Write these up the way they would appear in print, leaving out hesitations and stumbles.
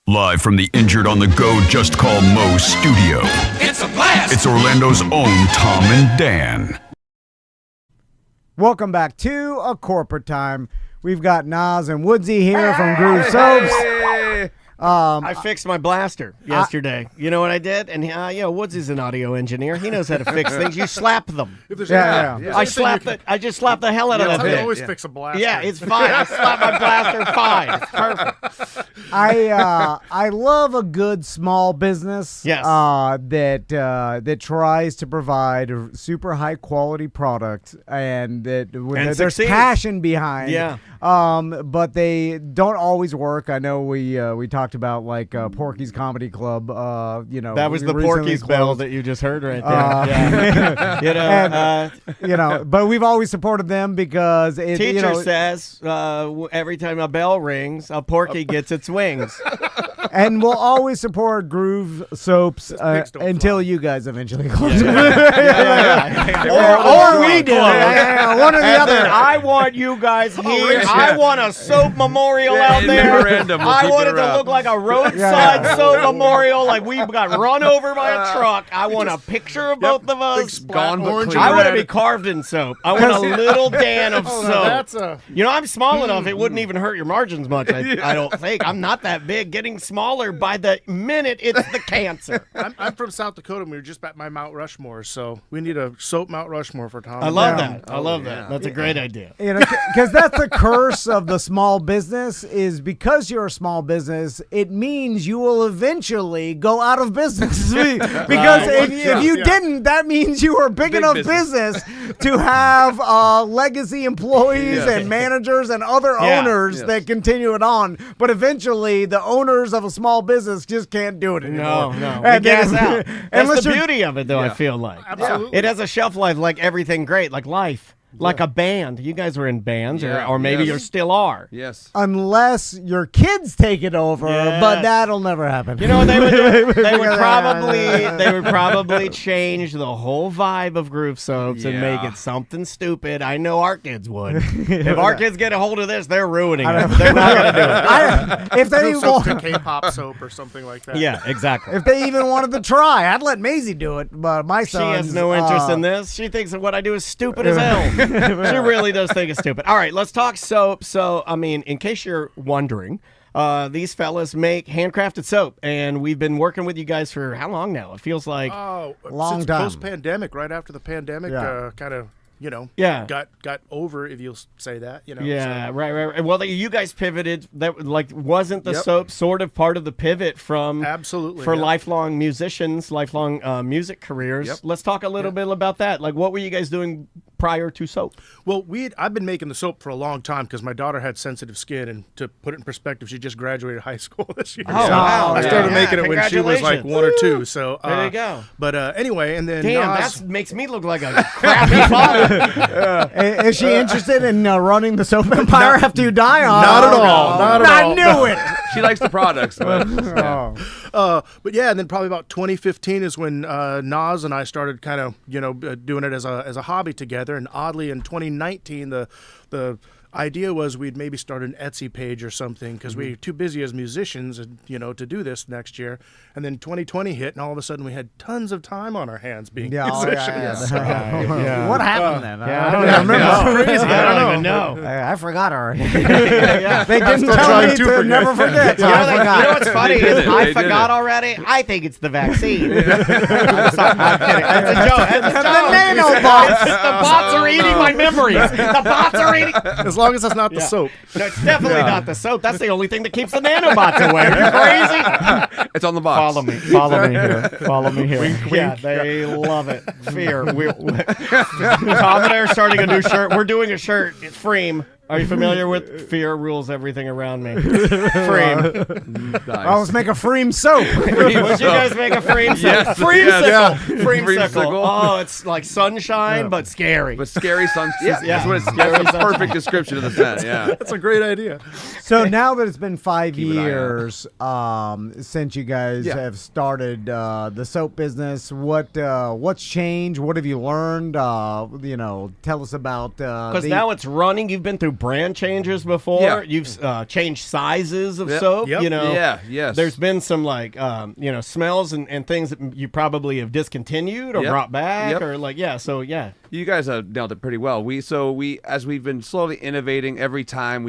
Live from the Injured on the Go Just Call Mo studio. It's a blast! It's Orlando's own Tom and Dan. Welcome back to A Corporate Time. We've got Nas and Woodsy here from Groove Soaps. I fixed my blaster yesterday. You know what I did? And Woodsy's an audio engineer. He knows how to fix things. You slap them. Yeah. I just slapped the hell out of that I thing. always fix a blaster. Yeah, it's fine. I slap my blaster fine. It's perfect. I love a good small business. Yes. That tries to provide a super high quality product and that there's succeeds. passion behind. Yeah. But they don't always work. I know we talked about like Porky's Comedy Club. That was the recently Porky's bell closed. that you just heard right there. Yeah. But we've always supported them because Teacher says every time a bell rings, a porky gets its wings. and we'll always support Groove Soaps until you guys eventually close. Or we do. One or the And other. then I want you guys here. I want a soap memorial out there. Memorandum. We'll I keep want it it to around. look like a roadside soap memorial, like we got run over by a truck. I want a picture of both of us. Gone but orange clean. I want to red. be carved in soap. I want a little Dan of soap. That's a I'm small enough, it wouldn't even hurt your margins much, I don't think. I'm not that big. Getting smaller by the minute, it's the cancer. I'm from South Dakota, and we were just at my Mount Rushmore, so we need a soap Mount Rushmore for Tom. I love Yeah. that. I love that. That's a great idea. Because that's the curse of the small business is because you're a small business, it means you will eventually go out of business. Because if you didn't, that means you were a big enough business to have legacy employees and managers and other owners that continue it on. But eventually, the owners of a small business just can't do it anymore. No. And We gas then- out. That's unless the you're- beauty of it, though, I feel like. Absolutely. It has a shelf life like everything great, like life. Like a band. You guys were in bands, or maybe you still are. Yes. Unless your kids take it over, but that'll never happen. You know what they would do? They would probably change the whole vibe of Groove Soaps and make it something stupid. I know our kids would. If our kids get a hold of this, they're ruining it. They're not going to do it. If they Groove soap to want, K-pop soap or something like that. Yeah, exactly. if they even wanted to try, I'd let Maisie do it. But my She son has no interest in this. She thinks that what I do is stupid as hell. She really does think it's stupid. All right, let's talk soap. So, I mean, in case you're wondering, these fellas make handcrafted soap, and we've been working with you guys for how long now? It feels like Long since time. Post-pandemic, right after the pandemic, kind of, got over, if you'll say that, Yeah, so. right. Well, you guys pivoted. That wasn't the soap sort of part of the pivot from Absolutely, for yeah. lifelong musicians, lifelong music careers. Yep. Let's talk a little bit about that. Like, what were you guys doing prior to soap? Well, I've been making the soap for a long time because my daughter had sensitive skin, and to put it in perspective, she just graduated high school this year. Oh, wow. I started Yeah. making it when she was like Congratulations. 1 or 2. So There you go. But anyway, and then Damn, Nas, that makes me look like a crappy father. Is she interested in running the soap empire after you die? Not at all. Not at all. I knew it. She likes the products, but but yeah, and then probably about 2015 is when Nas and I started kind of doing it as a hobby together. And oddly, in 2019, the idea was we'd maybe start an Etsy page or something because we were too busy as musicians, and to do this next year. And then 2020 hit, and all of a sudden we had tons of time on our hands being musicians. What happened then? Yeah, I don't even remember. Crazy. I don't even know. I forgot already. Yeah. They didn't still tell trying me to to forget. never forget. So You know, I forgot. you know what's funny They did is it. I They did forgot it. already. I think it's the vaccine. I'm kidding. It's a joke. It's a joke. The nanobots. The bots are eating my memories. The bots are eating. As long as that's not the soap. No, it's definitely not the soap. That's the only thing that keeps the nanobots away. Are you crazy? it's on the box. Follow me here. Follow me here. Yeah, they love it. Fear. Tom and I are starting a new shirt. We're doing a shirt. It's Freem. Are you familiar with Fear Rules Everything Around Me? Freem. Oh, let's make a Freem soap. Would you guys make a Freem sickle? Yes. Freemsicle. Yes. Freemsicle. Freemsicle. Oh, it's like sunshine, but scary. But scary sun. Yeah, Yeah. that's what it's. Scary That's the sunshine. perfect description of the set. Yeah. That's a great idea. So now that it's been 5 Keep an eye years since you guys have started the soap business, what's changed? What have you learned? Tell us about Because now it's running. You've been through brand changes before. Yeah. You've changed sizes of Yep. soap. Yep. You know, Yes. There's been some like smells and things that you probably have discontinued or Yep. brought back Yep. or like You guys have nailed it pretty well. We as we've been slowly innovating every time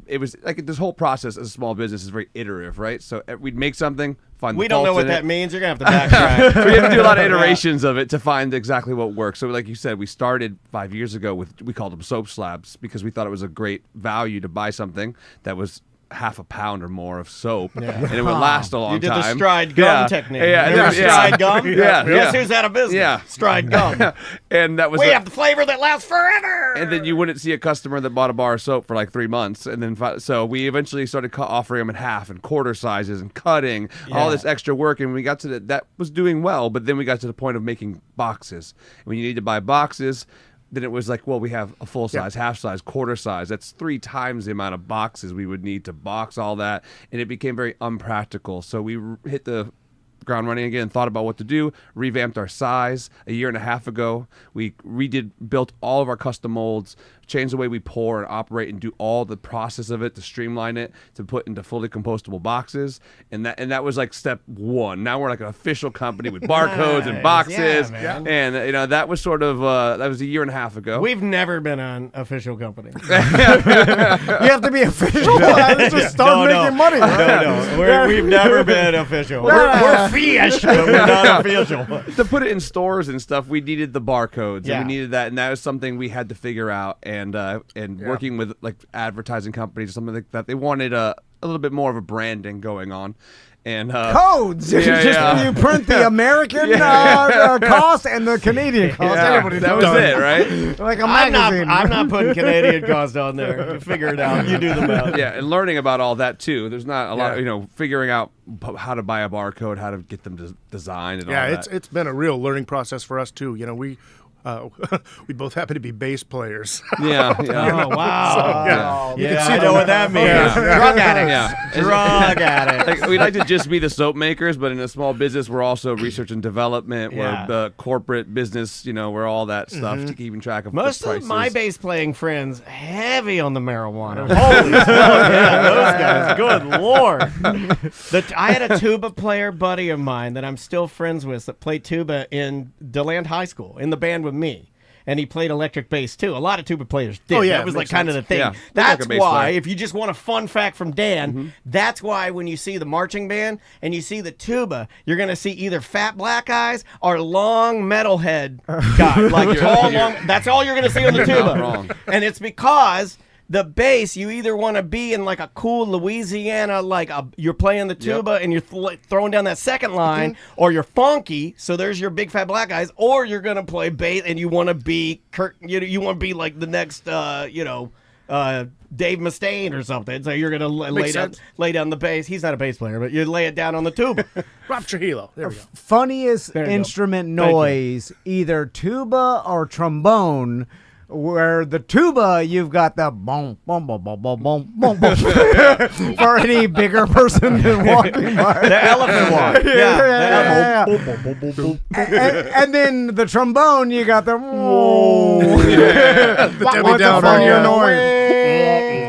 it was like this whole process as a small business is very iterative, right? So we'd make something, find We the don't know faults what in that it. means. You're gonna have to backtrack. So we have to do a lot of iterations of it to find exactly what works. So like you said, we started 5 years ago we called them soap slabs because we thought it was a great value to buy something that was half a pound or more of soap, and it would last a long You did time. the stride gum technique. Yeah, Remember stride gum? Yeah, Guess yeah. who's out of business? Yeah. Stride gum. And that was We the- have the flavor that lasts forever. and then you wouldn't see a customer that bought a bar of soap for like 3 months, and then so we eventually started offering them in half and quarter sizes and cutting all this extra work, and we got to that was doing well, but then we got to the point of making boxes. And when you need to buy boxes, then it was like, well, we have a full size, half size, quarter size. That's 3 times the amount of boxes we would need to box all that, and it became very unpractical. So we hit the ground running again, thought about what to do, revamped our size. A year and a half ago, we built all of our custom molds, changed the way we pour and operate and do all the process of it to streamline it, to put into fully compostable boxes. And that was like step 1. Now we're like an official company with barcodes and boxes. Yeah, man. And that was sort of, that was a year and a half ago. We've never been an official company. You have to be official. Just start making money. Right? No. We've never been official. We're fish, but we're not official. To put it in stores and stuff, we needed the barcodes, Yeah. and we needed that, and that was something we had to figure out. And working with like advertising companies or something like that, they wanted a little bit more of a branding going on. And Codes. You print the American cost and the Canadian cost. Yeah, Everybody that knows was it, right? Like a I'm magazine. not putting Canadian cost on there. You figure it out. You do the math. Yeah, and learning about all that too. There's not a lot, figuring out how to buy a barcode, how to get them designed, and all that. it's been a real learning process for us too. We both happen to be bass players. Yeah. Oh, wow. yeah. I know what that means. Yeah. Drug addicts. Yeah. Drug addicts. Like, we like to just be the soap makers, but in a small business, we're also research and development. Yeah. We're the corporate business. We're all that stuff to keeping track of Most the of prices. my bass playing friends heavy on the marijuana. Holy smoke, yeah, those guys. Good Lord. I had a tuba player buddy of mine that I'm still friends with that played tuba in DeLand High School in the band with me. And he played electric bass too. A lot of tuba players did. Oh, yeah, That was like makes kind of the sense. thing. Yeah, That's like a bass why, player. if you just want a fun fact from Dan, that's why when you see the marching band and you see the tuba, you're going to see either fat black guys or long metalhead guys. Like tall, long. That's all you're going to see on the You're not tuba. wrong. And it's because the bass, you either want to be in like a cool Louisiana, you're playing the tuba and you're throwing down that second line, or you're funky, so there's your big fat black guys, or you're gonna play bass and you want to be you want to be like the next Dave Mustaine or something. So you're gonna lay down the bass. He's not a bass player, but you lay it down on the tuba. Rob Trujillo. There we go. Funniest There you go. instrument Thank you. noise, either tuba or trombone. Where the tuba, you've got the boom, boom, boom, boom, boom, boom, boom, boom. For any bigger person than walking by. The elephant walk. Yeah. And then the trombone, you got the The Debbie Downer. funnier Yeah. noise.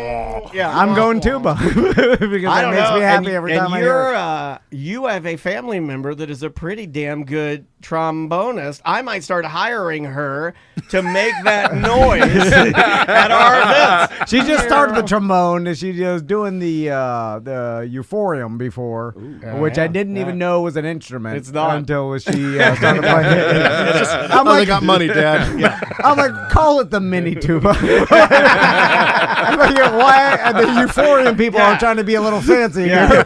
I'm going tuba because I that don't makes know. me happy every time I hear it. You have a family member that is a pretty damn good trombonist. I might start hiring her to make that noise at our events. She just started the trombone, and she was doing the euphorium before, which I didn't even know was an instrument. It's not. Until she started playing it. I'm Oh, they like, got money, Dad. I'm like, call it the mini tuba. I'm like, why? And the euphorium people are trying to be a little fancy. Yeah.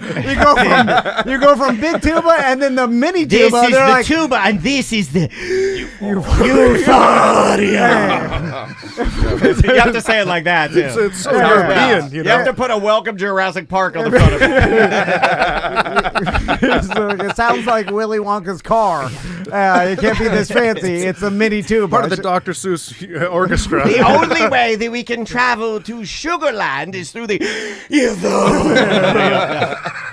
You go from big tuba and then the mini tuba. This is they're the like, tuba, and this is the you have to say it like that, too. It's so European, You have to put a Welcome Jurassic Park on the front of it. It sounds like Willy Wonka's car. It can't be this fancy. It's a mini tube. Part of the Dr. Seuss orchestra. The only way that we can travel to Sugarland is through the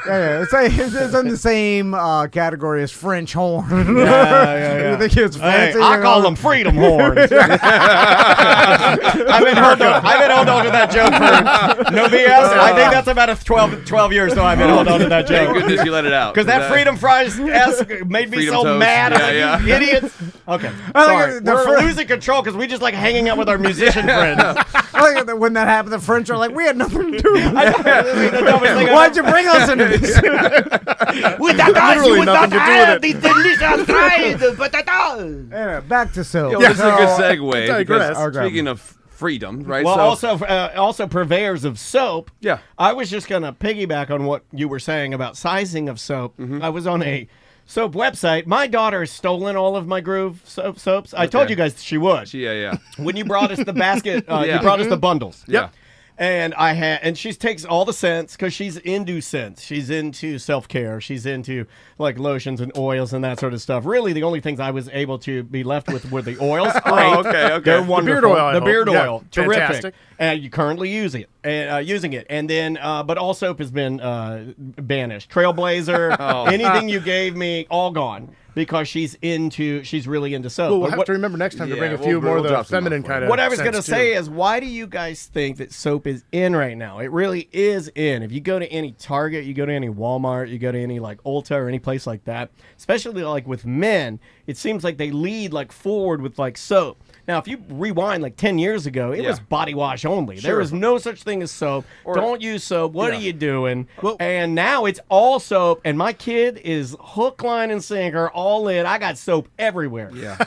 It's in the same category as French horn. Yeah. You think it's fancy? I call them freedom horns. I've been holding on to that joke for no BS. I think that's about a 12 years though I've been holding on to that joke. Thank goodness you let it out. Because that Freedom Fries made me Freedom so toast. mad. Yeah, You idiots. Okay. Sorry. We're losing control because we just like hanging out with our musician friends. I like when that happened, the French are like, we had nothing to do with it. The dumbest thing Why'd you bring us into this? Without us, you Literally would nothing not to do with have these delicious fries, potatoes. Anyway, back to soap. Yo, this is a good segue. digress. Because speaking of freedom, right? Well, so, also purveyors of soap. Yeah. I was just gonna piggyback on what you were saying about sizing of soap. I was on a soap website. My daughter has stolen all of my Groove soaps. I told you guys she would. yeah. When you brought us the basket, Yeah. you brought us the bundles. Yeah. And she takes all the scents because she's into scents. She's into self-care. She's into like lotions and oils and that sort of stuff. Really, the only things I was able to be left with were the oils. Great. Oh, okay. They're wonderful. beard oil, I The hope. beard Yeah, oil, terrific. fantastic. And you currently using it. And then, but all soap has been banished. Trailblazer, anything you gave me, all gone. Because she's really into soap. Well, we'll But have to remember next time to Yeah, bring a we'll- few more we'll of the drop some feminine off for kind you. of. what I was going to say is, why do you guys think that soap is in right now? It really is in. If you go to any Target, you go to any Walmart, you go to any like Ulta or any place like that, especially like with men, it seems like they lead like forward with like soap. Now, if you rewind like 10 years ago, it was body wash only. There was no such thing as soap. Don't use soap. What are you doing? Well- and now it's all soap, and my kid is hook, line, and sinker, all in. I got soap everywhere. Yeah.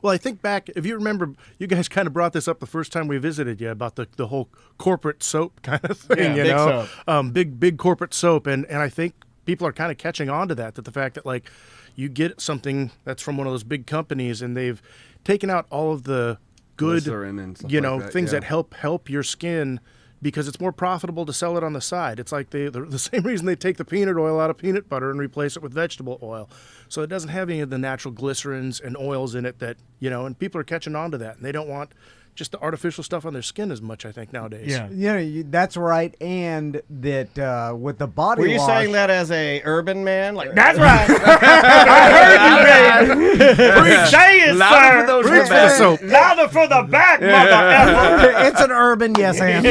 Well, I think back, if you remember, you guys kind of brought this up the first time we visited you about the whole corporate soap kind of thing, Yeah, you big know? soap. Big corporate soap. And I think people are kind of catching on to that the fact that, like, you get something that's from one of those big companies and they've taken out all of the good, Glycerin and stuff you like know, that, things yeah. that help your skin because it's more profitable to sell it on the side. It's like the same reason they take the peanut oil out of peanut butter and replace it with vegetable oil. So it doesn't have any of the natural glycerins and oils in it that, you know, and people are catching on to that. And they don't want just the artificial stuff on their skin as much, I think, nowadays. Yeah. That's right. And that with the body Were you wash. saying that as a urban man? Like, that's right. I heard you, baby. Say it, Louder sir. for those Reach for the back. soap. Louder for the back, mother. It's an urban yes and.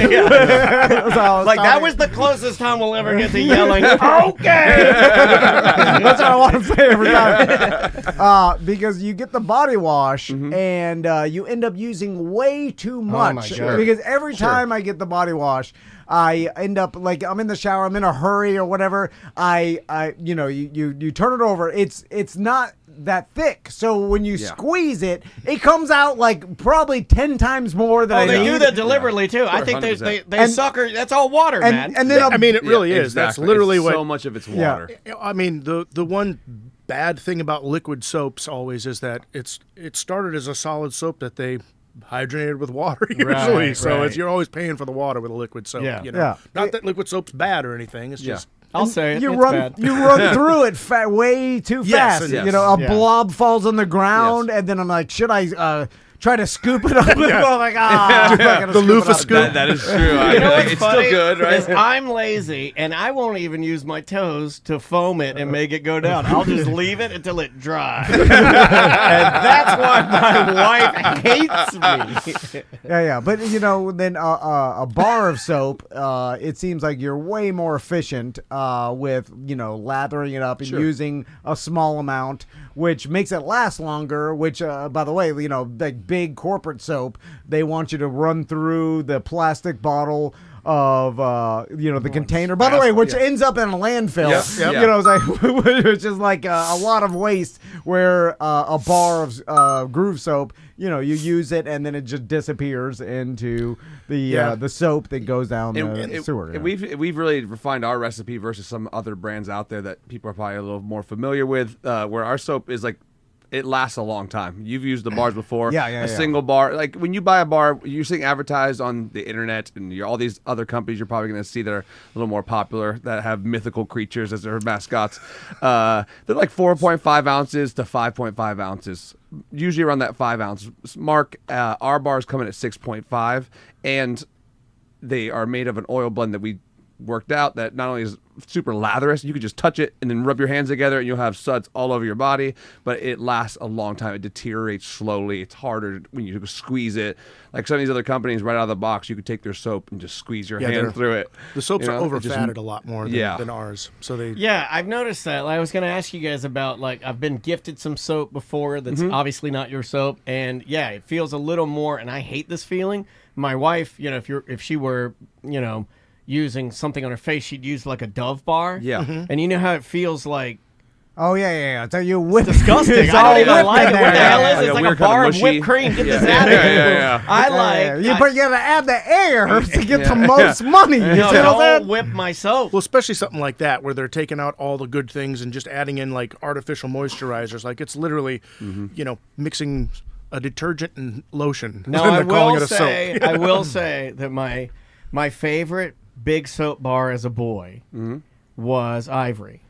Like, that was the closest time we'll ever get to yelling, okay. That's what I want to say every time. Because you get the body wash and you end up using way too much. my God. Because every time I get the body wash, I end up like I'm in the shower, I'm in a hurry or whatever. You turn it over. It's not that thick. So when you squeeze it, it comes out like probably 10 times more than I They need. do that deliberately, too. I think they 100%. sucker. That's all water, man. And then I mean, it really is. Exactly. That's literally It's what. so much of it's water. I mean, the one bad thing about liquid soaps always is that it started as a solid soap that they hydrated with water usually. So right. you're always paying for the water with a liquid soap. Yeah. You know? Yeah. Not that liquid soap's bad or anything. It's just. I'll say it. You It's run bad. you run through it way too Yes, fast. yes. You know, a Yeah. blob falls on the ground, and then I'm like, should I try to scoop it up? I'm like, I'm not gonna The scoop loofah it up. scoop. That is true. You know what's It's funny? still good, Is right? I'm lazy, and I won't even use my toes to foam it and make it go down. I'll just leave it until it dries. And that's why my wife hates me. Yeah. But you know, then a bar of soap, it seems like you're way more efficient with lathering it up and using a small amount, which makes it last longer. Which, by the way, like big corporate soap, they want you to run through the plastic bottle of the container. By the way, which ends up in a landfill. Yep. You know, it's like which is like a lot of waste. Where a bar of Groove soap, you use it and then it just disappears into the soap that goes down the sewer. And we've really refined our recipe versus some other brands out there that people are probably a little more familiar with, where our soap is like it lasts a long time. You've used the bars before. Yeah. Single bar, like when you buy a bar, you're seeing advertised on the internet and all these other companies you're probably going to see that are a little more popular that have mythical creatures as their mascots. They're like 4.5 ounces to 5.5 ounces, usually around that 5 ounce mark. Our bars come in at 6.5, and they are made of an oil blend that we worked out that not only is super latherous, you could just touch it and then rub your hands together and you'll have suds all over your body, but it lasts a long time. It deteriorates slowly. It's harder when you squeeze it. Like some of these other companies right out of the box, you could take their soap and just squeeze your hand through it. The soaps are over-fatted a lot more than ours. So Yeah, I've noticed that. I was going to ask you guys about, like, I've been gifted some soap before that's obviously not your soap, and yeah, it feels a little more, and I hate this feeling. My wife, if she were, using something on her face, she'd use like a Dove bar. Yeah. And you know how it feels like. Oh, yeah. So you whip. Disgusting. It's I all don't even whipped like in it. What the there. hell is it? It's Yeah, like we're a bar kinda of whipped mushy. cream. Get this Yeah. out of here. Yeah. I like. But you gotta add the air to get the most money. You No, see what I'm don't saying? whip my soap. Well, especially something like that where they're taking out all the good things and just adding in like artificial moisturizers. Like it's literally, mixing a detergent and lotion. No, and I they're calling will it a say, soap. I will say that my favorite big soap bar as a boy was Ivory,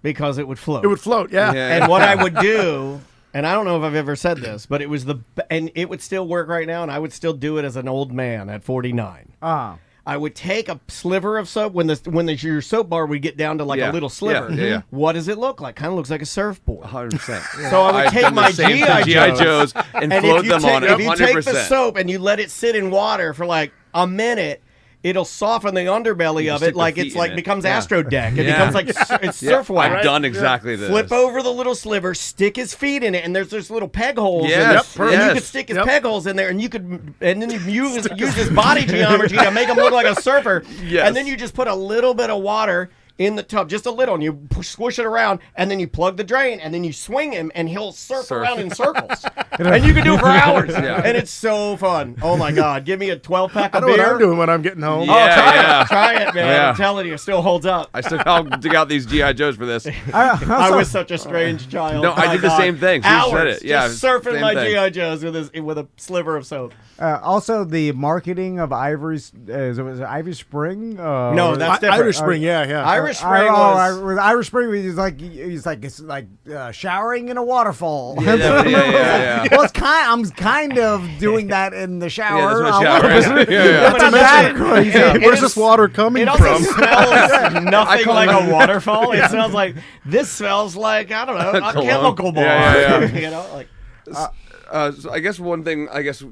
because it would float. It would float, yeah. And what I would do, and I don't know if I've ever said this, but it was and it would still work right now, and I would still do it as an old man at 49. I would take a sliver of soap when your soap bar would get down to like a little sliver. Yeah. What does it look like? Kind of looks like a surfboard. 100%. So I would I've take done the my same to G.I. Joes and float them on it. If you take 100%. the soap and you let it sit in water for like a minute, it'll soften the underbelly of stick it, the like feet it's in like it. becomes Yeah. Astro Deck. It Yeah. becomes like it's Yeah, surfwear. I've done exactly this. Flip over the little sliver, stick his feet in it, and there's little peg holes. Yes, in there. yep, And you yes. could stick his peg holes in there, and then you use his body geometry to make him look like a surfer. Yes. And then you just put a little bit of water in the tub, just a little, and you squish it around, and then you plug the drain, and then you swing him, and he'll surf around in circles. And you can do it for hours. Yeah. And it's so fun. Oh my God. Give me a 12-pack I of know what beer. I'm doing when I'm getting home. Yeah. Try it, man. Yeah. I'm telling you, it still holds up. I'll dig out these G.I. Joes for this. I was such a strange child. No, I My did the God. same thing. She Hours said it. Yeah, just surfing same my thing. G.I. Joes with a sliver of soap. Also, the marketing of Ivory's was it Ivy Spring? No, that's different. Irish Spring, yeah. Irish Spring was... Irish Spring. He's like it's like showering in a waterfall. Yeah. Well, I'm kind of doing that in the shower. Yeah, that's what shower is. It's not that crazy. Where's this water coming It also from? smells nothing like a waterfall. It smells like, this smells like, I don't know, a Cologne. chemical bar. Yeah. Like, So I guess one thing,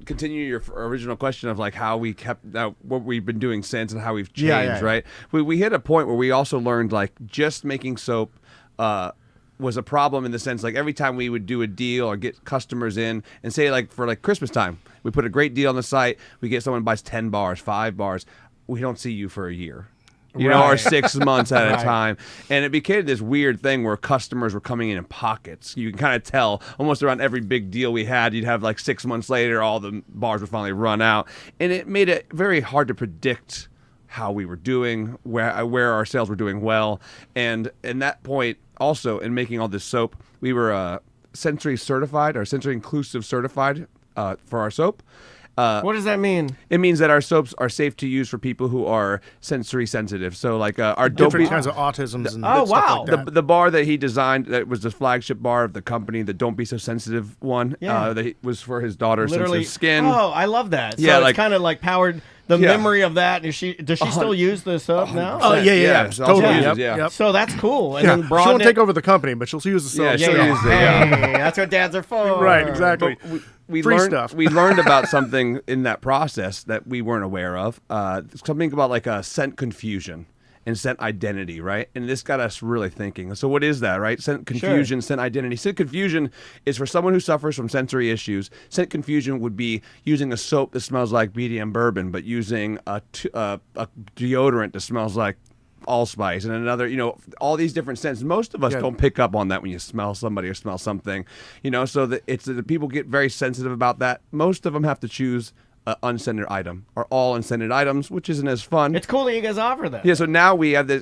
continue your original question of like how we kept what we've been doing since and how we've changed, Yeah. right? We hit a point where we also learned like just making soap was a problem in the sense like every time we would do a deal or get customers in and say like for like Christmas time, we put a great deal on the site, we get someone buys 10 bars, 5 bars, we don't see you for a year. Or 6 months at a time. And it became this weird thing where customers were coming in pockets. You can kind of tell almost around every big deal we had, you'd have like 6 months later, all the bars would finally run out. And it made it very hard to predict how we were doing, where our sales were doing well. And in that point, also in making all this soap, we were sensory certified or sensory inclusive certified for our soap. what does that mean? It means that our soaps are safe to use for people who are sensory sensitive. So, like our Different Don't kinds of autisms and Oh, stuff wow. like that. the bar that he designed that was the flagship bar of the company, the Don't Be So Sensitive one, Yeah. that was for his daughter's Literally, sensitive skin. Oh, I love that. So Yeah, it's like- kind of like powered the Yeah. memory of that. Does she still use the soap now? Oh, yeah. It's Totally. also Yep, uses, yep. So that's cool. And Yeah. then She broaden won't it. take over the company, but she'll use the soap. Yeah, she'll Yeah. use it, yeah. Hey, that's what dads are for. Right, exactly. We Free learned, stuff. we learned about something in that process that we weren't aware of. Something about like a scent confusion and scent identity, right? And this got us really thinking. So what is that, right? Scent confusion, scent identity. Scent confusion is for someone who suffers from sensory issues. Scent confusion would be using a soap that smells like BDM bourbon, but using a deodorant that smells like allspice and another, all these different scents. Most of us don't pick up on that when you smell somebody or smell something, so that it's the people get very sensitive about that. Most of them have to choose an unscented item or all unscented items, which isn't as fun. It's cool that you guys offer that. Yeah, so now we have this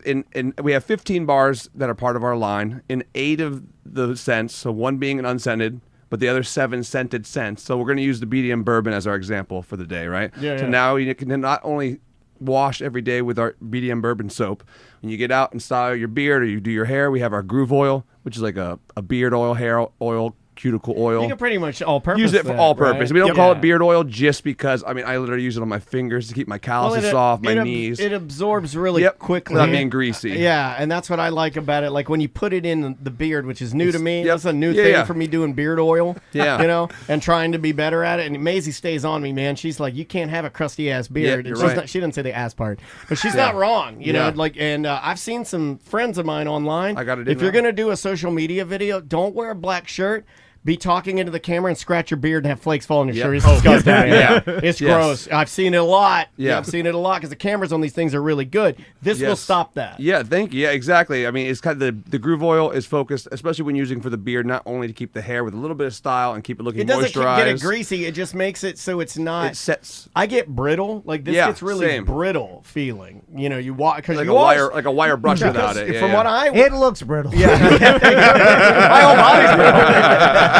we have 15 bars that are part of our line in 8 of the scents, so one being an unscented, but the other 7 scented scents. So we're going to use the BDM bourbon as our example for the day, right? Yeah, So yeah. now you can not only wash every day with our BDM bourbon soap. When you get out and style your beard or you do your hair, we have our groove oil, which is like a beard oil, hair oil, cuticle oil. You can pretty much all-purpose Use it for that, all purpose. right? We don't call Yeah. it beard oil just because, I mean, I literally use it on my fingers to keep my calluses soft, my knees. It absorbs really Yep, quickly. without being greasy. Yeah, and that's what I like about it. Like when you put it in the beard, which is new to me. Yep. That's a new Yeah, thing yeah. for me doing beard oil. Yeah. You know, and trying to be better at it. And Maisie stays on me, man. She's like, you can't have a crusty ass beard. you're And she's right. not, she didn't say the ass part, but she's not wrong. You know, Yeah. like, and I've seen some friends of mine online. I got it in If you're now. gonna do a social media video, don't wear a black shirt. Be talking into the camera and scratch your beard and have flakes fall on your Yep. shirt. It's disgusting. man. Yeah. It's Yes. gross. I've seen it a lot. Yeah. I've seen it a lot because the cameras on these things are really good. This will Yes. stop that. Yeah, thank you. Yeah, exactly. I mean, it's kind of the groove oil is focused, especially when using for the beard, not only to keep the hair with a little bit of style and keep it looking It doesn't moisturized. get it greasy. It just makes it so it's not. It sets I get brittle. Like this Yeah, gets really same. brittle feeling. You know, you walk because like you a always- wire, like a wire brush because without it. Yeah, from yeah. what I It looks brittle. my whole body's brittle.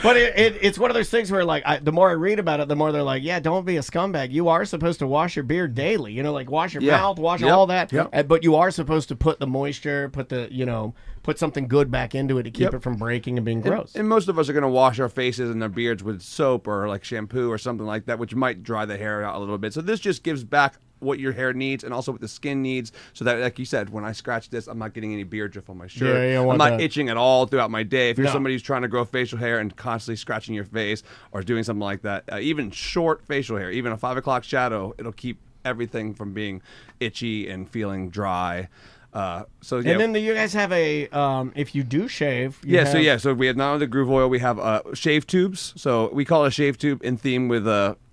But it's one of those things where like the more I read about it, the more they're like, yeah, don't be a scumbag. You are supposed to wash your beard daily. You know, like wash your Yeah. mouth, wash Yep. all that. Yep. But you are supposed to put the moisture, put something good back into it to keep Yep. it from breaking and being gross. And most of us are going to wash our faces and our beards with soap or like shampoo or something like that, which might dry the hair out a little bit. So this just gives back what your hair needs and also what the skin needs, so that, like you said, when I scratch this, I'm not getting any beard drift on my shirt. Yeah, you don't I'm want not that. itching at all throughout my day. If you're No. somebody who's trying to grow facial hair and constantly scratching your face or doing something like that, even short facial hair, even a 5 o'clock shadow, it'll keep everything from being itchy and feeling dry. So yeah. And then you guys have a if you do shave. You Yeah, have, so we have not only the groove oil, we have shave tubes. So we call it a shave tube in theme with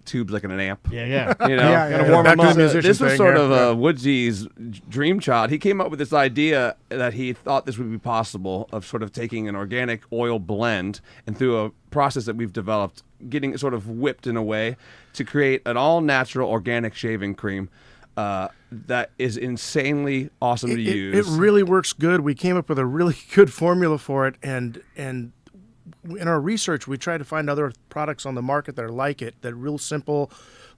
tubes like in an amp. Yeah, yeah. You know, Yeah, Gotta warm Back them to up. the musician this was thing sort here. of Yeah. Woodsy's dream child. He came up with this idea that he thought this would be possible of sort of taking an organic oil blend and through a process that we've developed, getting it sort of whipped in a way to create an all-natural organic shaving cream that is insanely awesome to use. It really works good. We came up with a really good formula for it, and in our research, we tried to find other products on the market that are like it, that are real simple.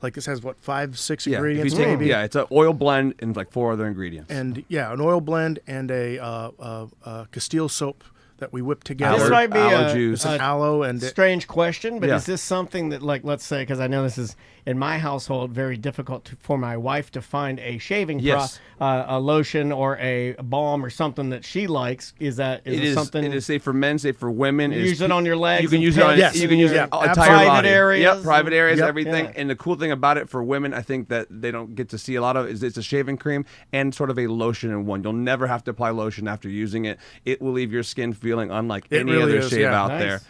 Like this has, what, 5-6 yeah, if you ingredients take- maybe? yeah, it's an oil blend and like 4 other ingredients. And yeah, an oil blend and a Castile soap that we whipped together. This might be aloe a, juice. a Aloe and strange question, but Yeah. is this something that, like, let's say, because I know this is in my household very difficult for my wife to find a shaving Yes. a lotion or a balm or something that she likes. Is that It it is something? It is safe for men, safe for women. You It is use it on your legs You can and use it on. Yes. You can use Yeah, it on entire absolutely. Private body. areas Yep, private areas, Yep. everything. Yeah. And the cool thing about it for women, I think that they don't get to see a lot of is it's a shaving cream and sort of a lotion in one. You'll never have to apply lotion after using it. It will leave your skin feeling unlike It any really other is, shave yeah. out Nice. there.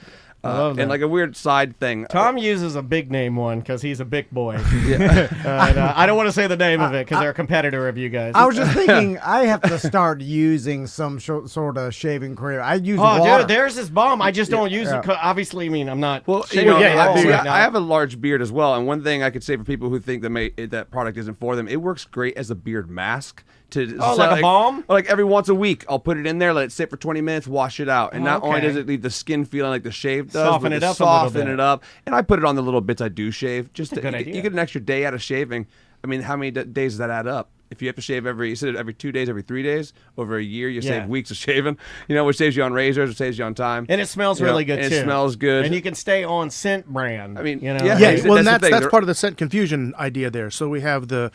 I love that. And like a weird side thing. Tom uses a big name one because he's a big boy. I don't want to say the name of it because they're a competitor of you guys. I was just thinking I have to start using some sort of shaving cream. I use Oh, water. dude, there's this balm. I just don't use Yeah. it. 'Cause obviously, I mean, I'm not. Well, you shaving know, at all see, right now. I have a large beard as well, and one thing I could say for people who think that product isn't for them, it works great as a beard mask. Like a balm? Like every once a week, I'll put it in there, let it sit for 20 minutes, wash it out, and not only okay. does it leave the skin feeling like the shave does, Soften but it up a little soften bit. it up, and I put it on the little bits I do shave. Just That's a good idea. you get an extra day out of shaving. I mean, how many days does that add up? If you have to shave every 2 days, every 3 days, over a year, you Yeah. save weeks of shaving. You know, which saves you on razors, which saves you on time. And it smells You know, really good and too. It smells good. and you can stay on scent brand. I mean, you know, yeah. Yeah, That's well, and the that's thing. They're- part of the scent confusion idea there. So we have the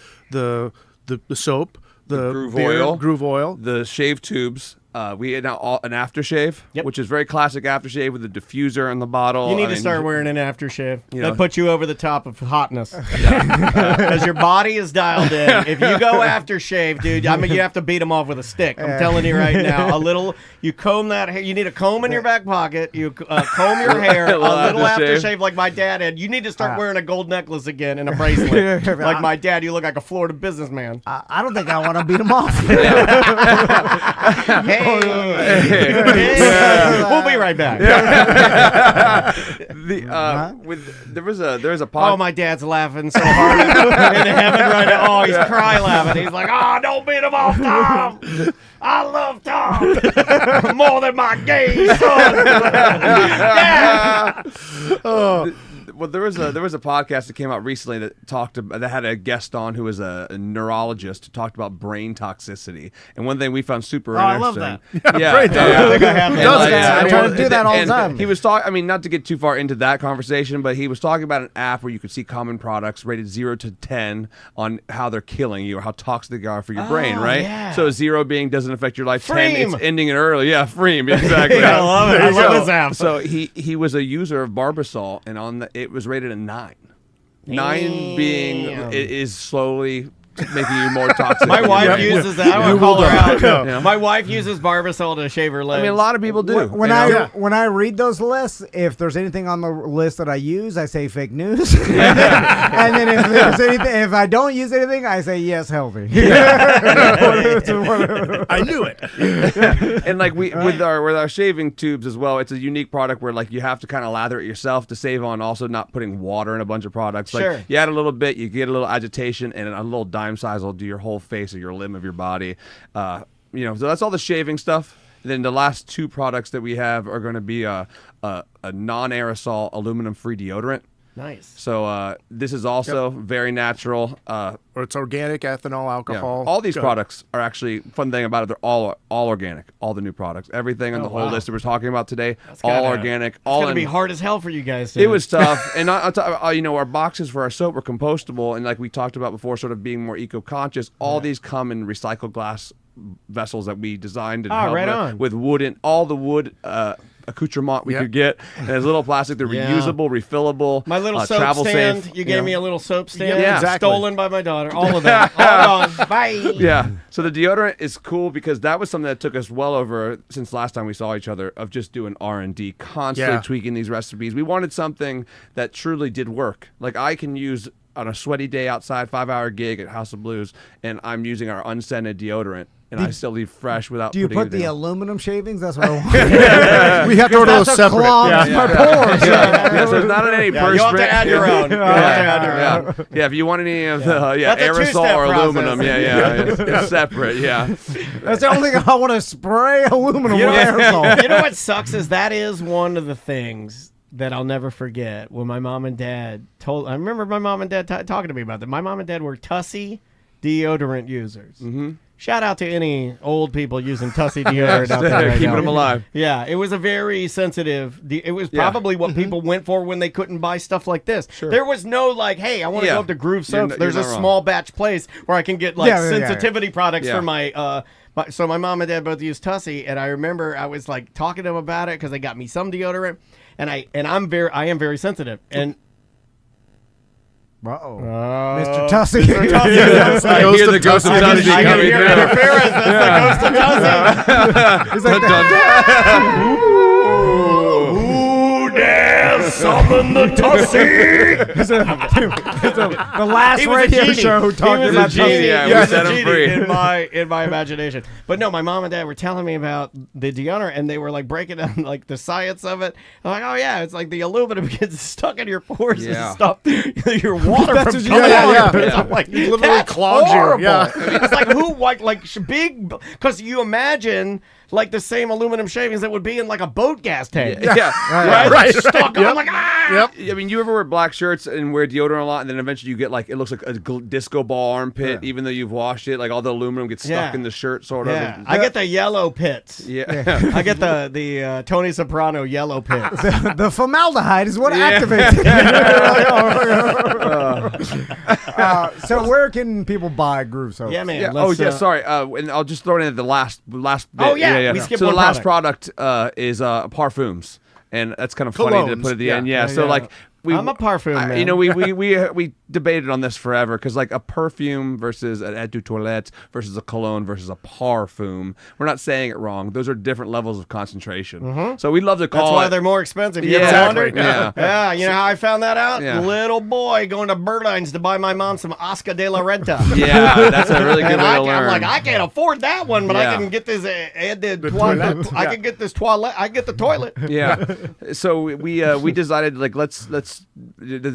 soap, the groove beard, oil. groove oil. The shave tubes. We had now an aftershave, Yep. which is very classic aftershave with a diffuser in the bottle. You need I to mean, start wearing an aftershave. know. That puts you over the top of hotness. Because your body is dialed in. If you go aftershave, dude, I mean, you have to beat them off with a stick. I'm telling you right now. You comb that hair. You need a comb in your back pocket. You comb your hair. A little aftershave. aftershave like my dad had. You need to start wearing a gold necklace again and a bracelet. Like my dad, you look like a Florida businessman. I don't think I want to beat them off. Hey, We'll be right back. There was a Oh, podcast. my dad's laughing so hard in heaven right now. Oh, he's cry laughing. He's like, oh, don't beat him off, Tom. I love Tom more than my gay son. Dad. Well, there was a podcast that came out recently that had a guest on who was a neurologist who talked about brain toxicity. And one thing we found super I love interesting. that. Yeah, brain yeah. I think I have Who that. doesn't? Yeah, I try to do that all the And time. He was talking. I mean, not to get too far into that conversation, but he was talking about an app where you could see common products rated 0 to 10 on how they're killing you or how toxic they are for your brain. Right. yeah. So 0 being doesn't affect your life. 10, Freem. it's ending it early. Yeah, Freem. Exactly. I love it. I love this app. So he was a user of Barbasol, and it was rated a 9. 9 being Damn. it is slowly making you more toxic. My wife uses that. I want to call her out. Yeah. My wife uses Barbasol to shave her legs. I mean, a lot of people do. When you know? when I read those lists, if there's anything on the list that I use, I say fake news. And then if there's anything, if I don't use anything, I say yes, healthy. I knew it. And like with our shaving tubes as well, it's a unique product where like you have to kind of lather it yourself to save on also not putting water in a bunch of products. Like Sure. you add a little bit, you get a little agitation, and a little dime size will do your whole face or your limb of your body. So that's all the shaving stuff. And then the last 2 products that we have are going to be a non-aerosol aluminum-free deodorant. nice. So this is also very natural. Or it's organic ethanol, Yeah. alcohol. All these Good. products are actually, fun thing about it, they're all organic. All the new products, everything on the whole wow. list that we're talking about today, That's all gotta- organic. It's all gonna in, be hard as hell for you guys. It was tough, and our boxes for our soap were compostable, and like we talked about before, sort of being more eco-conscious. All these come in recycled glass vessels that we designed and held right with- on. with wood, all the wood accoutrement we could get, and there's little plastic. They're Yeah. reusable, refillable. My little soap travel stand. safe. You gave me a little soap stand. Yeah, exactly. Stolen by my daughter. All of that. All gone. Bye. Yeah. So the deodorant is cool because that was something that took us well over since last time we saw each other of just doing R&D, constantly Yeah. tweaking these recipes. We wanted something that truly did work. Like I can use on a sweaty day outside, 5-hour gig at House of Blues, and I'm using our unscented deodorant, and I still leave fresh without. Do you putting put the anything on. aluminum shavings? That's what I want. We have to order those That's what separate. clogs Yeah. my pores. Yeah, so it's not in any Yeah, you'll have to add your own. You'll have to add your own. Yeah, if you want any of the That's a aerosol two-step or process. aluminum, it's separate. Yeah. That's the only thing I want to spray aluminum You with know, aerosol. you know what sucks is that is one of the things that I'll never forget when my mom and dad told. I remember my mom and dad talking to me about that. My mom and dad were Tussie deodorant users. Mm-hmm. Shout out to any old people using Tussie deodorant out there. Right Keeping now. them alive. Yeah, it was a very sensitive. It was probably what people went for when they couldn't buy stuff like this. There was no like, hey, I want to Yeah. go up to Groove You're Soaps. n- There's you're a not wrong. small batch place where I can get like Yeah. sensitivity products Yeah. for my. So my mom and dad both use Tussie, and I remember I was like talking to them about it because they got me some deodorant, and I am very sensitive, and Uh-oh. Mr. Tussie. I hear the ghost of Tussie I can coming hear through. interference. That's the ghost of Tussie. Who dares summon the Tussie? The last He was a radio genie. show He talking was a about genie. Tussie. Yeah, He we was set a him genie free. in my imagination. But no, my mom and dad were telling me about the deodorant, and they were like breaking down like the science of it. I'm like, oh yeah, it's like the aluminum gets stuck in your pores Yeah. and stop your water That's from what you- coming yeah, out. yeah, of your pores. yeah. I'm like, It literally that's clogs you. horrible. Yeah. It's like who like big because you imagine like the same aluminum shavings that would be in like a boat gas tank. Yeah. Right? Right. Stuck. Yep. I'm like, ah. Yep. I mean, you ever wear black shirts and wear deodorant a lot, and then eventually you get like it looks like a disco ball armpit, even though you've washed it. Like all the aluminum gets stuck Yeah. in the shirt, sort of. Yeah, and- I get the yellow pits. yeah. I get the Tony Soprano yellow pits. The formaldehyde is what activates it. So where can people buy Groove Soaps? Yeah, man. Yeah. let's, Sorry. And I'll just throw it in at the last bit. Oh, yeah, we skipped So one the last product is parfums, and that's kind of funny to Colognes. put at the Yeah. end. Yeah. Yeah, So yeah. like I'm a parfum man. You know, we debated on this forever because like a perfume versus an eau de toilette versus a cologne versus a parfum. We're not saying it wrong. Those are different levels of concentration. So we love to call That's why it. they're more expensive. You Yeah, ever exactly. wondered? Yeah. You know how I found that out? Yeah. Little boy going to Berline's to buy my mom some Oscar de la Renta. Yeah, that's a really good And way to I'm learn. like, I can't afford that one, but I Yeah. can get this. toilet. I can get this toilet. I can get the toilet. Yeah. So we decided like let's this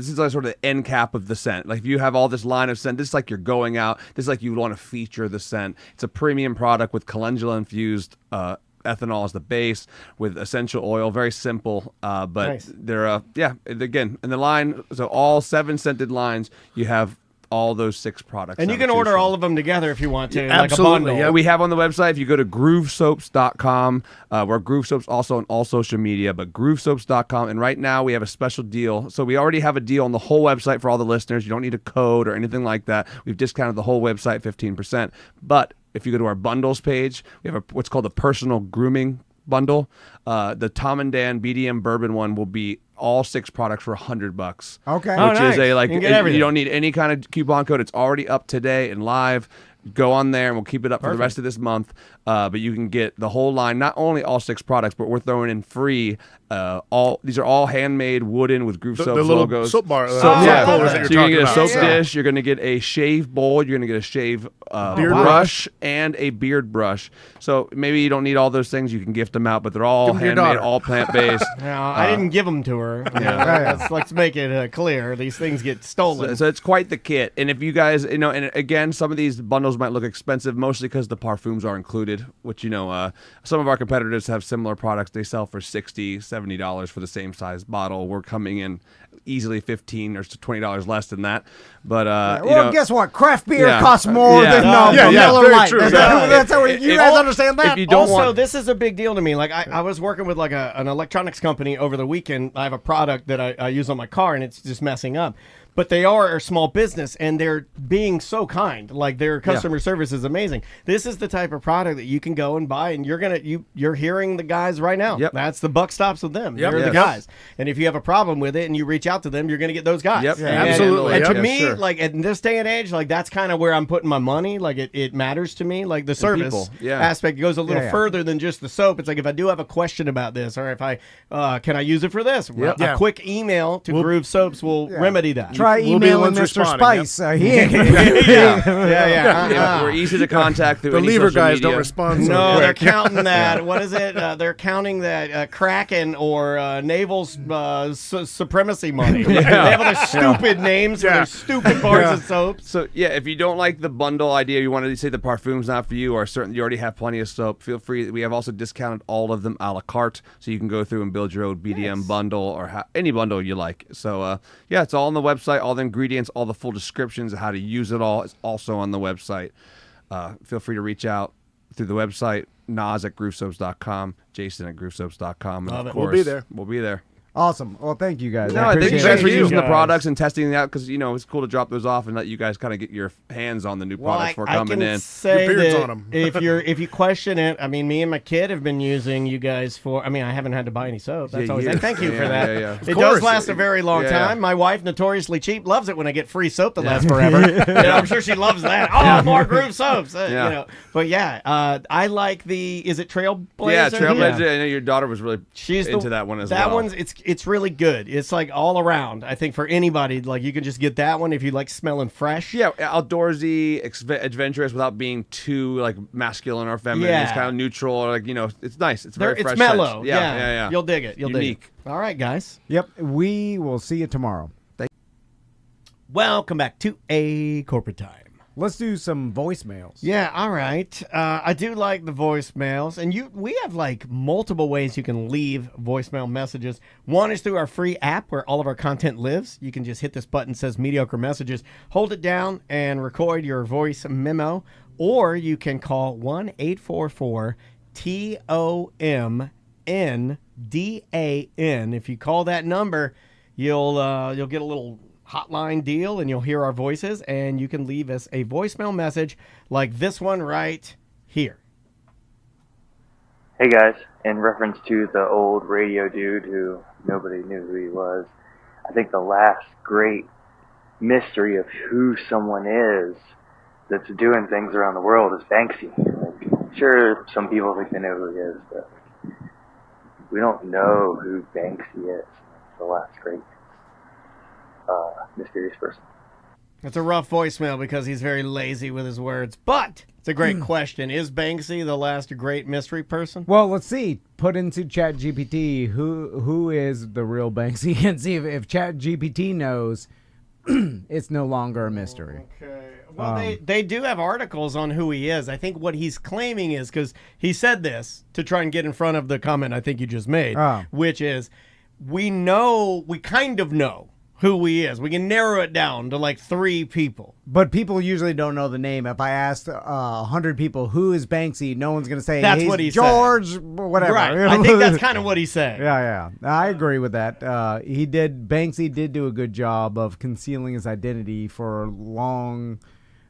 is like sort of the end cap of the scent. Like if you have all this line of scent, this is like you're going out. This is like you want to feature the scent. It's a premium product with calendula infused ethanol as the base with essential oil. Very simple, but Nice. they're again in the line. So all 7 scented lines, you have all those 6 products. And you can order all of them together if you want to, like a Absolutely, bundle. yeah. We have on the website, if you go to groovesoaps.com, we're Groove Soaps also on all social media, but groovesoaps.com. And right now we have a special deal. So we already have a deal on the whole website for all the listeners. You don't need a code or anything like that. We've discounted the whole website 15%. But if you go to our bundles page, we have what's called the personal grooming bundle. The Tom and Dan BDM bourbon one will be all 6 products for $100. Okay. Oh, Which nice. is a like You can get everything. you don't need any kind of coupon code. It's already up today and live. Go on there and we'll keep it up for the rest of this month. But you can get the whole line, not only all 6 products, but we're throwing in free. These are all handmade wooden with Groove Soaps The little logos. soap bar, Soap soap holders that so you're you're gonna get a talking soap about. dish. You're gonna get a shave bowl. You're gonna get a shave Beard brush and a beard brush. So maybe you don't need all those things. You can gift them out, but they're all Give 'em to your handmade, daughter. all plant based. Now, I didn't give them to her. Let's make it clear. These things get stolen. So it's quite the kit. And if you guys, and again, some of these bundles might look expensive, mostly because the parfums are included, which, some of our competitors have similar products. They sell for $60, $70 for the same size bottle. We're coming in easily $15 or $20 less than that. But, Well, guess what? Craft beer Yeah. costs more Yeah. than Yeah, Miller very Lite. true. That's how you guys understand that? If you don't Also, want, this is a big deal to me. Like, I was working with like an electronics company over the weekend. I have a product that I use on my car, and it's just messing up. But they are a small business, and they're being so kind. Like, their customer service is amazing. This is the type of product that you can go and buy, and you're hearing the guys right now. Yep. That's the buck stops with them. Yep. They're the Yes. guys. And if you have a problem with it and you reach out to them, you're going to get those guys. Yep. And- Absolutely. And to Yep. me, Sure. like in this day and age, like that's kind of where I'm putting my money. Like it matters to me. Like the service people. Yeah. aspect goes a little Yeah. further than just the soap. It's like if I do have a question about this, or if I can I use it for this? Well, Yeah. a quick email to Groove Soaps will remedy that. Try We'll be the emailing ones Mr. responding, Spice. He ain't gonna yeah, we're easy to contact through The any lever social guys media. don't respond so No, they're quick. counting that. What is it? They're counting that Kraken or Naval's supremacy money. They have all their stupid names for their stupid bars of soaps. So yeah, if you don't like the bundle idea, you wanted to say the parfum's not for you, or certain you already have plenty of soap, feel free. We have also discounted all of them a la carte, so you can go through and build your own BDM bundle or any bundle you like. So yeah, it's all on the website. All the ingredients, all the full descriptions of how to use it all is also on the website. Feel free to reach out through the website. Nas at groovesoaps.com, Jason at groovesoaps.com. And Love of it. course, We'll be there. We'll be there. Awesome. Well, thank you guys. No, I thank you appreciate guys it. for you using the guys. products and testing it out because it's cool to drop those off and let you guys kind of get your hands on the new products before coming can in. say Your beard's that on 'em. if you question it, I mean, me and my kid have been using you guys for. I mean, I haven't had to buy any soap. That's Yeah, always. you- And thank you for yeah, that. yeah, yeah. It Of does course. last a very long Yeah. time. My wife, notoriously cheap, loves it when I get free soap that lasts forever. I'm sure she loves that. Oh, more Groove soaps. Yeah. But yeah, I like the. Is it Trailblazer? Yeah, Trailblazer. I know your daughter was really She's into that one as that well. one's it's really good. It's like all around. I think for anybody, like you can just get that one if you like smelling fresh. Yeah, outdoorsy, adventurous without being too like masculine or feminine. Yeah. It's kind of neutral. Or, like it's nice. It's very It's fresh. mellow. scent. Yeah. You'll dig it. You'll Unique. dig it. All right, guys. Yep. We will see you tomorrow. Welcome back to A Corporate Time. Let's do some voicemails. Yeah, all right. I do like the voicemails, and we have like multiple ways you can leave voicemail messages. One is through our free app where all of our content lives. You can just hit this button that says mediocre messages, hold it down, and record your voice memo. Or you can call 1-844-TOMNDAN. If you call that number, you'll get a little hotline deal and you'll hear our voices and you can leave us a voicemail message like this one right here. Hey guys, in reference to the old radio dude who nobody knew who he was, I think the last great mystery of who someone is that's doing things around the world is Banksy. Like, sure, some people think they know who he is, but we don't know who Banksy is. It's the last great mysterious person. It's a rough voicemail because he's very lazy with his words, but it's a great question. Is Banksy the last great mystery person? Well, let's see. Put into ChatGPT who is the real Banksy and see if ChatGPT knows. It's no longer a mystery. Okay. Well, they do have articles on who he is. I think what he's claiming is, because he said this to try and get in front of the comment I think you just made, which is we kind of know who he is. We can narrow it down to like 3 people. But people usually don't know the name. If I asked 100 people, who is Banksy, no one's going to say, that's he's what he George, said. Whatever. Right. I think that's kind of what he's saying. Yeah. I agree with that. Banksy did do a good job of concealing his identity for long.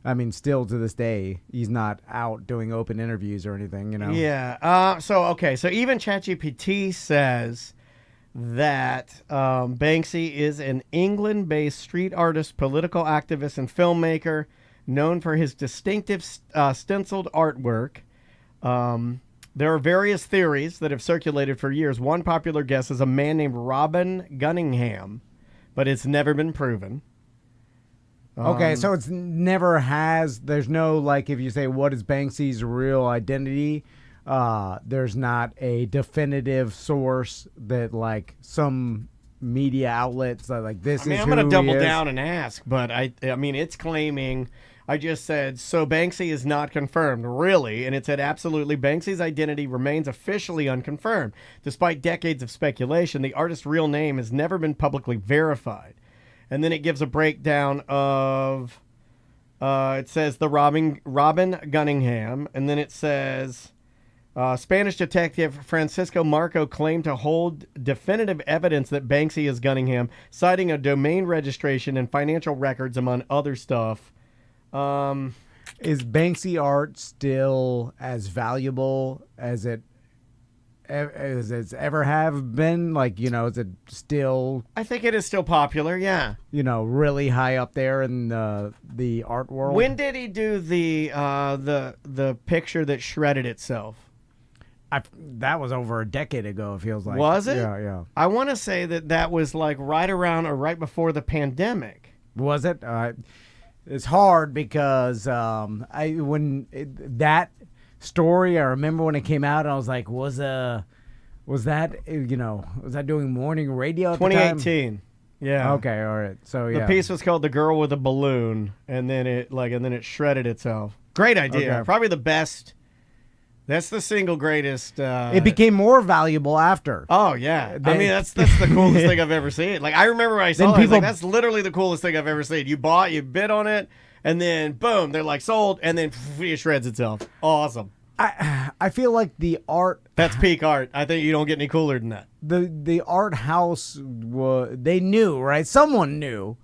I mean, still to this day, he's not out doing open interviews or anything, you know? Yeah. So even ChatGPT says that Banksy is an England-based street artist, political activist, and filmmaker known for his distinctive stenciled artwork. There are various theories that have circulated for years. One popular guess is a man named Robin Gunningham, but it's never been proven. Okay, so there's no, like, if you say, what is Banksy's real identity? There's not a definitive source that, like, some media outlets are like, this is who I'm going to double he is. down and ask, but I mean, it's claiming, I just said, so Banksy is not confirmed, really, and it said absolutely Banksy's identity remains officially unconfirmed. Despite decades of speculation, the artist's real name has never been publicly verified. And then it gives a breakdown of, it says the Robin Gunningham, and then it says, Spanish detective Francisco Marco claimed to hold definitive evidence that Banksy is Gunningham, citing a domain registration and financial records, among other stuff. Is Banksy art still as valuable as it's ever have been? Like, you know, is it still? I think it is still popular, yeah. You know, really high up there in the art world. When did he do the picture that shredded itself? That was over a decade ago, it feels like. Was it? Yeah. I want to say that was like right around or right before the pandemic. Was it? It's hard because that story, I remember when it came out, and I was like, was that doing morning radio at the time? 2018. Yeah. Okay, all right. So yeah. The piece was called "The Girl with a Balloon," and then it shredded itself. Great idea. Okay. Probably the best. That's the single greatest. It became more valuable after. Oh yeah. I mean, that's the coolest thing I've ever seen. Like, I remember when I saw it, I was like, that's literally the coolest thing I've ever seen. You bid on it, and then boom, they're like sold, and then it shreds itself. Awesome. I feel like the art. That's peak art. I think you don't get any cooler than that. The art house they knew, right? Someone knew,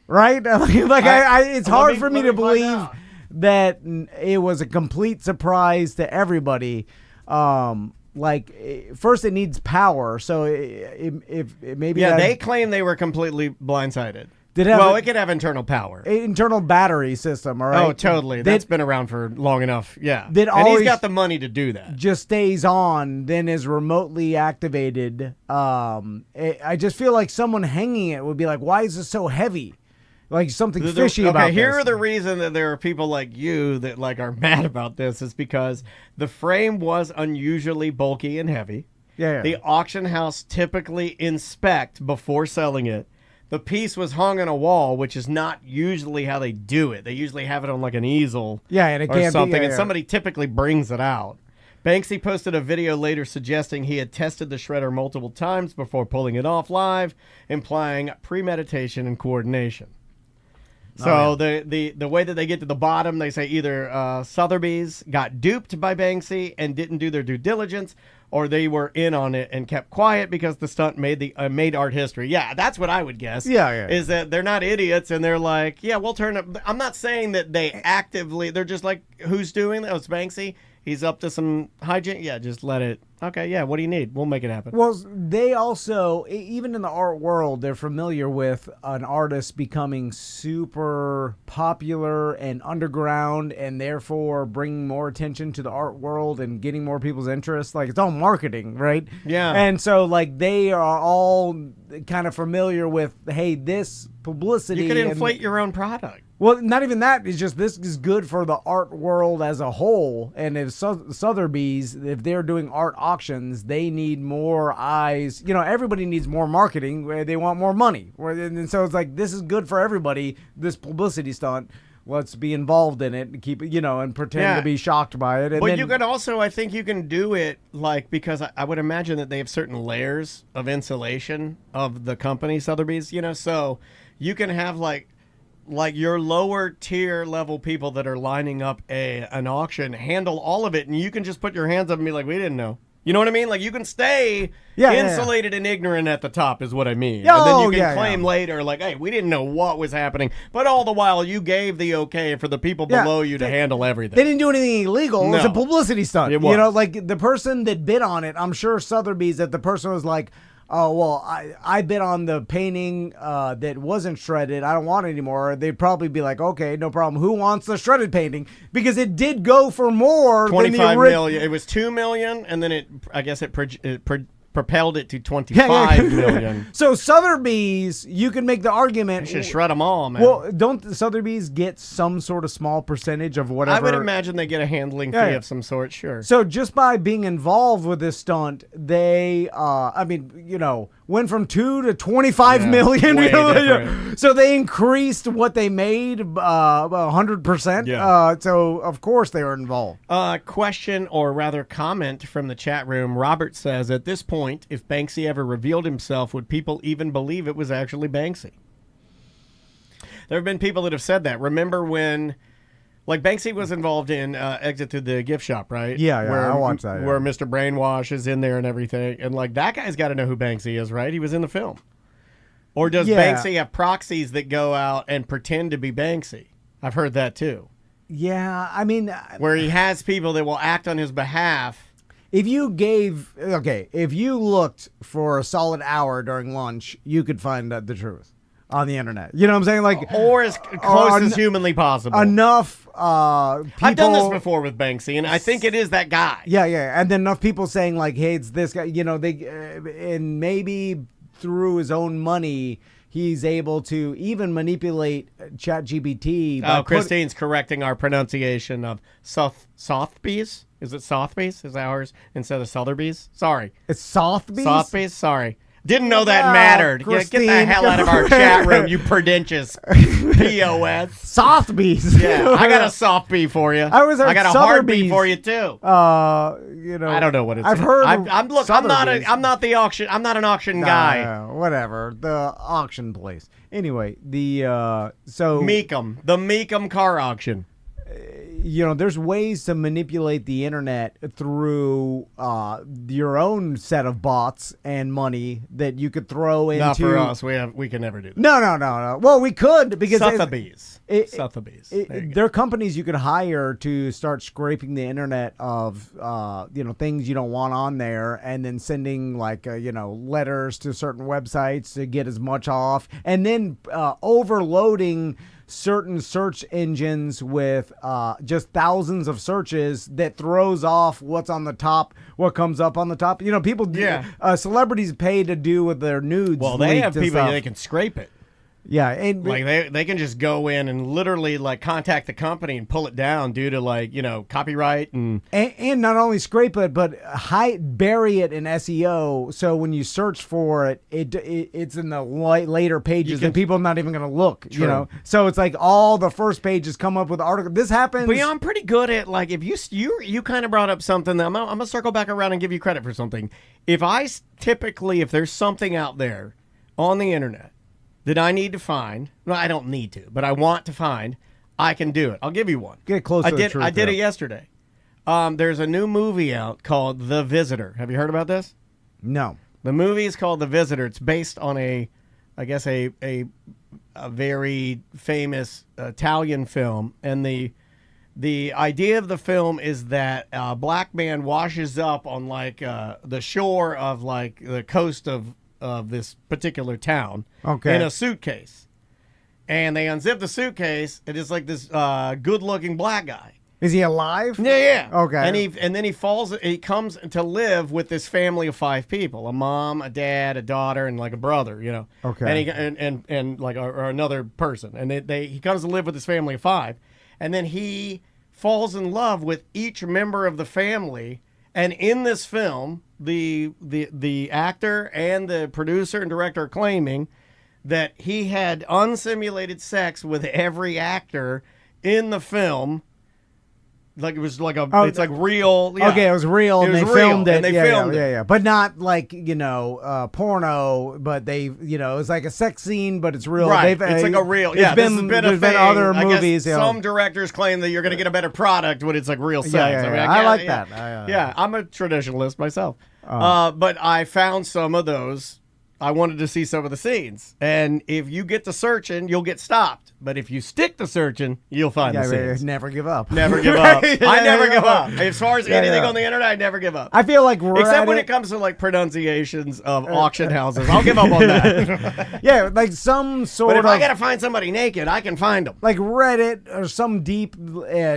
right? It's hard for me to believe that it was a complete surprise to everybody. First it needs power, so if maybe they claim they were completely blindsided. It could have internal power. Internal battery system, all right? Oh, totally. That's been around for long enough. Yeah. And he's got the money to do that. Just stays on, then is remotely activated. I just feel like someone hanging it would be like, why is this so heavy? Like something fishy about this. Here are the reason that there are people like you that like are mad about this is because the frame was unusually bulky and heavy. Yeah. The auction house typically inspect before selling it. The piece was hung on a wall, which is not usually how they do it. They usually have it on like an easel and it or can't something, be, and somebody typically brings it out. Banksy posted a video later suggesting he had tested the shredder multiple times before pulling it off live, implying premeditation and coordination. So the way that they get to the bottom, they say either Sotheby's got duped by Banksy and didn't do their due diligence, or they were in on it and kept quiet because the stunt made art history. Yeah, that's what I would guess. Yeah. Is that they're not idiots and they're like, yeah, we'll turn it. I'm not saying that they actively. They're just like, who's doing that? Oh, it's Banksy. He's up to some hygiene. Yeah, just let it Okay, yeah. What do you need? We'll make it happen. Well, they also, even in the art world, they're familiar with an artist becoming super popular and underground, and therefore bringing more attention to the art world and getting more people's interest. Like, it's all marketing, right? Yeah. And so, like, they are all kind of familiar with, hey, this publicity. You could inflate your own product. Well, not even that. It's just this is good for the art world as a whole. And if Sotheby's, if they're doing art auctions, they need more eyes. You know, everybody needs more marketing. They want more money. And so it's like, this is good for everybody, this publicity stunt. Let's be involved in it and keep it, and pretend to be shocked by it. And but then, you can also, I think you can do it because I would imagine that they have certain layers of insulation of the company, Sotheby's, so you can have like your lower tier level people that are lining up an auction handle all of it, and you can just put your hands up and be like, we didn't know. You know what I mean? Like, you can stay insulated and ignorant at the top is what I mean. And then you can claim later, like, hey, we didn't know what was happening. But all the while, you gave the okay for the people below you to handle everything. They didn't do anything illegal. No. It was a publicity stunt. It was. Like the person that bid on it, I'm sure Sotheby's, that the person was like, oh, well, I bid on the painting that wasn't shredded. I don't want it anymore. They'd probably be like, okay, no problem. Who wants the shredded painting? Because it did go for more than the 25 million. It was 2 million, and then it propelled it to 25 million. So Sotheby's, you can make the argument. You should shred them all, man. Well, don't Sotheby's get some sort of small percentage of whatever? I would imagine they get a handling fee of some sort, sure. So just by being involved with this stunt, they, went from 2 to 25 million. Way different. So they increased what they made 100%. Yeah. So of course they were involved. Question, or rather comment from the chat room. Robert says, at this point, if Banksy ever revealed himself, would people even believe it was actually Banksy? There have been people that have said that. Remember when, like, Banksy was involved in Exit to the Gift Shop, right? Yeah, I watched that. Where Mr. Brainwash is in there and everything. And, like, that guy's got to know who Banksy is, right? He was in the film. Or does Banksy have proxies that go out and pretend to be Banksy? I've heard that, too. Yeah, I mean... Where he has people that will act on his behalf. If you looked for a solid hour during lunch, you could find the truth on the internet. You know what I'm saying? Like, or as close as humanly possible. Enough people... I've done this before with Banksy, and I think it is that guy. Yeah. And then enough people saying, like, hey, it's this guy. And maybe through his own money, he's able to even manipulate ChatGPT. Oh, Christine's correcting our pronunciation of Sotheby's. Is it Sotheby's? Is that ours instead of Sotheby's? Sorry. It's Sotheby's? Sotheby's? Sorry. Didn't know that mattered. Get the hell out of our chat room, you pretentious POS. Sotheby's. Yeah, I got a soft B for you. I got a hard B for you too. I don't know what it's. I've heard. I'm not the auction. I'm not an auction guy. Whatever. The auction place. Anyway, the Meekum car auction. There's ways to manipulate the internet through your own set of bots and money that you could throw into. Not for us. We can never do that. No. Well, we could because Sotheby's. There are companies you could hire to start scraping the internet of things you don't want on there, and then sending letters to certain websites to get as much off, and then overloading certain search engines with just thousands of searches that throws off what's on the top, what comes up on the top. People celebrities pay to do with their nudes. Well, they have people they can scrape it. Yeah, and they can just go in and literally contact the company and pull it down due to copyright and not only scrape it but bury it in SEO. So when you search for it, it's in the later pages and people are not even going to look. True. So it's like all the first pages come up with articles. This happens. But I'm pretty good at if you kind of brought up something that I'm gonna circle back around and give you credit for something. If there's something out there on the internet that I need to find. No, I don't need to, but I want to find. I can do it. I'll give you one. Get close to the truth. I did it yesterday. There's a new movie out called The Visitor. Have you heard about this? No. The movie is called The Visitor. It's based on a very famous Italian film, and the The idea of the film is that a black man washes up on like the shore of like the coast of this particular town in a suitcase, and they unzip the suitcase. It is like this good-looking black guy. Is he alive? Yeah. Okay. And then he falls. He comes to live with this family of 5 people: a mom, a dad, a daughter, and like a brother. You know. Okay. And like or another person, and he comes to live with his family of 5, and then he falls in love with each member of the family. And in this film, the actor and the producer and director are claiming that he had unsimulated sex with every actor in the film. Like it was like it's like real. Yeah. Okay, it was real, and they real, filmed it. and they filmed it. Yeah, but not like porno. But they, it's like a sex scene, but it's real. Right, it's like a real. Yeah, there's been other I movies. Guess some directors claim that you're going to get a better product when it's like real sex. Yeah. I like that. Yeah, I'm a traditionalist myself. But I found some of those. I wanted to see some of the scenes, and if you get to searching, you'll get stopped. But if you stick to searching, you'll find the scenes. Never give up. Never give up. I never give up. As far as anything on the internet, I never give up. I feel like except when it comes to like pronunciations of auction houses, I'll give up on that. Yeah, like some sort but of. But if I gotta find somebody naked, I can find them. Like Reddit or some deep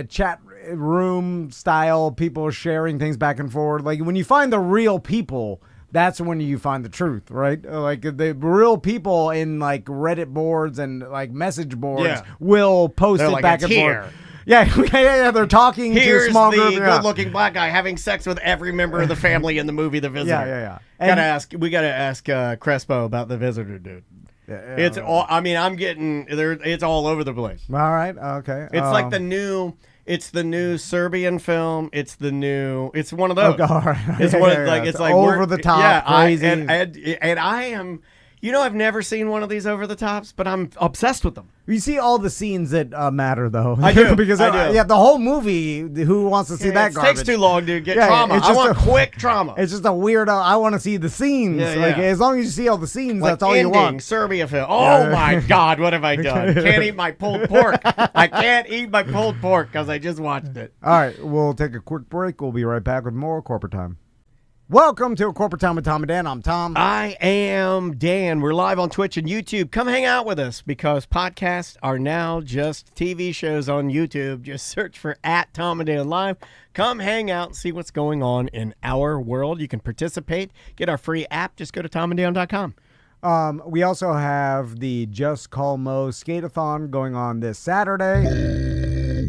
chat room style, people sharing things back and forth. Like when you find the real people, that's when you find the truth, right? Like the real people in like Reddit boards and like message boards will post it like, back and here. forth. Yeah. They're talking to a small group. Here's the good-looking black guy having sex with every member of the family in the movie The Visitor. Yeah. We gotta ask Crespo about The Visitor, dude. It's all. I mean, I'm getting there. It's all over the place. All right. Okay. It's like the new. It's the new Serbian film. It's one of those. All right. It's one of, like it's like over the top, crazy. And I am. I've never seen one of these over the tops, but I'm obsessed with them. You see all the scenes that matter, though. I do. Because I do. Yeah, the whole movie. Who wants to see that garbage? It takes too long to get trauma. I want quick trauma. It's just a weirdo. I want to see the scenes. Like as long as you see all the scenes, like that's all you want. Serbia film. Oh my God, what have I done? Can't eat my pulled pork. I can't eat my pulled pork because I just watched it. All right, we'll take a quick break. We'll be right back with more Corporate Time. Welcome to Corporate Time with Tom and Dan. I'm Tom. I am Dan. We're live on Twitch and YouTube. Come hang out with us because podcasts are now just TV shows on YouTube. Just search for @Tom and Dan Live. Come hang out and see what's going on in our world. You can participate. Get our free app. Just go to tomanddan.com. We also have the Just Call Mo Skate-a-thon going on this Saturday.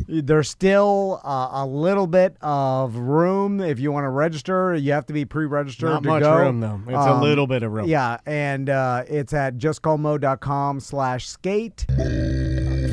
There's still a little bit of room if you want to register. You have to be pre-registered Not to much go. room, though. It's a little bit of room. Yeah, and it's at justcallmo.com/skate.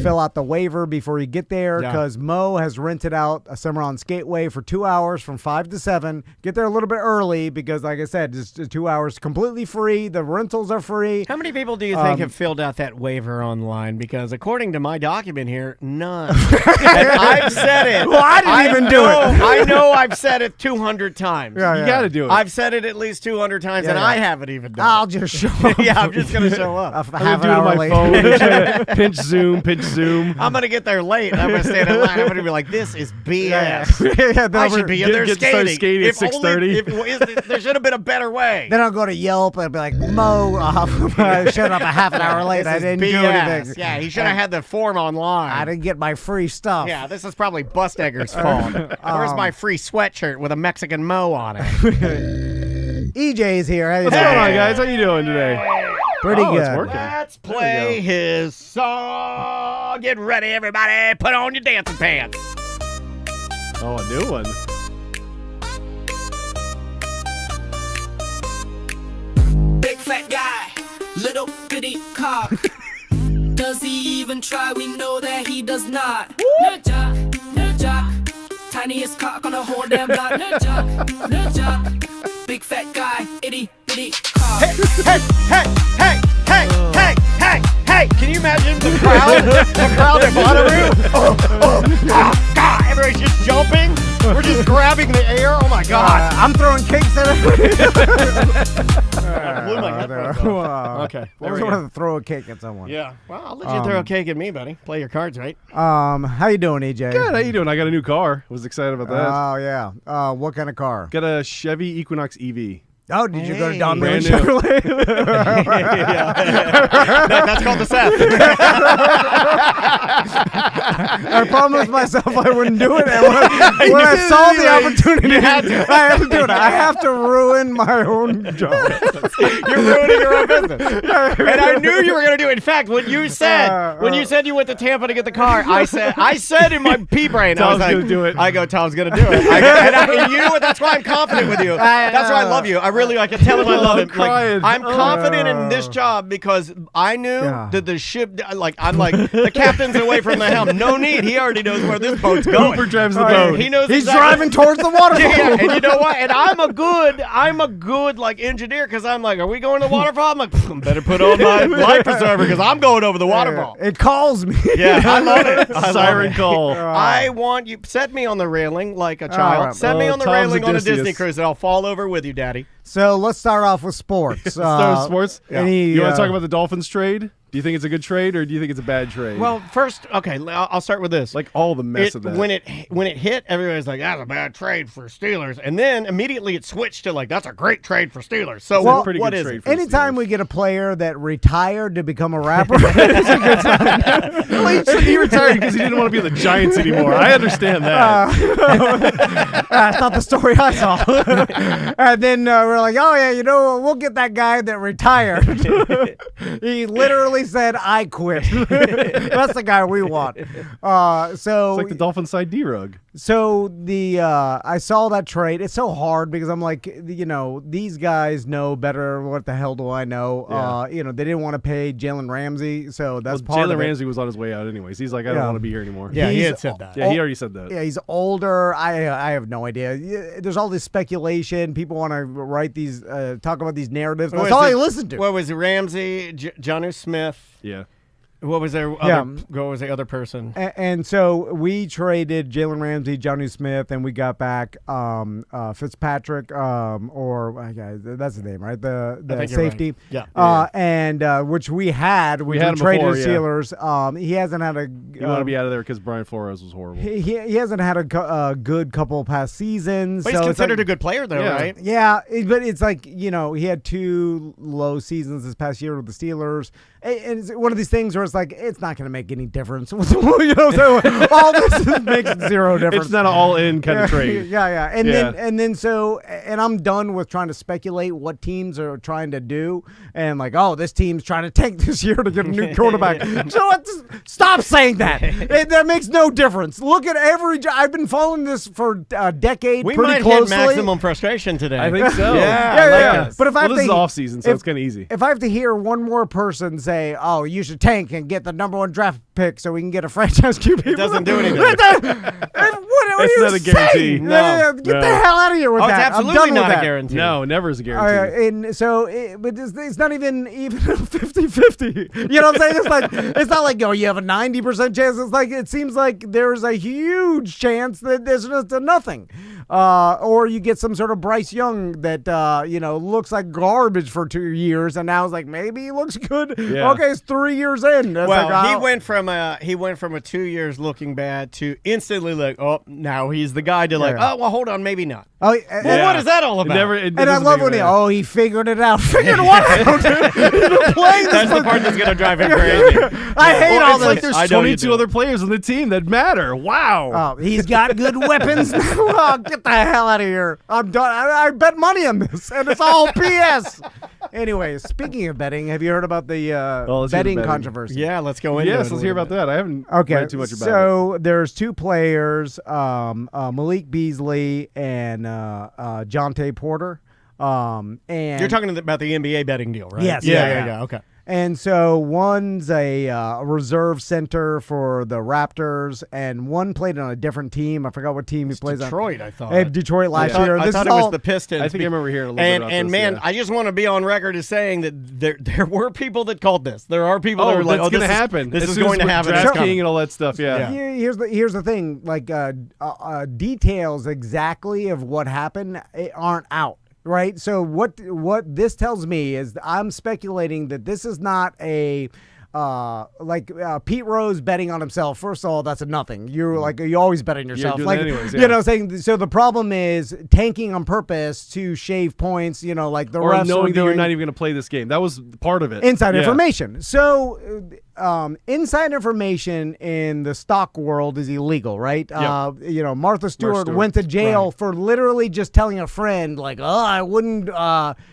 Fill out the waiver before you get there because Mo has rented out a Cimarron Skateway for 2 hours from 5 to 7. Get there a little bit early because, like I said, it's 2 hours completely free. The rentals are free. How many people do you think have filled out that waiver online? Because according to my document here, none. And I've said it. Well, I didn't even do it. I know I've said it 200 times. You got to do it. I've said it at least 200 times, and I haven't even done I'll it. just show up. Yeah, I'm just going to show up. Half an do it hour on my late. phone. Pinch zoom. I'm going to get there late, and I'm going to stand in line. I'm going to be like, this is BS. I should be in there get to start skating at 6:30. There should have been a better way. Then I'll go to Yelp and be like, Mo, I showed up a half an hour late. I didn't do anything. Yeah, he should have had the form online. I didn't get my free stuff. Yeah, this is probably Bustegger's fault. Where's my free sweatshirt with a Mexican Mo on it? EJ's here. What's going on, guys? How you doing today? Pretty good. It's working. Let's play his song. Get ready, everybody. Put on your dancing pants. Oh, a new one. Big fat guy, little bitty cock. Does he even try? We know that he does not. No jock, no jock. Tiniest cock on the whole damn block. No jock, no jock. Big fat guy, itty bitty cock. Hey. Can you imagine the crowd? The crowd at Bonnaroo? Everybody's just jumping. We're just grabbing the air. Oh, my God. I'm throwing cakes at it. blew my headphones off. Okay, I there was we going go. to throw a cake at someone. Yeah. Well, I'll let you throw a cake at me, buddy. Play your cards right. How you doing, EJ? Good. How you doing? I got a new car. Was excited about that. Oh yeah. What kind of car? Got a Chevy Equinox EV. Oh, did you go to Hey. Don Mary Brand new. Chevrolet? That's called the Seth. I promised myself I wouldn't do it, and when I saw the opportunity, I had to do it. I have to ruin my own job. You're ruining your own business. And I knew you were going to do it. In fact, when you said you went to Tampa to get the car, I said in my pea brain, I was Tom's like, gonna do it. I go, Tom's going to do it. And you know what? That's why I'm confident with you. That's why I love you. I can tell him I love him. crying. I'm confident in this job because I knew that the ship, I'm like, the captain's away from the helm. No need. He already knows where this boat's going. Hooper drives the boat. He knows He's exactly- driving towards the waterfall. Yeah, and you know what? And I'm a good like engineer because I'm like, are we going to the waterfall? I'm like, better put on my life preserver because I'm going over the waterfall. It calls me. Yeah, I love it. Siren call. I want you set me on the railing like a child. right. Set me on the Tom's railing on a Odysseus. Disney cruise, and I'll fall over with you, Daddy. So let's start off with sports. Start with sports. Any, You want to talk about the Dolphins trade? Do you think it's a good trade or do you think it's a bad trade? Well, first, okay, I'll start with this. like all the mess of that. When it hit, everybody's like, "That's a bad trade for Steelers," and then immediately it switched to like, "That's a great trade for Steelers." So Well, pretty what good is trade it? for the Anytime Steelers. we get a player that retired to become a rapper, it's a good sign. Well, he retired because he didn't want to be the Giants anymore. I understand that. That's not the story I saw. And then we're like, oh, yeah, we'll get that guy that retired. He literally said, I quit. That's the guy we want. So It's like the Dolphins side D-Rug. So I saw that trade. It's so hard because I'm like, these guys know better. What the hell do I know? Yeah. They didn't want to pay Jalen Ramsey, so that's part Jalen of it. Ramsey was on his way out anyways. He's like, I don't Yeah. want to be here anymore. Yeah, he He's- had said that. Yeah, he already said that. Yeah, he's older. I have no idea. There's all this speculation. People want to write these, talk about these narratives. That's all I listen to. What was it? Ramsey, Jonnu Smith. Yeah. What was their other? Yeah. What was the other person? And so we traded Jalen Ramsey, Jonnu Smith, and we got back Fitzpatrick, that's his name, right? The think you're safety. right. Yeah. And which we had. We had him traded before, the yeah. Steelers. He hasn't had a. You want to be out of there because Brian Flores was horrible. He hasn't had a good couple of past seasons. But he's so it's considered like- a good player, though, Yeah. right? Yeah, but it's like, he had 2 low seasons this past year with the Steelers. And it's one of these things where it's like, it's not going to make any difference. So all this makes 0 difference. It's not an all-in kind of trade. Yeah. And Yeah. then I'm done with trying to speculate what teams are trying to do. And like, oh, this team's trying to tank this year to get a new quarterback. Stop saying that. That makes no difference. Look at I've been following this for a decade We pretty might closely. hit maximum frustration today. I think so. Yeah. But if I have this to, is off season, so if- it's kind of easy. If I have to hear one more person say, "Oh, you should tank and get the #1 draft pick so we can get a franchise QB," It doesn't do anything. what are It's you not a guarantee. saying? No. Get No. the hell out of here with Oh, it's that. I'm absolutely done with not a that. guarantee. No, never is a guarantee. And so, but it's not even 50-50. You know what I'm saying? It's not like, you have a 90% chance. It's like, it seems like there's a huge chance that there's just a nothing. Or you get some sort of Bryce Young that, looks like garbage for 2 years, and now it's like, maybe he looks good. Yeah. Okay, it's 3 years in. It's Well, like, he oh. went from a 2 years looking bad to instantly like, oh, now he's the guy to like, Yeah. oh, well, hold on, maybe not. Oh, Well, what is that all about? and I love when he figured it out. Figured what out? He's been playing this That's for the part that's gonna drive him crazy. I hate all It's this. like there's I know you 22 do. other players on the team that matter. Wow. Oh, he's got good weapons. Oh, get the hell out of here. I'm done. I bet money on this, and it's all BS. Anyway, speaking of betting, have you heard about the let's hear the betting betting. controversy? Yeah, let's go into it. Yes, a let's hear little about that. I haven't Okay, read too much about it. so there's 2 players, Malik Beasley and Jonte Porter. And You're talking about the NBA betting deal, right? Yes, Yeah. yeah. Okay. And so one's a reserve center for the Raptors, and one played on a different team. I forgot what team he plays Detroit, I thought. on. Detroit last year. I This thought is it was all- the Pistons. I think I remember hearing a little and, bit about And this, man, yeah. I just want to be on record as saying that there were people that called this. There are people that Oh, were like, that's "Oh, this going to is happen. This As is soon as going to with happen." It's DraftKings coming. and all that stuff. Yeah. Here's the thing. Like details exactly of what happened aren't out. right? So what this tells me is I'm speculating that this is not a Pete Rose betting on himself. First of all, that's a nothing. You always bet on yourself. doing Like that anyways, you know, saying so. The problem is tanking on purpose to shave points. You know, like the Or refs knowing are that you're doing not even going to play this game. That was part of it. inside Yeah. information. So. Inside information in the stock world is illegal, right? Yep. You know, Martha Stewart Stewart. went to jail Right. for literally just telling a friend, like, "Oh, I wouldn't,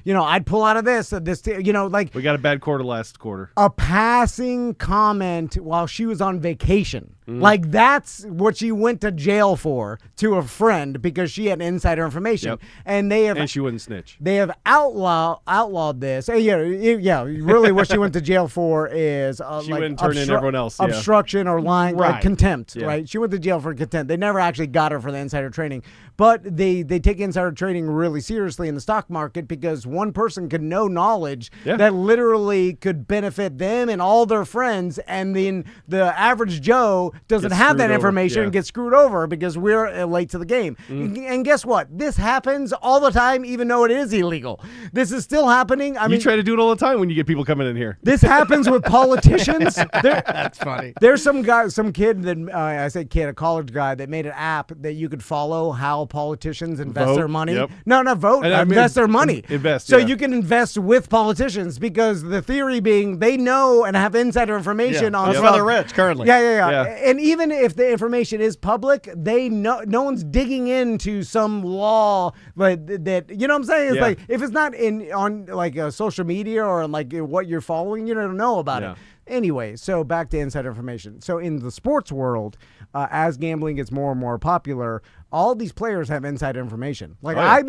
you know, I'd pull out of this, you know, like We got a bad quarter last quarter. a passing comment while she was on vacation." Like that's what she went to jail for, to a friend, because she had insider information, Yep. and they have And she wouldn't snitch. they have outlawed this. Really, what she went to jail for is She wouldn't turn in everyone else, yeah. obstruction or lying, like Right. contempt. Yeah. Right? She went to jail for contempt. They never actually got her for the insider trading, but they take insider trading really seriously in the stock market because one person could know knowledge Yeah. that literally could benefit them and all their friends, and then the average Joe doesn't Gets have that screwed over, information yeah. and gets screwed over because we're late to the game. And guess what? This happens all the time, even though it is illegal. This is still happening. I You mean, try to do it all the time when you get people coming in here. this happens with politicians. That's funny. There's some kid that I say kid, a college guy that made an app that you could follow how politicians invest Vote, their money. yep. No, not vote. And I mean, invest their money. invest, So yeah. you can invest with politicians because the theory being they know and have insider information on That's stuff. why they're rich currently. Yeah. Yeah. And even if the information is public, they know no one's digging into some law like that. You know what I'm saying? It's Yeah. like if it's not on like social media or on like what you're following, you don't know about Yeah. it. Anyway, so back to insider information. So in the sports world, as gambling gets more and more popular, all these players have inside information. Like Oh, yeah. I've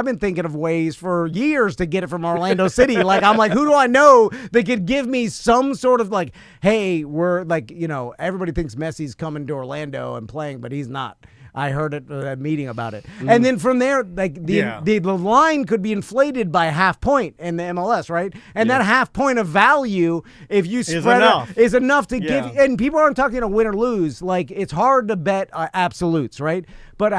been thinking of ways for years to get it from Orlando City. Like I'm like, who do I know that could give me some sort of like, hey, we're like, you know, everybody thinks Messi's coming to Orlando and playing, but he's not. I heard it at a meeting about it. And then from there, like the line could be inflated by a half point in the MLS, right? And that half point of value, if you spread enough. is enough to Yeah. give. And people aren't talking a win or lose. Like it's hard to bet absolutes, right? But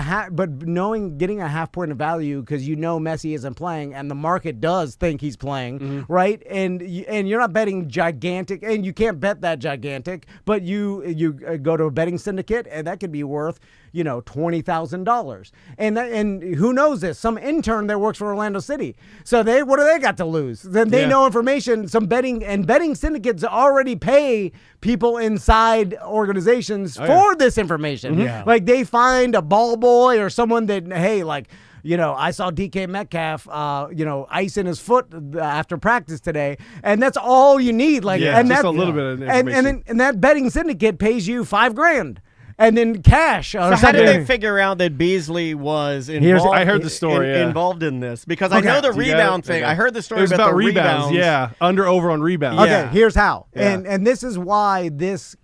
getting a half point of value because you know Messi isn't playing and the market does think he's playing, right? And you're not betting gigantic, and you can't bet that gigantic. But you go to a betting syndicate and that could be worth, you know, $20,000. And who knows this? Some intern that works for Orlando City. So what do they got to lose? Then they Yeah. know information. Some betting syndicates already pay people inside organizations for this information. Yeah. Like they find a ball boy or someone that, hey, like, you know, I saw DK Metcalf, you know, icing his foot after practice today, and that's all you need. Like, Yeah, and just that, a little bit of and information. then that betting syndicate pays you $5,000, and then cash. Or So how something. did they figure out that Beasley was Here's- involved? I heard the story, yeah. Involved in this because I know the You got it? rebound thing. Okay. I heard the It story was about the rebounds. Yeah, over on rebounds. Okay, Yeah. here's how. Yeah. And this is why this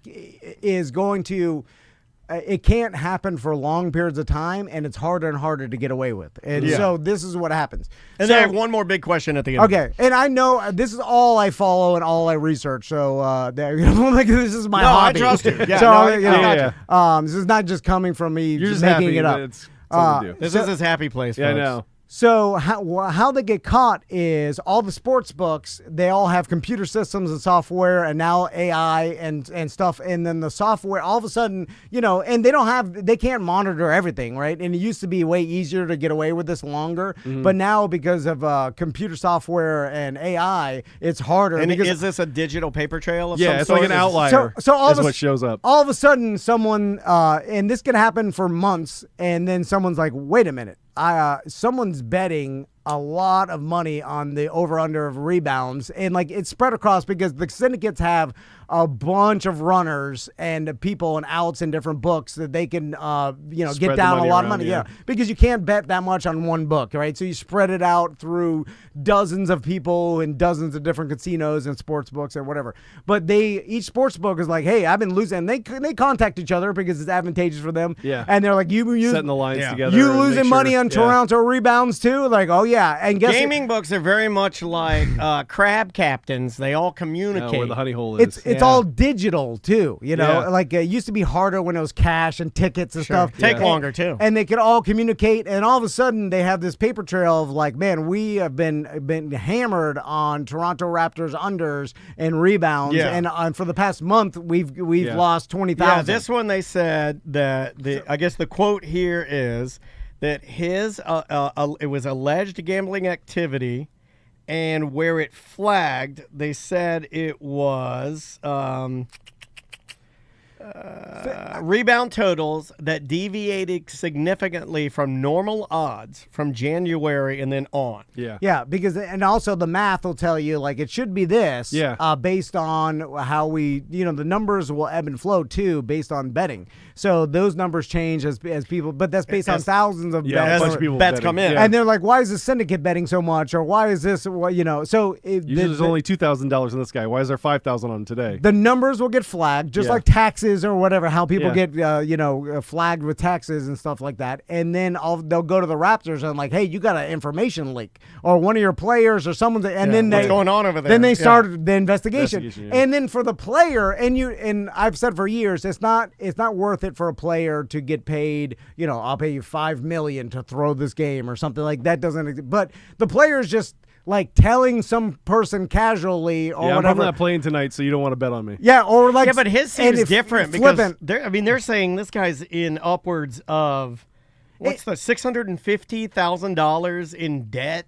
is going to it can't happen for long periods of time, and it's harder and harder to get away with. And so this is what happens. And so, then I have one more big question at the end. okay, and I know this is all I follow and all I research. So like, this is my No, I hobby. trust you. Yeah, so no, I you know, got this is not just coming from me You're just making happy it up. that it's something to do. This is his happy place. Yeah, I folks. know. So how they get caught is all the sports books, they all have computer systems and software and now AI and stuff. And then the software, all of a sudden, you know, and they can't monitor everything, right? And it used to be way easier to get away with this longer. But now because of computer software and AI, it's harder. And because is this a digital paper trail of Yeah, some it's sort? like an outlier. So all is of a, what shows up. All of a sudden, someone, and this can happen for months, and then someone's like, wait a minute. Someone's betting a lot of money on the over-under of rebounds, and like it's spread across because the syndicates have a bunch of runners and people and outs in different books that they can get Spread the down a money lot of around, money. yeah. Because you can't bet that much on one book, right? So you spread it out through dozens of people and dozens of different casinos and sports books or whatever. But each sports book is like, hey, I've been losing. And they contact each other because it's advantageous for them. Yeah. And they're like, you Setting the lines together. you and losing make money sure- on Toronto rebounds too? Like, oh yeah, Yeah, and guess Gaming books are very much like crab captains. They all communicate. Where the honey hole is. It's all digital too. You know, Yeah. like it used to be harder when it was cash and tickets and stuff. Take longer too. And they could all communicate, and all of a sudden they have this paper trail of like, man, we have been hammered on Toronto Raptors unders and rebounds, and for the past month we've lost 20,000. Yeah, this one they said that I guess the quote here is that his it was alleged gambling activity, and where it flagged, they said it was rebound totals that deviated significantly from normal odds from January and then on. Yeah, because and also the math will tell you like it should be this. Based on how we, the numbers will ebb and flow too, based on betting. So those numbers change as people, but that's based on thousands of a bunch of people bets betting. come in, and they're like, why is the syndicate betting so much, or why is this? So Usually there's only $2,000 on this guy. Why is there $5,000 on him today? The numbers will get flagged, just like taxes or whatever. How people get flagged with taxes and stuff like that, and then they'll go to the Raptors and like, hey, you got an information leak, or one of your players or someone's, and then what's going on over there? Then they start the investigation, yeah. and then for the player, and I've said for years, it's not worth it for a player to get paid. I'll pay you $5 million to throw this game or something like that. But the player's just like telling some person casually or I'm whatever. not playing tonight, so you don't want to bet on me. Yeah, or like but his seems different because flippant. they're saying this guy's in upwards of $650,000 in debt.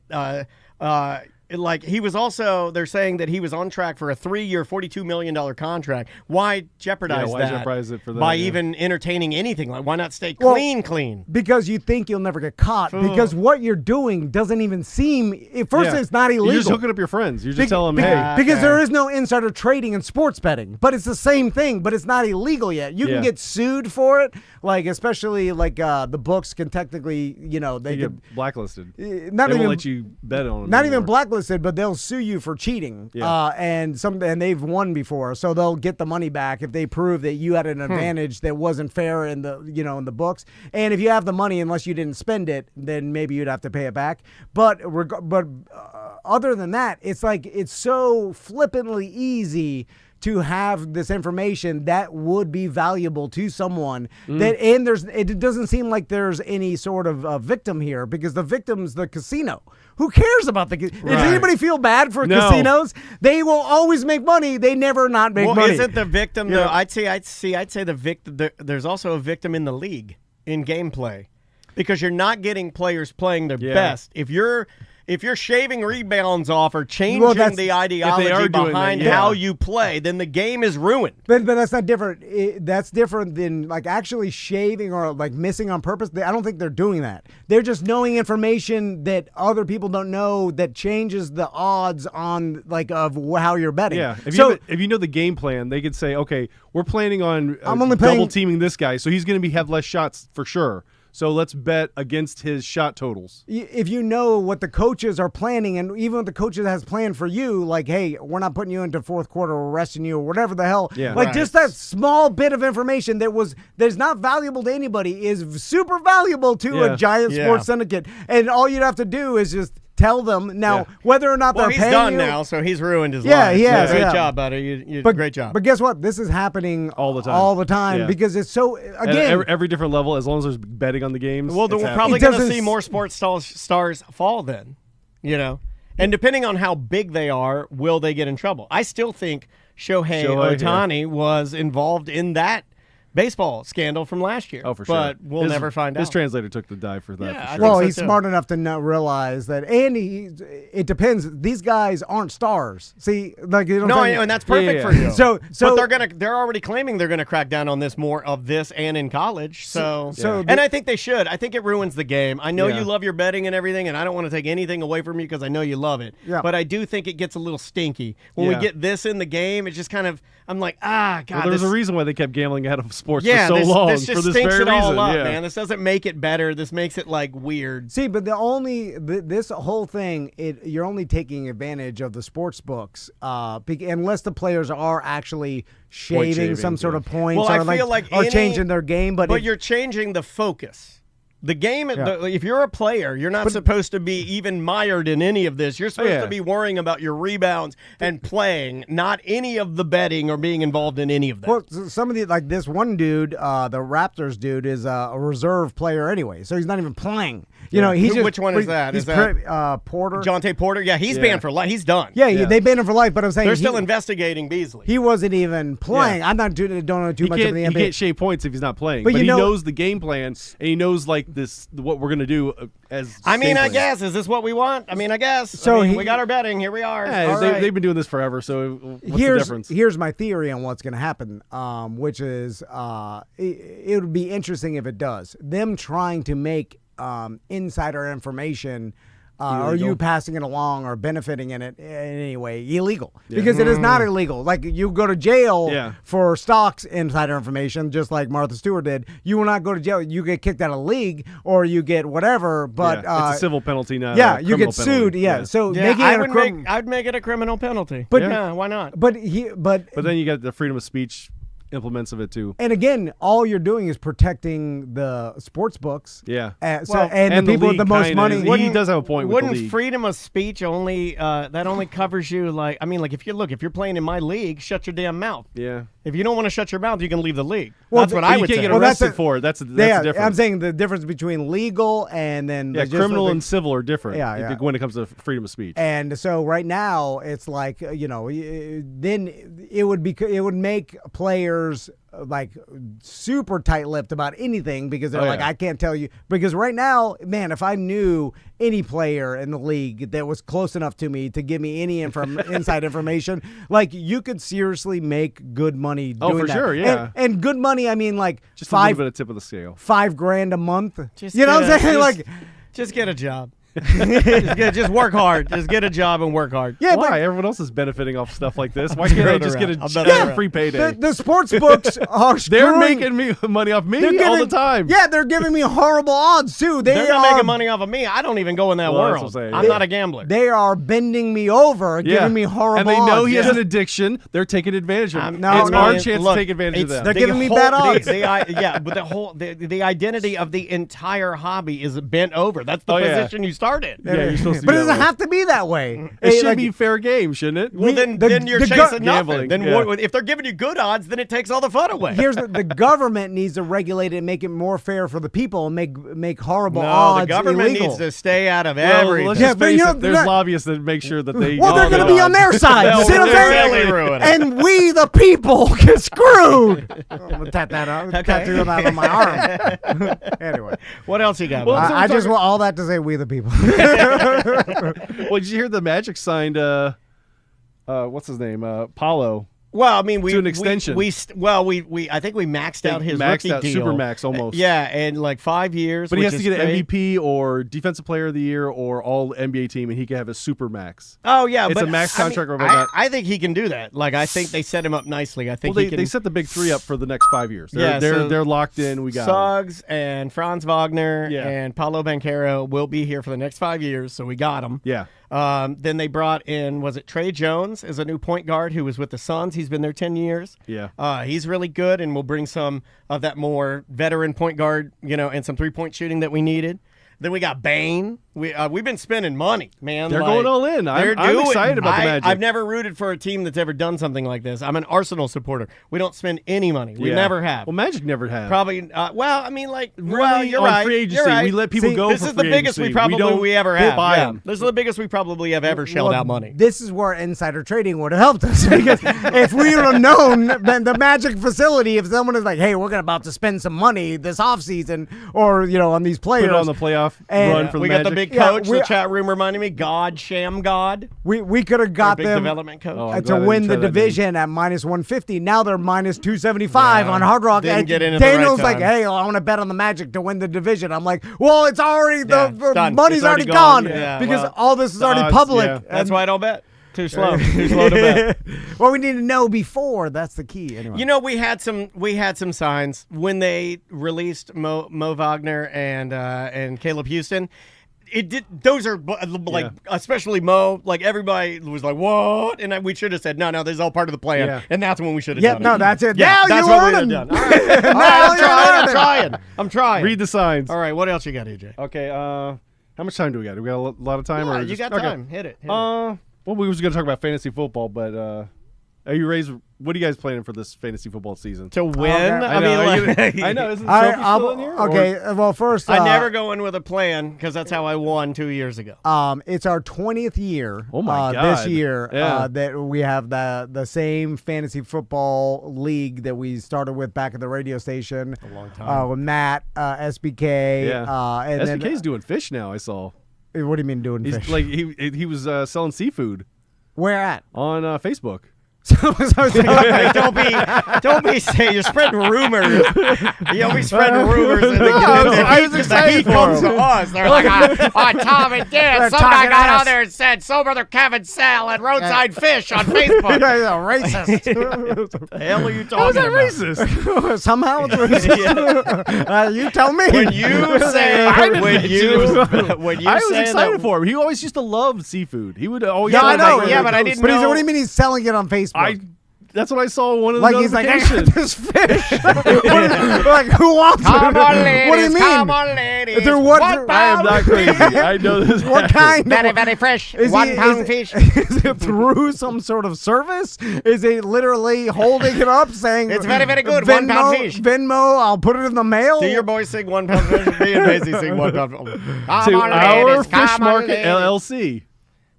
Like he was also, they're saying that he was on track for a 3-year, $42 million contract. Why jeopardize why that jeopardize it for that, by even entertaining anything? Like, why not stay clean? Because you think you'll never get caught. Because what you're doing doesn't even seem. At first, it's not illegal. You're just hooking up your friends. You're just telling them, hey. Because there is no insider trading in sports betting, but it's the same thing. But it's not illegal yet. You can get sued for it. Like especially like the books can technically, they get blacklisted. Not they even won't let you bet on them. Not even blacklisted, but they'll sue you for cheating. And they've won before, so they'll get the money back if they prove that you had an advantage that wasn't fair in the in the books. And if you have the money, unless you didn't spend it, then maybe you'd have to pay it back. But other than that, it's like it's so flippantly easy to have this information that would be valuable to someone it doesn't seem like there's any sort of victim here, because the victim's the casino. Who cares about does anybody feel bad for casinos? They will always make money. They never not make money. Isn't the victim though? I'd say the victim. There's also a victim in the league in gameplay, because you're not getting players playing their best. If you're shaving rebounds off or changing the ideology behind how you play, then the game is ruined. But that's not different. That's different than like actually shaving or like missing on purpose. I don't think they're doing that. They're just knowing information that other people don't know that changes the odds on like of how you're betting. Yeah. If you know the game plan, they could say, okay, we're planning on double teaming this guy, so he's going to have less shots for sure. So let's bet against his shot totals. If you know what the coaches are planning, and even what the coaches has planned for you, like, hey, we're not putting you into fourth quarter, we're resting you, or whatever the hell. Yeah. Like just that small bit of information that's not valuable to anybody is super valuable to a giant sports syndicate. And all you'd have to do is just tell them now whether or not they're paying you. He's done now, so he's ruined his life. Yeah, he has. Great job, buddy. Great job. But guess what? This is happening all the time. Because it's so again every different level. As long as there's betting on the games. Well, then we're probably going to see more sports stars fall. Then, and depending on how big they are, will they get in trouble? I still think Shohei Ohtani was involved in that baseball scandal from last year. Oh, for sure. But we'll never find out. His translator took the dive for that. Yeah, for sure. Well, he's smart enough to not realize that, and it depends. These guys aren't stars. See, like and that's perfect for you. So but they're already claiming they're gonna crack down on this more of this and in college. And I think they should. I think it ruins the game. I know you love your betting and everything, and I don't want to take anything away from you because I know you love it. Yeah. But I do think it gets a little stinky when we get this in the game. It's just kind of I'm like God. Well, there's a reason why they kept gambling out of sports for so long. This just for this stinks very it all reason. up, man. This doesn't make it better. This makes it like weird. See, but this whole thing, you're only taking advantage of the sports books, unless the players are actually shaving some sort of points, or changing their game. But you're changing the focus. The game, if you're a player, you're not supposed to be even mired in any of this. You're supposed to be worrying about your rebounds and playing, not any of the betting or being involved in any of that. Well, some of the, like this one dude, the Raptors dude, is a reserve player anyway, so he's not even playing. You know, he's Which one is that? Is that Porter? Jonte Porter? Yeah, he's banned for life. He's done. Yeah, they banned him for life, but I'm saying they're still investigating Beasley. He wasn't even playing. I'm not don't know too much of the NBA. He can't shave points if he's not playing, but he knows the game plan, and he knows like what we're gonna do as. I mean, I guess is this what we want? I mean, I guess. So we got our betting. Here we are. Yeah, they've been doing this forever. So what's the difference? Here's my theory on what's going to happen, which is it would be interesting if it does. Them trying to make insider information. Are you passing it along or benefiting in it in any way illegal? Because it is not illegal. Like you go to jail for stocks insider information, just like Martha Stewart did. You will not go to jail. You get kicked out of the league or you get whatever. But it's a civil penalty, not a you get sued. penalty. So I'd make it a criminal penalty. But why not? But then you got the freedom of speech implements of it too. And again, all you're doing is protecting the sports books. Yeah. And the people with the most money. He does have a point with the league. Wouldn't freedom of speech only that only covers you like if you're playing in my league, shut your damn mouth. Yeah. If you don't want to shut your mouth, you can leave the league. Well, that's what I would say. You can't get arrested for it. That's the difference. I'm saying the difference between legal and then criminal and civil are different. Yeah. When it comes to freedom of speech. And so right now it's like then it would make players like super tight-lipped about anything because they're I can't tell you, because right now, man, if I knew any player in the league that was close enough to me to give me any inside information, like you could seriously make good money doing that. Oh, for sure, yeah. And good money, I mean like just a little bit of tip of the scale. $5,000 a month. You know what I'm saying? Just get a job. just work hard. Just get a job and work hard. Yeah, why? Everyone else is benefiting off stuff like this. Why can't I just get a free payday? The sports books are they're making me money off me all the time. Yeah, they're giving me horrible odds too. They're not making money off of me. I don't even go in that world. I'm not a gambler. They are bending me over, giving me horrible odds. And they know he has an addiction. They're taking advantage of him. It's our chance to take advantage of them. They're giving me bad odds. But the identity of the entire hobby is bent over. That's the position you started. Yeah, you're supposed to. But it doesn't have to be that way. It should be fair game, shouldn't it? Well, then you're chasing nothing. Then if they're giving you good odds, then it takes all the fun away. Here's the government needs to regulate it and make it more fair for the people and make horrible odds the government illegal. needs to stay out of everything. Let's just face it, there's lobbyists that make sure that they. Well, they're going to be on their side. You see what I'm saying? And we, the people, get screwed. I'm going to tattoo that on my arm. Anyway, what else you got? Well, I just want all that to say, we the people. Well, did you hear the Magic signed? What's his name? Paulo. Well, I mean, an extension. I think we maxed out his rookie deal. Super max almost. Yeah, and like 5 years. But he has to get an MVP or Defensive Player of the Year or All NBA team, and he can have a super max. Oh yeah, it's a max contract. I think he can do that. Like I think they set him up nicely. I think they set the big three up for the next 5 years. They're locked in. We got Suggs and Franz Wagner and Paulo Banchero will be here for the next 5 years, so we got them. Yeah. Then they brought in, was it Trey Jones as a new point guard who was with the Suns. He's been there 10 years. Yeah. He's really good and will bring some of that more veteran point guard, and some three-point shooting that we needed. Then we got Bane. We've been spending money, man. They're going all in. I'm excited about the Magic. I've never rooted for a team that's ever done something like this. I'm an Arsenal supporter. We don't spend any money. We never have. Well, Magic never have. Probably. You're on right. free agency, you're right. we let people go. This for is the free biggest agency. we ever have. Them. This is the biggest we probably have ever shelled out money. This is where insider trading would have helped us, because if we would have known then the Magic facility, if someone is like, hey, we're about to spend some money this offseason, or on these players, put it on the playoff run for the Magic. We got the big coach. The chat room reminded me, Sham God. We could have got them development coach to win the division at minus 150. Now they're minus 275 on Hard Rock. Didn't get in at Daniel's the right like, time. hey, I want to bet on the Magic to win the division. I'm like, well, it's already the money's It's already gone Yeah, because all this is already public. Yeah. That's why I don't bet. Too slow. Too slow to bet. Well, we need to know before. That's the key. Anyway. We had some signs when they released Mo Wagner and Caleb Houston. it did. Those are like, especially Mo. Like everybody was like, "What?" And we should have said, "No, this is all part of the plan." And that's when we should have done it. No, that's it. Yeah, now that's you what we learn would have them. done. All right, I'm trying. Read the signs. All right, what else you got, AJ? Okay. How much time do we got? Do we got a lot of time? Yeah, or you got okay. time. Hit it. Well, we was going to talk about fantasy football, but are you raised? What are you guys planning for this fantasy football season? To win? I know. Isn't Sophie still in here? Okay. Well, first, I never go in with a plan because that's how I won 2 years ago. It's our 20th year. Oh my God! This year that we have the same fantasy football league that we started with back at the radio station. A long time. With Matt, SBK. Yeah. And SBK's doing fish now. I saw. What do you mean doing He's fish? like he was selling seafood. Where at? On Facebook. Hey, don't be saying you're spreading rumors. You'll be spreading rumors. And I was the excited heat for comes him. to us. They're like, Tom and Dan. Some guy got out there and said, "Soul Brother Kevin selling roadside fish on Facebook." Racist. The hell are you talking How is that about? racist? Somehow it's racist. You tell me. When you say, when you I was say excited that, for him. He always used to love seafood. He would always. Yeah, I know. Yeah, but I didn't But know. what do you mean he's selling it on Facebook? That's what I saw in one of the Like he's like, I notifications. got this fish. Like who wants Come it? on, ladies. What do you mean? Come on, ladies. Through what- I am not crazy. I know this. What kind? Very, very fresh. Is 1 he- pound is- fish. Is it through some sort of service? Is he literally holding it up saying It's very, very good. Venmo, 1 pound fish. Venmo, I'll put it in the mail. Do your boys sing 1 pound fish? Me and Macy sing 1 pound fish. To our fish market LLC.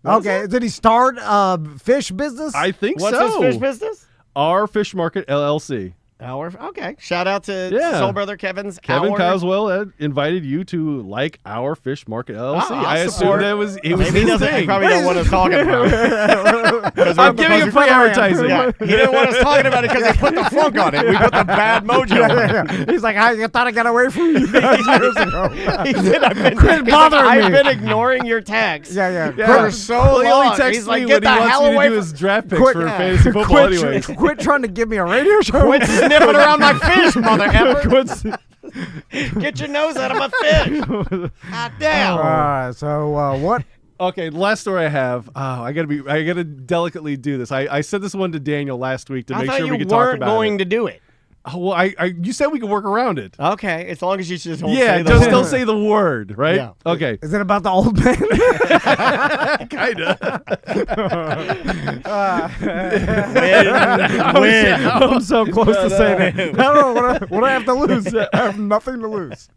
Okay, did he start a fish business? I think What's so. his fish business? Our fish market LLC. Okay. Shout out to Yeah. Soul Brother Kevin's Kevin Our. Coswell had invited you to like our fish market LLC. I'll I support. assumed that was it was Maybe he his doesn't. He thing. probably don't want us talking about it. I'm giving him free advertising. Yeah, he didn't want us talking about it because he put the funk on it. We put the bad mojo on it. He's like, I thought I got away from you guys years ago. He said, Quit bothering me. I've been ignoring your texts Yeah. for so Well, he only long. texts He's like, me get when the he hell wants me away to do from his draft picks Quit- for fantasy football anyways. Quit trying to give me a radio show. Quit sniffing around my fish, mother effer. Get your nose out of my fish. God damn. So what? Okay, the last story I have. I gotta delicately do this. I sent this one to Daniel last week to I make thought sure you we could talk weren't about going it. to do it. Oh, well, you said we could work around it. Okay, as long as you just don't Yeah, say the just word. don't say the word, right? Yeah. Okay. Is it about the old man? Kinda. Win. I'm so close to saying it. I don't know what do I have to lose. I have nothing to lose.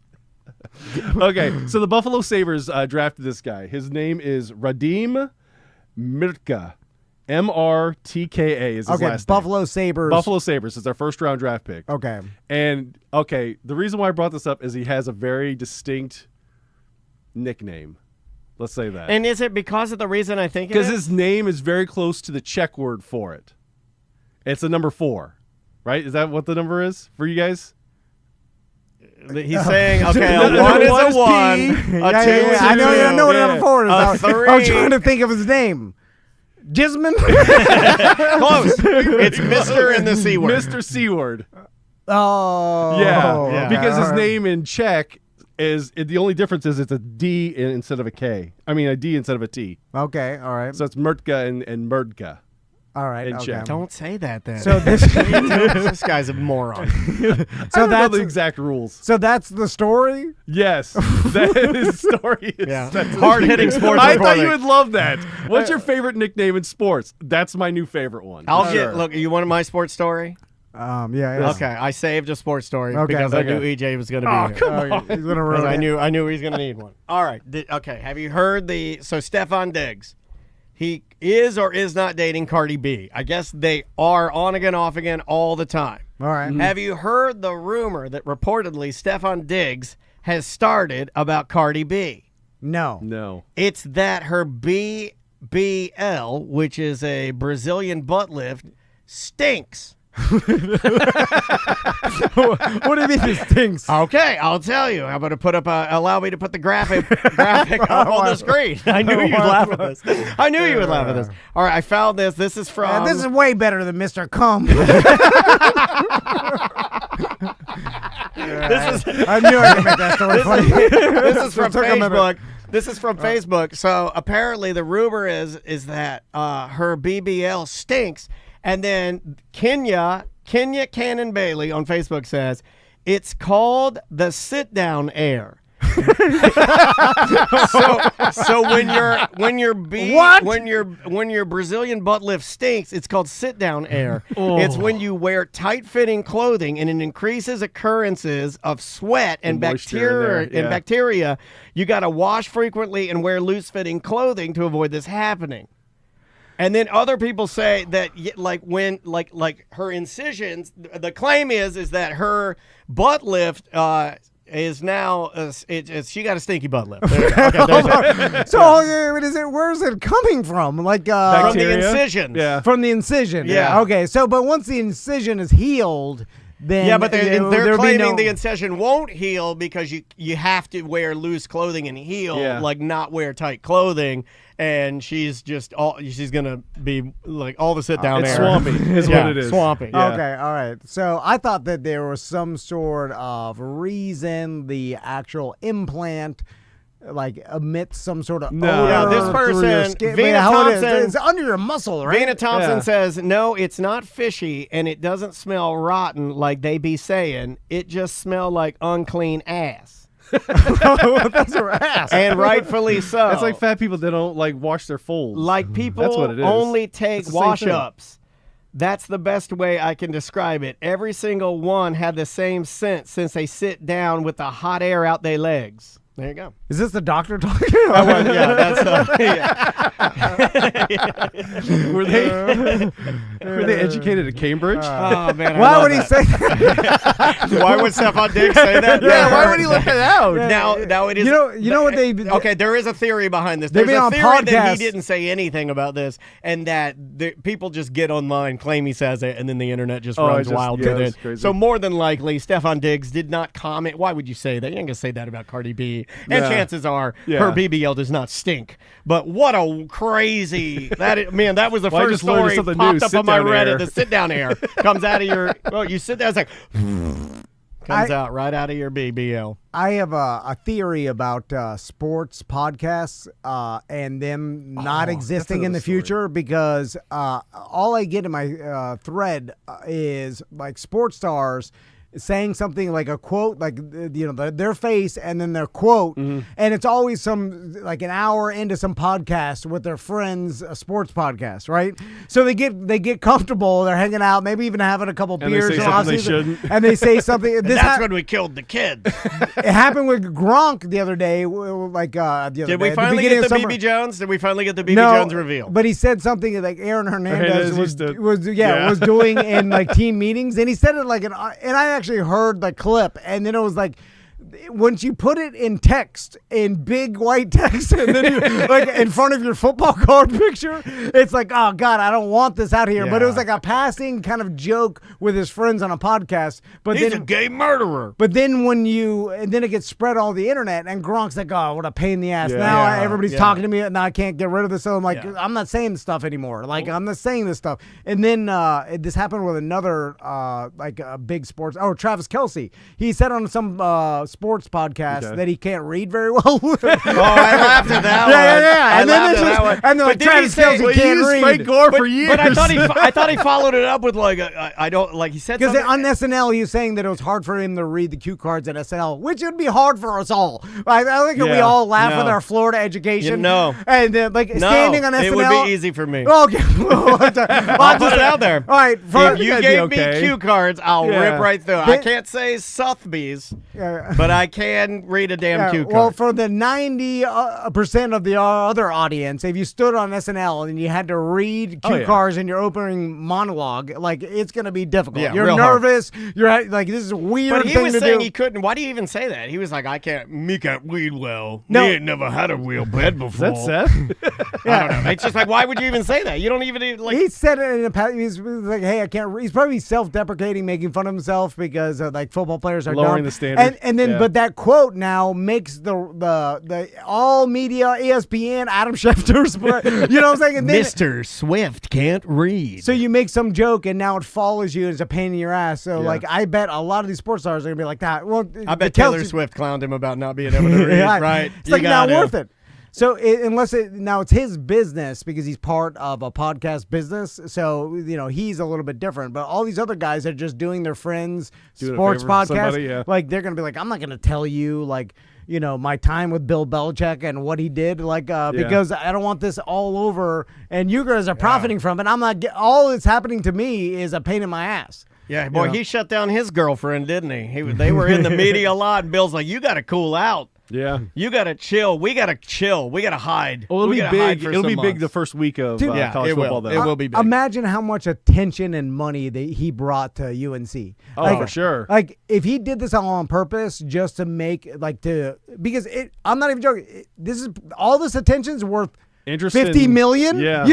Okay, so the Buffalo Sabres drafted this guy. His name is Radim Mrtka. MRTKA is his last name. Buffalo Sabres. Buffalo Sabres is their first round draft pick. Okay. And the reason why I brought this up is he has a very distinct nickname. Let's say that. And is it because of the reason I think it Because is? his name is very close to the Czech word for it. It's a number 4, right? Is that what the number is for you guys? He's saying, okay, a 1 is a 1, a 2 is a 2. I know what number 4 is. A I was 3. trying to think of his name. Gisman? Close. It's Mr. and the C word. Mr. C word. Oh. Yeah. okay, Because his all right. name in Czech is the only difference is it's a D instead of a K. I mean a D instead of a T. Okay, all right. So it's Mrtka and Mrdka. All right. in Okay. Czech. Don't say that then. So this This guy's a moron. I so don't know that's the exact rules. so that's the story? Yes, that his story is. Yeah. that's- Hard-hitting sports I thought reporting. you would love that. What's your favorite nickname in sports? That's my new favorite one. I'll Sure. get, look, you wanted my sports story? Yeah. Okay, I saved a sports story Okay, because I okay. knew EJ was going to be Oh, here. come Okay, on. he's gonna Because ruin I it. knew he was going to need one. All right. Okay, have you heard so Stefan Diggs, he is or is not dating Cardi B. I guess they are on again, off again all the time. All right. Have you heard the rumor that reportedly Stefan Diggs has started about Cardi B? No. No. It's that her BBL, which is a Brazilian butt lift, stinks. What do you mean this stinks? Okay, I'll tell you. I'm going to put up allow me to put the graphic up on the screen. I knew you'd laugh at this. I knew you would laugh at this. All right, I found this. This is from... This is way better than Mr. Cum. I knew I could make that story funny. This is from Took a minute. Facebook. This is from Facebook. So apparently the rumor is that her BBL stinks, and then Kenya Cannon Bailey on Facebook says it's called the sit down air. so when your Brazilian butt lift stinks, it's called sit down air. It's when you wear tight fitting clothing and it increases occurrences of sweat and bacteria. You got to wash frequently and wear loose fitting clothing to avoid this happening. And then other people say that when her incisions, the claim is that her butt lift is now she got a stinky butt lift. Okay, so where is it coming from? Like from the incision. Yeah. From the incision. Yeah. Okay. So, but once the incision is healed, then but they're claiming the incision won't heal because you have to wear loose clothing and heal, like not wear tight clothing. And she's gonna be like all the sit down it's air. Swampy is what it is. Swampy. Yeah. Okay, all right. So I thought that there was some sort of reason the actual implant emits some sort of odor Yeah, this through your person, skin. Vina How it is. Thompson, it's under your muscle, right? Vina Thompson Yeah. says, no, it's not fishy and it doesn't smell rotten like they be saying. It just smell like unclean ass. That's her ass. And rightfully so. It's like fat people that don't wash their folds. Like people That's what it is. only take It's the same thing. wash-ups. That's the best way I can describe it. Every single one had the same scent since they sit down with the hot air out their legs. There you go. Is this the doctor talking? Yeah, that's Were they educated at Cambridge? Oh man, Why would he say that? Why would Stefan Diggs say that? Yeah, why would he let it out? Now it is. You know what they? Okay, there is a theory behind this. They've There's been a on theory that podcasts. he didn't say anything about this, and that people just get online, claim he says it, and then the internet just runs wild with it's it. crazy. So more than likely, Stefan Diggs did not comment. Why would you say that? You ain't gonna say that about Cardi B. And Yeah. chances are Yeah. her BBL does not stink. But what a crazy that was the Well, I first just learned story something popped new. up on my Sit-down Reddit. air. The sit down air comes out of your. Well, you sit there, it's like. Comes out right out of your BBL. I have a theory about sports podcasts and them not existing in the future because all I get in my thread is sports stars saying something like a quote, their face and then their quote, and it's always some an hour into some podcast with their friends, a sports podcast, right? So they get comfortable, they're hanging out, maybe even having a couple And beers, they say something they shouldn't. and they say something. That's when we killed the kids. It happened with Gronk the other day, the other Did day, we at the finally beginning get the of summer. BB Jones? Did we finally get the BB No, Jones reveal? but he said something like Aaron Hernandez was Yeah. doing in team meetings, and he said it and I actually heard the clip, and then it was once you put it in text, in big white text, and then in front of your football card picture, it's oh God, I don't want this out here. But it was a passing kind of joke with his friends on a podcast. But He's then, a gay murderer. but then then it gets spread all the internet, and Gronk's oh, what a pain in the ass. Yeah. Now Yeah. everybody's talking to me, and now I can't get rid of this. So I'm I'm not saying this stuff anymore. I'm not saying this stuff. And then this happened with another a big sports. Oh, Travis Kelce. He said on some sports podcast that he can't read very well. Oh, I laughed at that one. Yeah. And then and they're But did he Travis say- Kelce Well, can't read. Frank Gore for years. But I thought he followed it up with I don't he said Because something. on SNL, he was saying that it was hard for him to read the cue cards at SNL, which would be hard for us all. I think we Yeah. all laugh No. with our Florida education. No. And standing on SNL. it would be easy for me. Okay. I'll put it out there. All right. If you that'd be gave me okay. cue cards, I'll Yeah. rip right through. I can't say Sotheby's, but I can read a damn cue card. Well, for the 90% of the other audience, if you stood on SNL and you had to read cue cards in your opening monologue, it's going to be difficult. Yeah, You're real hard. nervous. You're this is a weird But he thing was to saying do. he couldn't. Why do you even say that? He was like, me can't read well. No. Me ain't never had a real bed before. Is that Seth? I don't know. It's just why would you even say that? You don't even He said it in a past. He's like, "Hey, I can't." He's probably self-deprecating, making fun of himself because football players are Lowering dumb. the standard. And then, Yeah. but that quote now makes the all media, ESPN, Adam Schefter's, you know what I'm saying? And then, Mr. Swift can't read. so you make some joke, and now it follows you. And it's a pain in your ass. So Yeah. I bet a lot of these sports stars are gonna be like that. Well, I bet the Taylor Kelce- Swift clowned him about not being able to read. Yeah, Right? It's not worth it. So now it's his business because he's part of a podcast business. So, he's a little bit different. But all these other guys are just doing their friends' sports podcast. Like, they're going to be like, I'm not going to tell you, my time with Bill Belichick and what he did, because I don't want this all over. And you guys are profiting from it. I'm not, all that's happening to me is a pain in my ass. Yeah, boy, he shut down his girlfriend, didn't he? They were in the media a lot, and Bill's like, you got to cool out. Yeah. You got to chill. We got to chill. We got to hide. Well, it'll be big. It'll be big months. the first week of college football, though. It will be big. Imagine how much attention and money that he brought to UNC. For sure. Like, if he did this all on purpose just to make, because I'm not even joking. All this attention's worth $50 million. Yeah.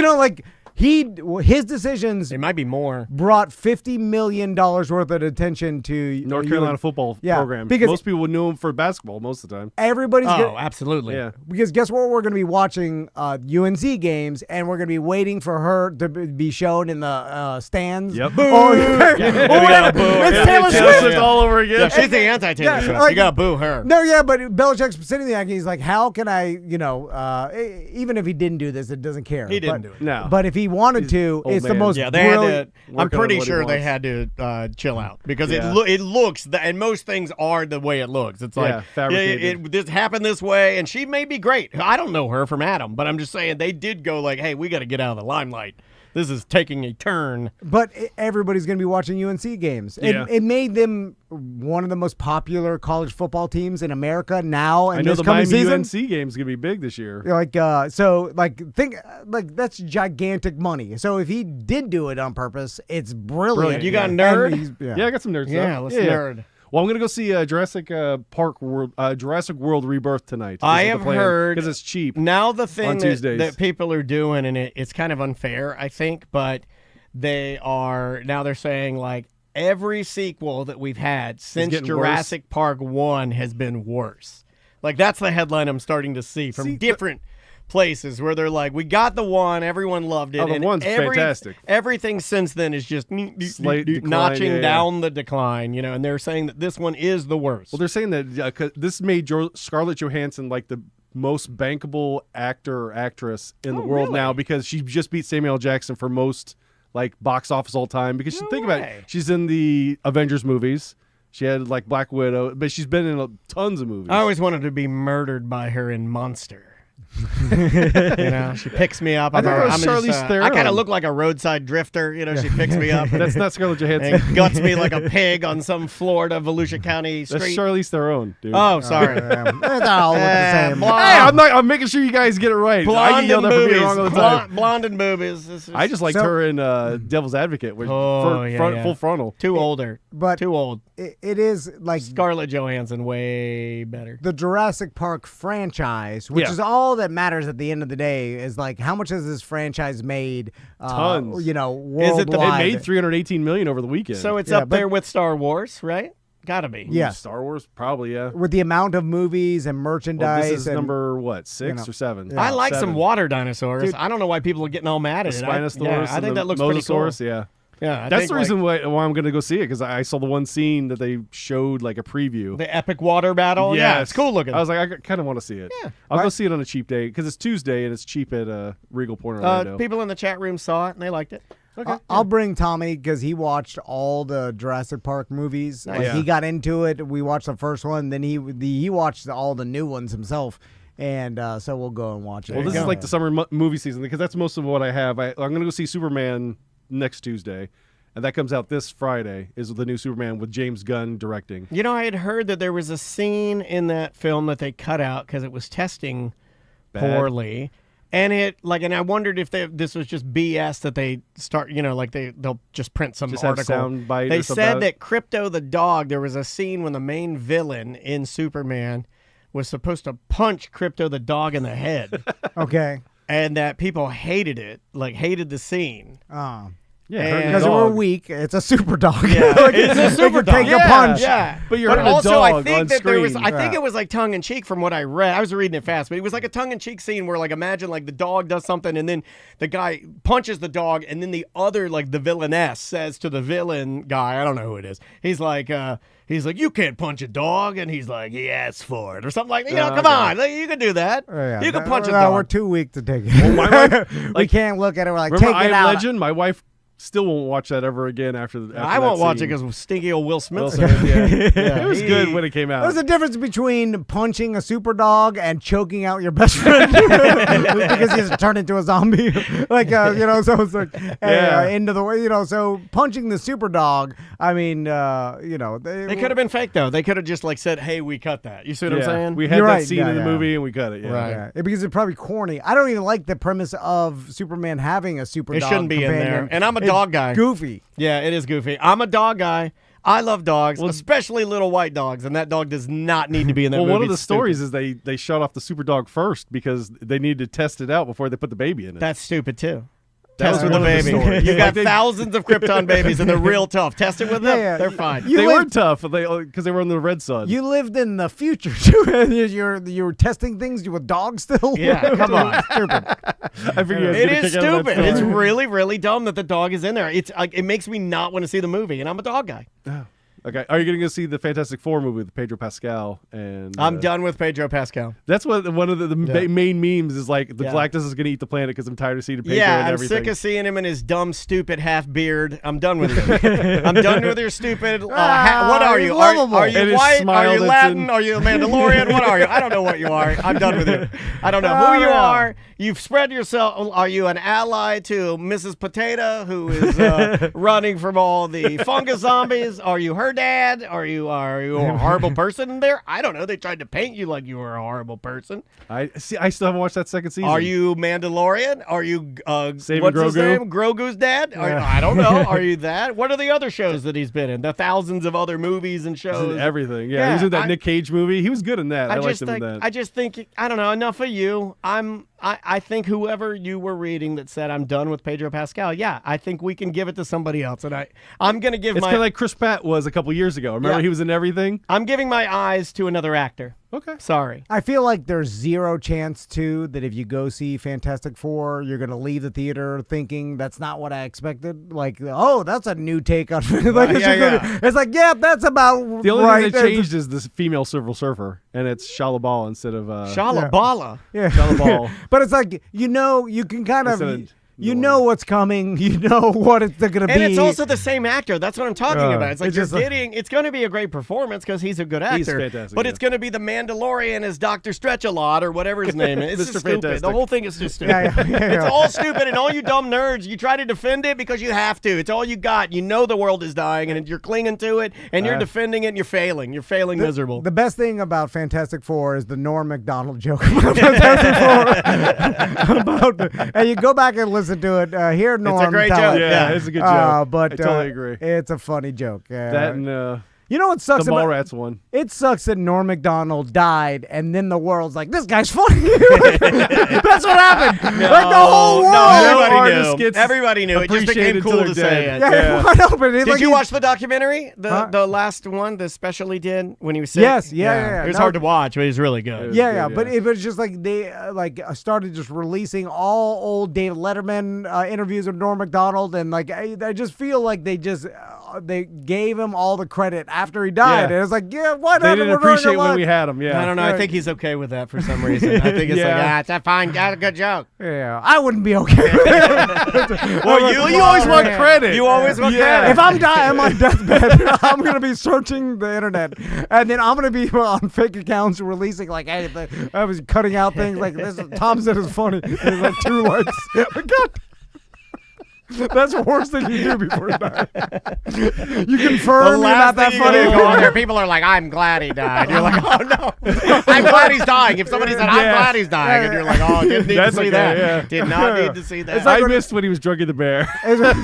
His decisions. It might be more. Brought $50 million worth of attention to North Carolina football program. Because most people would know him for basketball most of the time. Everybody's absolutely. Yeah. Because guess what? We're going to be watching UNC games, and we're going to be waiting for her to be shown in the stands. Yep. Boo! It's Taylor Swift all over again. Yeah, she's the anti-Taylor Swift. You got to boo her. No, yeah, but Belichick's sitting there, and he's like, how can I, even if he didn't do this, it doesn't care. He didn't do it. No. But if he wanted to, it's the most brilliant. working I'm pretty on what he sure they wants. had to chill out because it looks, and most things are the way it looks. It's like, fabricated. This happened this way, and she may be great. I don't know her from Adam, but I'm just saying they did go like, hey, we got to get out of the limelight. This is taking a turn. But everybody's going to be watching UNC games. It made them one of the most popular college football teams in America now. And I know this the coming Miami season, UNC game is going to be big this year. Think that's gigantic money. So if he did do it on purpose, it's brilliant. You got nerd? Yeah, I got some nerd stuff. Yeah, let's nerd. Well, I'm going to go see Jurassic World Rebirth tonight. I have heard because it's cheap. Now the thing that people are doing, and it's kind of unfair, I think, but they're saying like every sequel that we've had since Jurassic Park 1 has been worse. Like that's the headline I'm starting to see from different places where they're like, we got the one, everyone loved it. Oh, the one's fantastic. Everything since then is just notching down the decline, and they're saying that this one is the worst. Well, they're saying that this made Scarlett Johansson like the most bankable actor or actress in the world now because she just beat Samuel L. Jackson for most box office all time. Because think about it, she's in the Avengers movies. She had Black Widow, but she's been in tons of movies. I always wanted to be murdered by her in Monster. She picks me up. I think it was Charlize Theron. I kind of look like a roadside drifter. She picks me up. That's not Scarlett Johansson. And guts me like a pig on some Florida Volusia County street. That's Charlize Theron, dude. Oh, sorry. They all look the same. Hey, I'm making sure you guys get it right. I get yelled at for being wrong all the time. Blonde and boobies. I just liked her in Devil's Advocate. Full frontal. Too older. But too old. It is like Scarlett Johansson, way better. The Jurassic Park franchise, which is all that matters at the end of the day, is how much has this franchise made? Tons. Worldwide. It made $318 million over the weekend. So it's up there with Star Wars, right? Gotta be. Yeah. Star Wars, probably, yeah. With the amount of movies and merchandise. This is number, 6 or 7? Yeah. I like some water dinosaurs. Dude, I don't know why people are getting all mad at it. Spinosaurus I think that looks pretty cool. Yeah. Yeah, that's the reason why I'm going to go see it, because I saw the one scene that they showed, a preview. The epic water battle? Yes. Yeah, it's cool looking. I was like, I kind of want to see it. Yeah. I'll go see it on a cheap day, because it's Tuesday, and it's cheap at Regal Point Orlando. People in the chat room saw it, and they liked it. Okay. I'll bring Tommy because he watched all the Jurassic Park movies. Nice. He got into it. We watched the first one. Then he watched all the new ones himself. And so we'll go and watch it. Well, this is the summer movie season, because that's most of what I have. I'm going to go see Superman next Tuesday. And that comes out this Friday, is the new Superman with James Gunn directing. I had heard that there was a scene in that film that they cut out because it was testing poorly. And and I wondered if this was just BS that they start, they'll just print some article. Sound bite they said that Crypto the dog, there was a scene when the main villain in Superman was supposed to punch Crypto the dog in the head. Okay. And that people hated it, hated the scene. And- Because we're weak. It's a super dog. Yeah, it's a super It can dog. take a punch. Yeah, But you're hurting a also, dog I think on that there was. screen. I think it was like tongue in cheek from what I read. I was reading it fast, but it was like a tongue in cheek scene where, like, imagine like the dog does something, and then the guy punches the dog, and then the other, like the villainess, says to the villain guy, I don't know who it is. He's like, you can't punch a dog, and he's like, he asked for it or something like that. Come on, like, you can do that. You can punch a dog. We're too weak to take it. my wife, we can't look at it. We're like, remember take it I Am out. Legend? My wife still won't watch that ever again after I won't that watch it scene. because stinky old Will Smith. Wilson, it was good when it came out. There's a difference between punching a super dog and choking out your best friend because he's turned into a zombie. So it's like into the way, so punching the super dog, I mean, They could have been fake though. They could have just like said, "Hey, we cut that." You see what I'm saying? We had You're that right. scene Yeah, in the yeah. movie and we cut it. Yeah. Right. Yeah, because it's probably corny. I don't even like the premise of Superman having a super It dog shouldn't be in companion. there. And I'm a It's dog guy. Goofy. Yeah, it is goofy. I'm a dog guy. I love dogs, especially little white dogs, and that dog does not need to be in that Well, movie. one of the It's stories stupid. is they shot off the super dog first because they needed to test it out before they put the baby in it. That's stupid too. That Test was with the one of the baby. stories. You got Like they- thousands of Krypton babies, and they're real tough. Test it with them. Yeah, They're fine. You they lived- were tough because they were in the red sun. You lived in the future too. you were testing things with dogs still. Yeah, come on. Stupid. I figured you guys It get a is kick out of that stupid. It's story. really, really dumb that the dog is in there. It's like it makes me not want to see the movie, and I'm a dog guy. Okay, are you going to go see the Fantastic Four movie with Pedro Pascal? And I'm done with Pedro Pascal. That's what one of the main memes is like. The Yeah. Galactus is going to eat the planet because I'm tired of seeing Pedro Yeah, and I'm everything. sick of seeing him in his dumb, stupid half beard. I'm done with it. I'm done with your stupid. What are he's you? lovable. Are And you his white? smile Are you that's Latin? in- Are you a Mandalorian? What are you? I don't know what you are. I'm done with you. I don't know who you are. You've spread yourself. Are you an ally to Mrs. Potato, who is running from all the fungus zombies? Are you her dad? Are you a horrible person in there? I don't know. They tried to paint you like you were a horrible person. I still haven't watched that second season. Are you Mandalorian? Are you Saving what's his Grogu? name? Grogu's dad? I don't know. Are you that? What are the other shows that he's been in? The thousands of other movies and He's in shows. everything? Yeah, Yeah, he was in that I- Nick Cage movie. He was good in that. I liked just him think, in that. I just think, I don't know, enough of you. I think whoever you were reading that said I'm done with Pedro Pascal, yeah, I think we can give it to somebody else. And I'm going to give It's my, kind of like Chris Pratt was a couple years ago. Remember Yeah. he was in everything? I'm giving my eyes to another actor. Okay. Sorry. I feel like there's zero chance too that if you go see Fantastic Four, you're gonna leave the theater thinking that's not what I expected. Like, oh, that's a new take on. It's like, yeah, that's about The only right. thing that changed is this female Silver Surfer, and it's Shalabal instead of Shalabala. Yeah, Shalabal. but it's like you can kind of. Instead of You Norm. know what's coming. You know what it's going to be. And it's also the same actor. That's what I'm talking about. It's like it's you're just like- getting. It's going to be a great performance because he's a good actor. He's fantastic, But yeah. it's going to be the Mandalorian as Dr. Stretch-a-Lot or whatever his name is. It's Mr. just stupid. Fantastic. The whole thing is just stupid. Yeah. It's all stupid, and all you dumb nerds, you try to defend it because you have to. It's all you got. You know the world is dying, and you're clinging to it, and you're defending it, and you're failing. You're failing miserable. The best thing about Fantastic Four is the Norm Macdonald joke about Fantastic Four. And you go back and listen to it. Hear Norm great tell joke. it. Yeah, it's a good joke. But I totally agree. It's a funny joke. That and you know what sucks the about Mallrats one. it sucks that Norm Macdonald died, and then the world's like, this guy's funny. That's what happened. Like the whole world. Everybody artist knew. gets Everybody knew. It just became appreciated cool till to they're say dead. it. Yeah, wide open. It's Did like you he- watch the documentary? Huh? The last one, the special he did when he was sick? Yes, yeah. It was No, hard to watch, but he's really good. Yeah, good, yeah, but yeah. it was just like they started just releasing all old David Letterman interviews with Norm Macdonald, and like I just feel like they just they gave him all the credit after he died, Yeah. and it's like, yeah, what They happened? didn't appreciate when we had him. Yeah, I don't know. I think he's okay with that for some reason. I think it's Yeah. it's a fine, got a good joke. Yeah, I wouldn't be okay. Well, you always want credit. You always want Yeah. credit. If I'm dying on my deathbed, I'm gonna be searching the internet, and then I'm gonna be on fake accounts releasing like, hey, I was cutting out things like this. Tom said it's funny. There's like 2 likes. God. That's worse than you do before you die. You confirm you're not that funny. Go on there, people are like, I'm glad he died. You're like, oh no, I'm glad he's dying. If somebody said, I'm Yeah. glad he's dying, and you're like, oh, didn't need That's to see okay, that. yeah. Did not need to see that. I missed when he was drugging the bear. It's like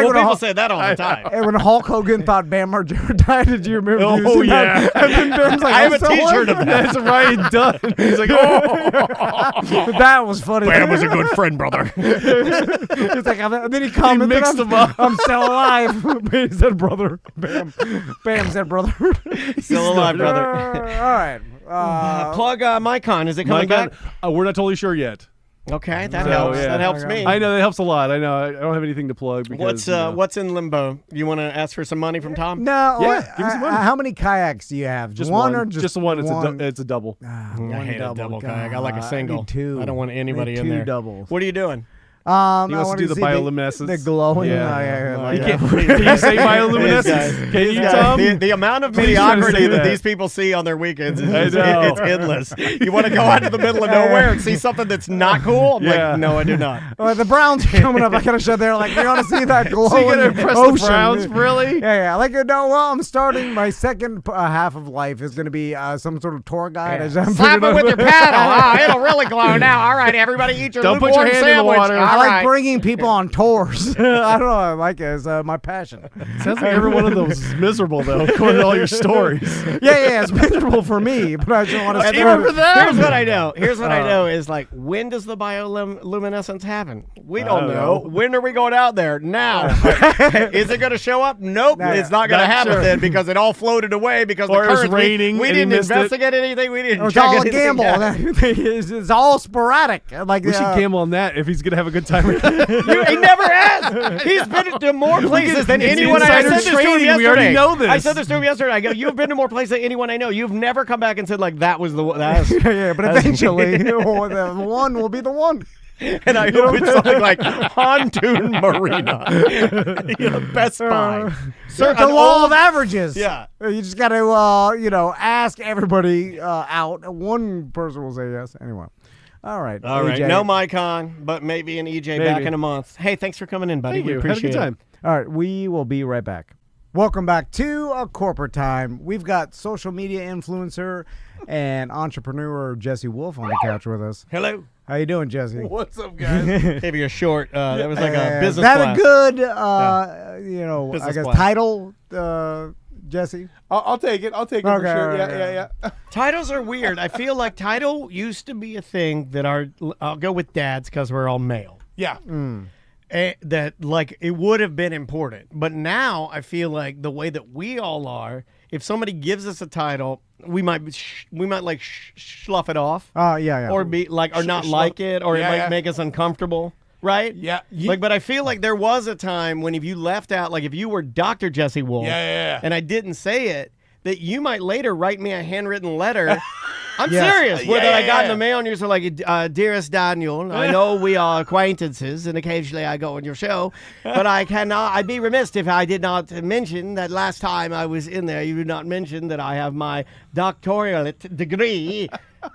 Well, when, people say that all the time. and when Hulk Hogan thought Bam Margera died. Did you remember? Oh, Did you see yeah. that? And then Bam's like, I have I'm a so T-shirt of like- that. That's Ryan Dunn. He's like, oh, That was funny. Bam was a good friend, brother. It's like, and then he He commented, mixed them up. I'm still alive. He said, brother. Bam. Bam said, brother. Still alive, brother. All right. Plug MyCon. Is it coming back? We're not totally sure yet. Okay, that So, helps. yeah. That helps me. I know that helps a lot. I know. I don't have anything to plug. Because, What's in limbo? You want to ask for some money from Tom? No. Yeah, give me some money. How many kayaks do you have? just one one or just one? one? It's a double. I hate a double kayak. I like a single. I need two. I don't want anybody Need in two there. doubles. What are you doing? He I wants to wanna do the see bioluminescence. The glowing. Yeah. You Can you say bioluminescence? Can you, Tom? The amount of Please try to mediocrity say that that. these people see on their weekends is I know. it's endless. You want to go out to the middle of nowhere and see something that's not cool? I'm Yeah. like, no, I do not. The Browns are coming up. I gotta show there. Like, you want to see that glowing So you gotta impress ocean. the Browns, really? Yeah. Like, I'm starting my second half of life is gonna be some sort of tour guide. I just Slap figured it out- with your paddle. It'll really glow now. All right, everybody eat your Don't put your lukewarm hand in the sandwich. water. All I like right. bringing people on tours. I don't know. I like it. It's my passion. Sounds like every one of those is miserable, though, according to all your stories. Yeah. It's miserable for me, but I just want to. Even for them? Here's what I know. Here's what I know is like, when does the bioluminescence happen? We don't know. When are we going out there? Now. Is it going to show up? Nope. No, It's not going to not happen sure. then because it all floated away because Or the it was currents, raining we and he didn't missed it. investigate anything. We didn't It's check all a anything gamble. out. It's all sporadic. Like We should gamble on that if he's going to have a good time. He never has. He's been to more places than it's anyone. I insider said this to him trading. yesterday. We already know this. I said this to him yesterday. I go, you've been to more places than anyone I know. You've never come back and said like that was the one. Yeah, but eventually, the one will be the one. And I hope it's something like Pontoon Marina. Best Buy. So the law of averages. Yeah. You just got to, ask everybody out. One person will say yes. Anyway. All right. All right. AJ. No MyCon, but maybe an EJ back in a month. Hey, thanks for coming in, buddy. Thank We you. Have a appreciate good time. All right. We will be right back. Welcome back to A Corporate Time. We've got social media influencer and entrepreneur Jesse Wolf on the couch with us. Hello. How you doing, Jesse? What's up, guys? Gave you a short. That was like a business Is that class. a good, Business I guess, class. title, Jesse? I'll take it. I'll take it Okay, for sure. all right, Yeah. Titles are weird. I feel like title used to be a thing that I'll go with dads because we're all male. Yeah. That like it would have been important, but now I feel like the way that we all are, if somebody gives us a title, we might like slough it off, Yeah. or be like, or not like it, or it Yeah, might yeah. make us uncomfortable, right? Yeah. Like, but I feel like there was a time when if you left out, like if you were Dr. Jesse Wolf, Yeah. and I didn't say it, that you might later write me a handwritten letter. I'm Yes. serious. Where Yeah, that I got in yeah. the mail and you're so like, dearest Daniel, I know we are acquaintances and occasionally I go on your show, but I'd be remiss if I did not mention that last time I was in there, you did not mention that I have my doctoral degree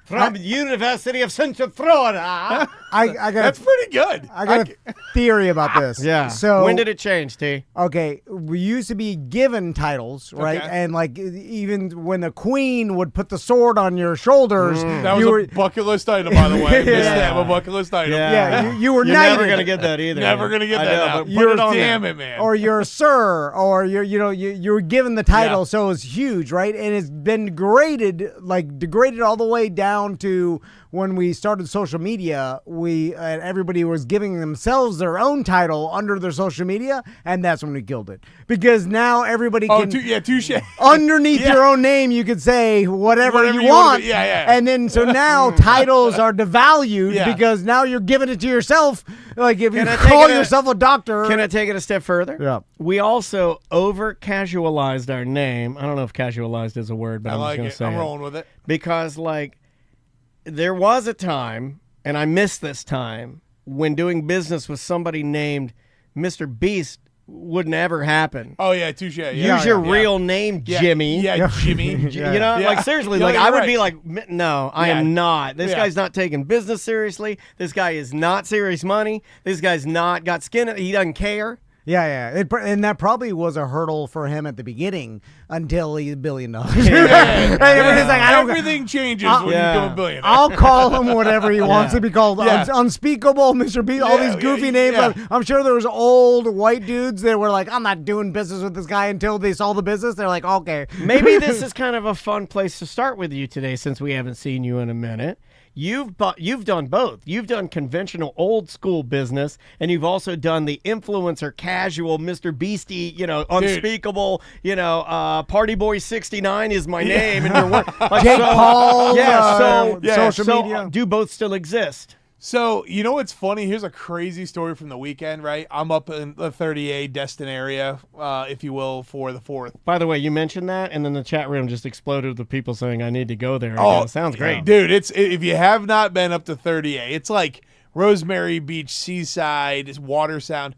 from the University of Central Florida. I got That's pretty good. I got a theory about this. Yeah. So when did it change, T? Okay, we used to be given titles, right? Okay. And like even when the queen would put the sword on your shoulders, That was you a were bucket list item, by the way. I missed that. A bucket list item. you were You're knighted. never gonna get that either. Never gonna get I that know, now. but put You're- it on Damn there. it, man. or you're sir, or you were given the title, Yeah. so it's huge, right? And it's been degraded all the way down to when we started social media. And everybody was giving themselves their own title under their social media, and that's when we killed it because now everybody can. Touche. Underneath Yeah. your own name, you could say whatever Whatever you you wanna want. be. Yeah. And then so now titles are devalued Yeah. because now you're giving it to yourself. Like if you Can I take call it a- yourself a doctor. Can I take it a step further? Yeah. We also over casualized our name. I don't know if casualized is a word, but I I'm like just going it. to say I'm it. rolling with it. Because, like, there was a time, and I missed this time, when doing business with somebody named Mr. Beast would never happen. Oh, yeah, touche. Yeah, Use your real name, Jimmy. Yeah, Jimmy. You know, Yeah. like seriously, No, like you're I would right. be like, no, I Yeah. am not. This Yeah. guy's not taking business seriously. This guy is not serious money. This guy's not got skin. He doesn't care. Yeah. And that probably was a hurdle for him at the beginning until he's $1 billion. And everybody's like, I don't. Everything changes when Yeah. you become a billionaire. I'll call him whatever he wants to be called. Yeah. Unspeakable, Mr. B. All Yeah, these goofy yeah, names. yeah. I'm sure there was old white dudes that were like, I'm not doing business with this guy until they saw the business. They're like, okay. Maybe this is kind of a fun place to start with you today since we haven't seen you in a minute. you've done both. You've done conventional old school business, and you've also done the influencer casual Mr. Beastie, unspeakable, Party Boy 69 is my name, and you're Jake Paul, social media. Do both still exist? So, you know what's funny? Here's a crazy story from the weekend, right? I'm up in the 30A Destin area, if you will, for the 4th. By the way, you mentioned that, and then the chat room just exploded with people saying, I need to go there. Oh, again. Sounds great. Dude, if you have not been up to 30A, it's like Rosemary Beach, seaside, it's water sound.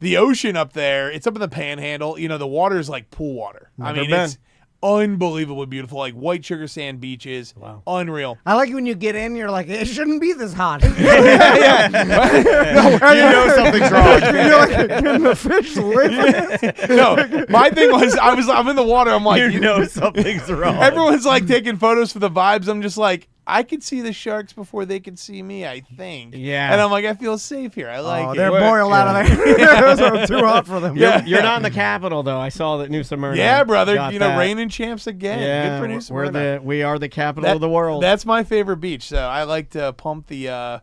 The ocean up there, it's up in the Panhandle. The water is like pool water. It's unbelievably beautiful, like white sugar sand beaches. Wow. Unreal. I like when you get in, you're like, it shouldn't be this hot. Something's wrong. You're like, can the fish live? No, my thing was, I'm in the water. I'm like, something's wrong. everyone's like taking photos for the vibes. I'm just like, I could see the sharks before they could see me, I think. Yeah. And I'm like, I feel safe here. I like it. They're boiled out of there. It was too hot for them. You're not in the capital, though. I saw that New Smyrna. Yeah, brother. got that. Reigning champs again. Yeah, Good for New Smyrna. we are the capital of the world. That's my favorite beach. So I like to pump the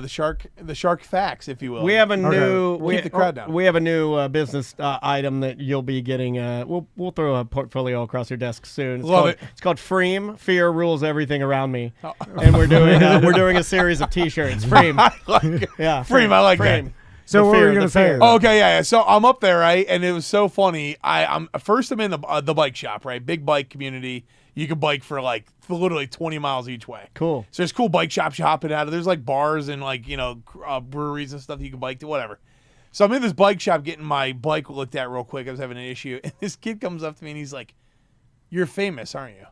shark facts, if you will. We have a new Keep the crowd down. We have a new business item that you'll be getting. We'll throw a portfolio across your desk soon. Love it. It's called Freem. Fear rules everything around me, and we're doing a series of T-shirts. Freem. I like it. Yeah, Freem, I like that. So what were you going to say? Oh, okay, yeah. So I'm up there, right? And it was so funny. I'm in the bike shop, right? Big bike community. You can bike for literally 20 miles each way. Cool. So there's cool bike shops you hop in out of. There's like bars and breweries and stuff you can bike to, whatever. So I'm in this bike shop getting my bike looked at real quick. I was having an issue. And this kid comes up to me and he's like, "You're famous, aren't you?"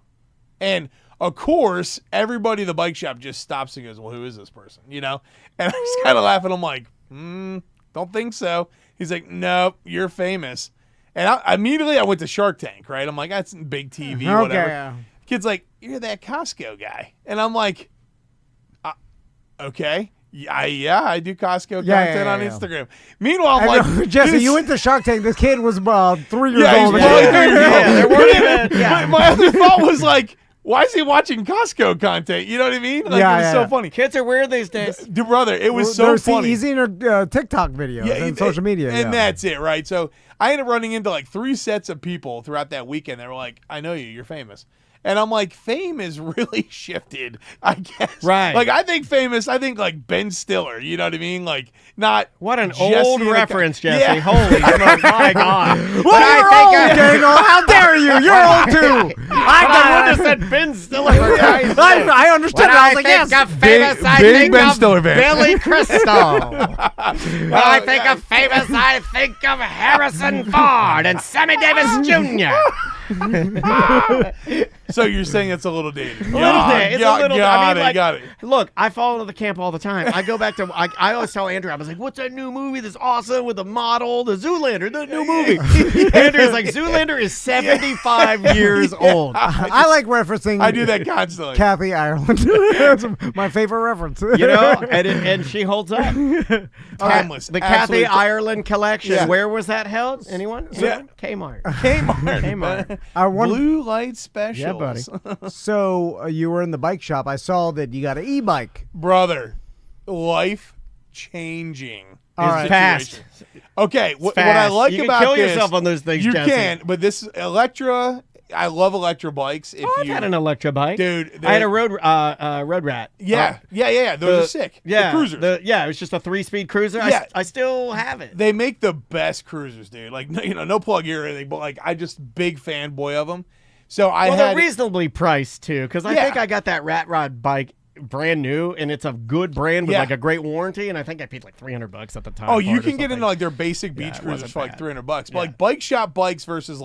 And of course, everybody in the bike shop just stops and goes, "Well, who is this person?" And I was kind of laughing. I'm like, don't think so. He's like, "Nope, you're famous." And immediately I went to Shark Tank, right? I'm like, that's big TV, whatever. Yeah. Kid's like, "You're that Costco guy." And I'm like, okay. I do Costco content on Instagram. Meanwhile, I'm like, Jesse, you went to Shark Tank. This kid was 3 years old. He's probably 3 years old. My other thought was like, why is he watching Costco content? You know what I mean? It was so funny. Kids are weird these days. Dude, brother, it was so They're funny. He's in her TikTok videos and social media. And that's it, right? So I ended up running into 3 sets of people throughout that weekend. They were like, "I know you. You're famous." And I'm like, fame is really shifted, I guess. Right. I think Ben Stiller, you know what I mean? Not What an Jesse old the reference, Yeah. Jesse. Holy smokes, my God. Well, you're old, Daniel. How dare you? You're old, too. I would have said Ben Stiller. I understood that. I was like, yes. of famous, I big think Ben of Stiller fan. Billy Crystal. When I think of famous, I think of Harrison Ford and Sammy Davis Jr. So you're saying it's a little dated? It's a little. Got it. Look, I fall into the camp all the time. I go back to. I always tell Andrew, I was like, "What's that new movie that's awesome with the model, the Zoolander, the new movie?" Andrew's like, "Zoolander is 75 years old." I like referencing. I do that constantly. Kathy Ireland. That's my favorite reference. And she holds up. Timeless. The Kathy Absolutely. Ireland collection. Yeah. Where was that held? Anyone? Yeah. Kmart. Kmart. Blue light specials. Yeah, buddy. So you were in the bike shop. I saw that you got an e-bike. Brother, life changing. All right. Fast. Okay, what I Fast. like You can about kill this, yourself on those things, You Jesse. can, but this Electra, I love Electra bikes. I've had an Electra bike. Dude, I had a road rat. Yeah. Those are sick. Yeah, The cruisers. it was just a 3-speed cruiser. Yeah. I still have it. They make the best cruisers, dude. No plug here or anything, but I just big fanboy of them. So they're reasonably priced too, because I think I got that rat rod bike brand new, and it's a good brand with a great warranty, and I think I paid $300 at the time. Oh, you can get into their basic beach cruisers for $300, but bike shop bikes versus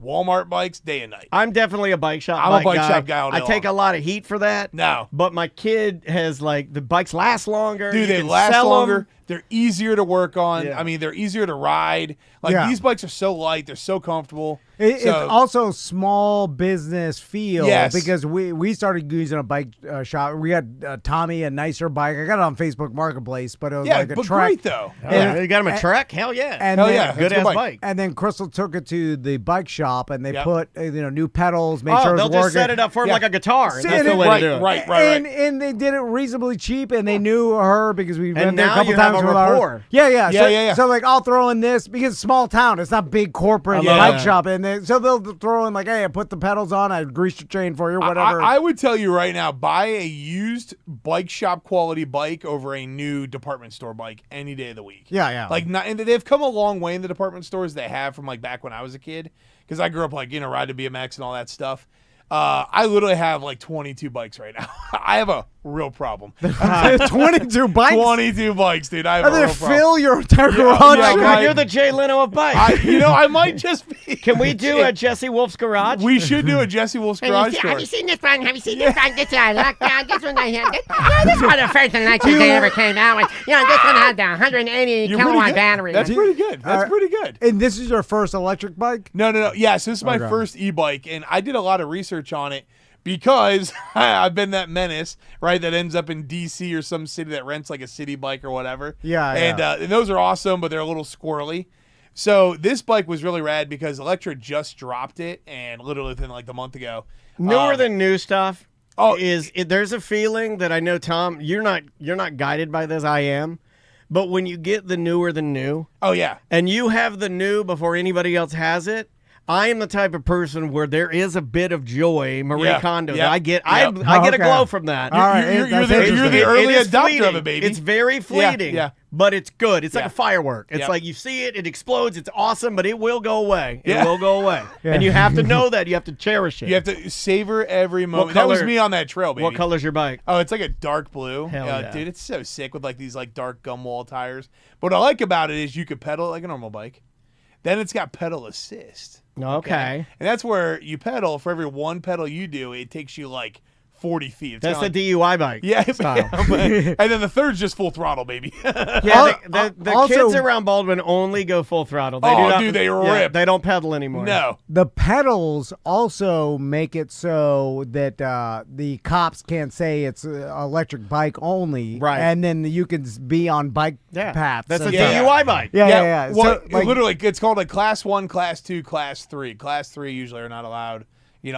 Walmart bikes, day and night. I'm definitely a bike shop. I'm a bike shop guy all day I take long. a lot of heat for that. No, but my kid has the bikes last longer. Dude, You they can last sell longer. 'em. They're easier to work on. Yeah. I mean, they're easier to ride. Like Yeah. these bikes are so light. They're so comfortable. It's So- also small business feel Yes. because we started using a bike shop. We had Tommy a nicer bike. I got it on Facebook Marketplace, but it was Yeah, like a but Trek. great though. Yeah, you got him a Trek? Hell yeah. And Hell then, yeah. Good That's a ass good bike. And then Crystal took it to the bike shop, and they Yep. put new pedals, made Oh, sure it they'll was just working. set it up for him Yeah. like a guitar. See, That's and the it- way Right, to do it. right. And they did it reasonably cheap, and they knew her because we've been And there a now couple you have times a with our- rapport. Yeah. Yeah, So, yeah. so like I'll throw in this because it's small town. It's not big corporate I love bike that. shop, and so they'll throw in like, hey, I put the pedals on, I greased your chain for you, whatever. I would tell you right now, buy a used bike shop quality bike over a new department store bike any day of the week. Yeah. Like, and they've come a long way in the department stores. They have from like back when I was a kid, because I grew up like riding BMX and all that stuff. I literally have like 22 bikes right now. I have a real problem. 22 bikes. 22 bikes, dude. I have I a real think problem. fill your entire Yeah, garage. yeah, God, right. you're the Jay Leno of bikes. I might just be. Can we do a Jesse Wolf's garage? We should do a Jesse Wolf's garage tour. Have you seen this one? Have you seen this one? This lockdown. This one right here. This one, the first electric they ever came out with. This one had the 180 You're pretty kilowatt good. battery. That's pretty good. That's pretty good. And this is your first electric bike? No. Yeah, so this is my Okay. first e-bike, and I did a lot of research on it because I've been that menace, right, that ends up in D.C. or some city that rents like a city bike or whatever. Yeah, And those are awesome, but they're a little squirrely. So this bike was really rad because Electra just dropped it, and literally within like a month ago. Newer than new stuff. Oh, There's a feeling that I know, Tom. You're not guided by this. I am, but when you get the newer than new, Oh, yeah. and you have the new before anybody else has it. I am the type of person where there is a bit of joy, Marie Yeah, Kondo. yeah, I get, yeah. I get a Okay. glow from that. All right, You're that's the interesting. early It is adopter fleeting. of it, baby. It's very fleeting. yeah. But it's good. It's like Yeah. a firework. It's Yeah. like you see it, it explodes, it's awesome, but it will go away. Yeah. It will go away. Yeah. And you have to know that. You have to cherish it. You have to savor every moment. That was color- me on that trail, baby. What color's your bike? Oh, it's like a dark blue. Hell yeah. Dude, it's so sick with like these like dark gum wall tires. But what I like about it is you could pedal it like a normal bike. Then it's got pedal assist. Okay. And that's where you pedal. For every one pedal you do, it takes you like 40 feet. It's That's the kinda DUI bike. yeah, style. and then the third's just full throttle, baby. Yeah, the Also- kids around Baldwin only go full throttle. They Oh, do not, dude, they yeah, rip. they don't pedal anymore. No. The pedals also make it so that the cops can't say it's an electric bike only. Right. And then you can be on bike Yeah. paths. That's a and Yeah. stuff. DUI bike. Yeah. Well, So, like, literally, it's called a class 1, class 2, class 3. Class 3 usually are not allowed,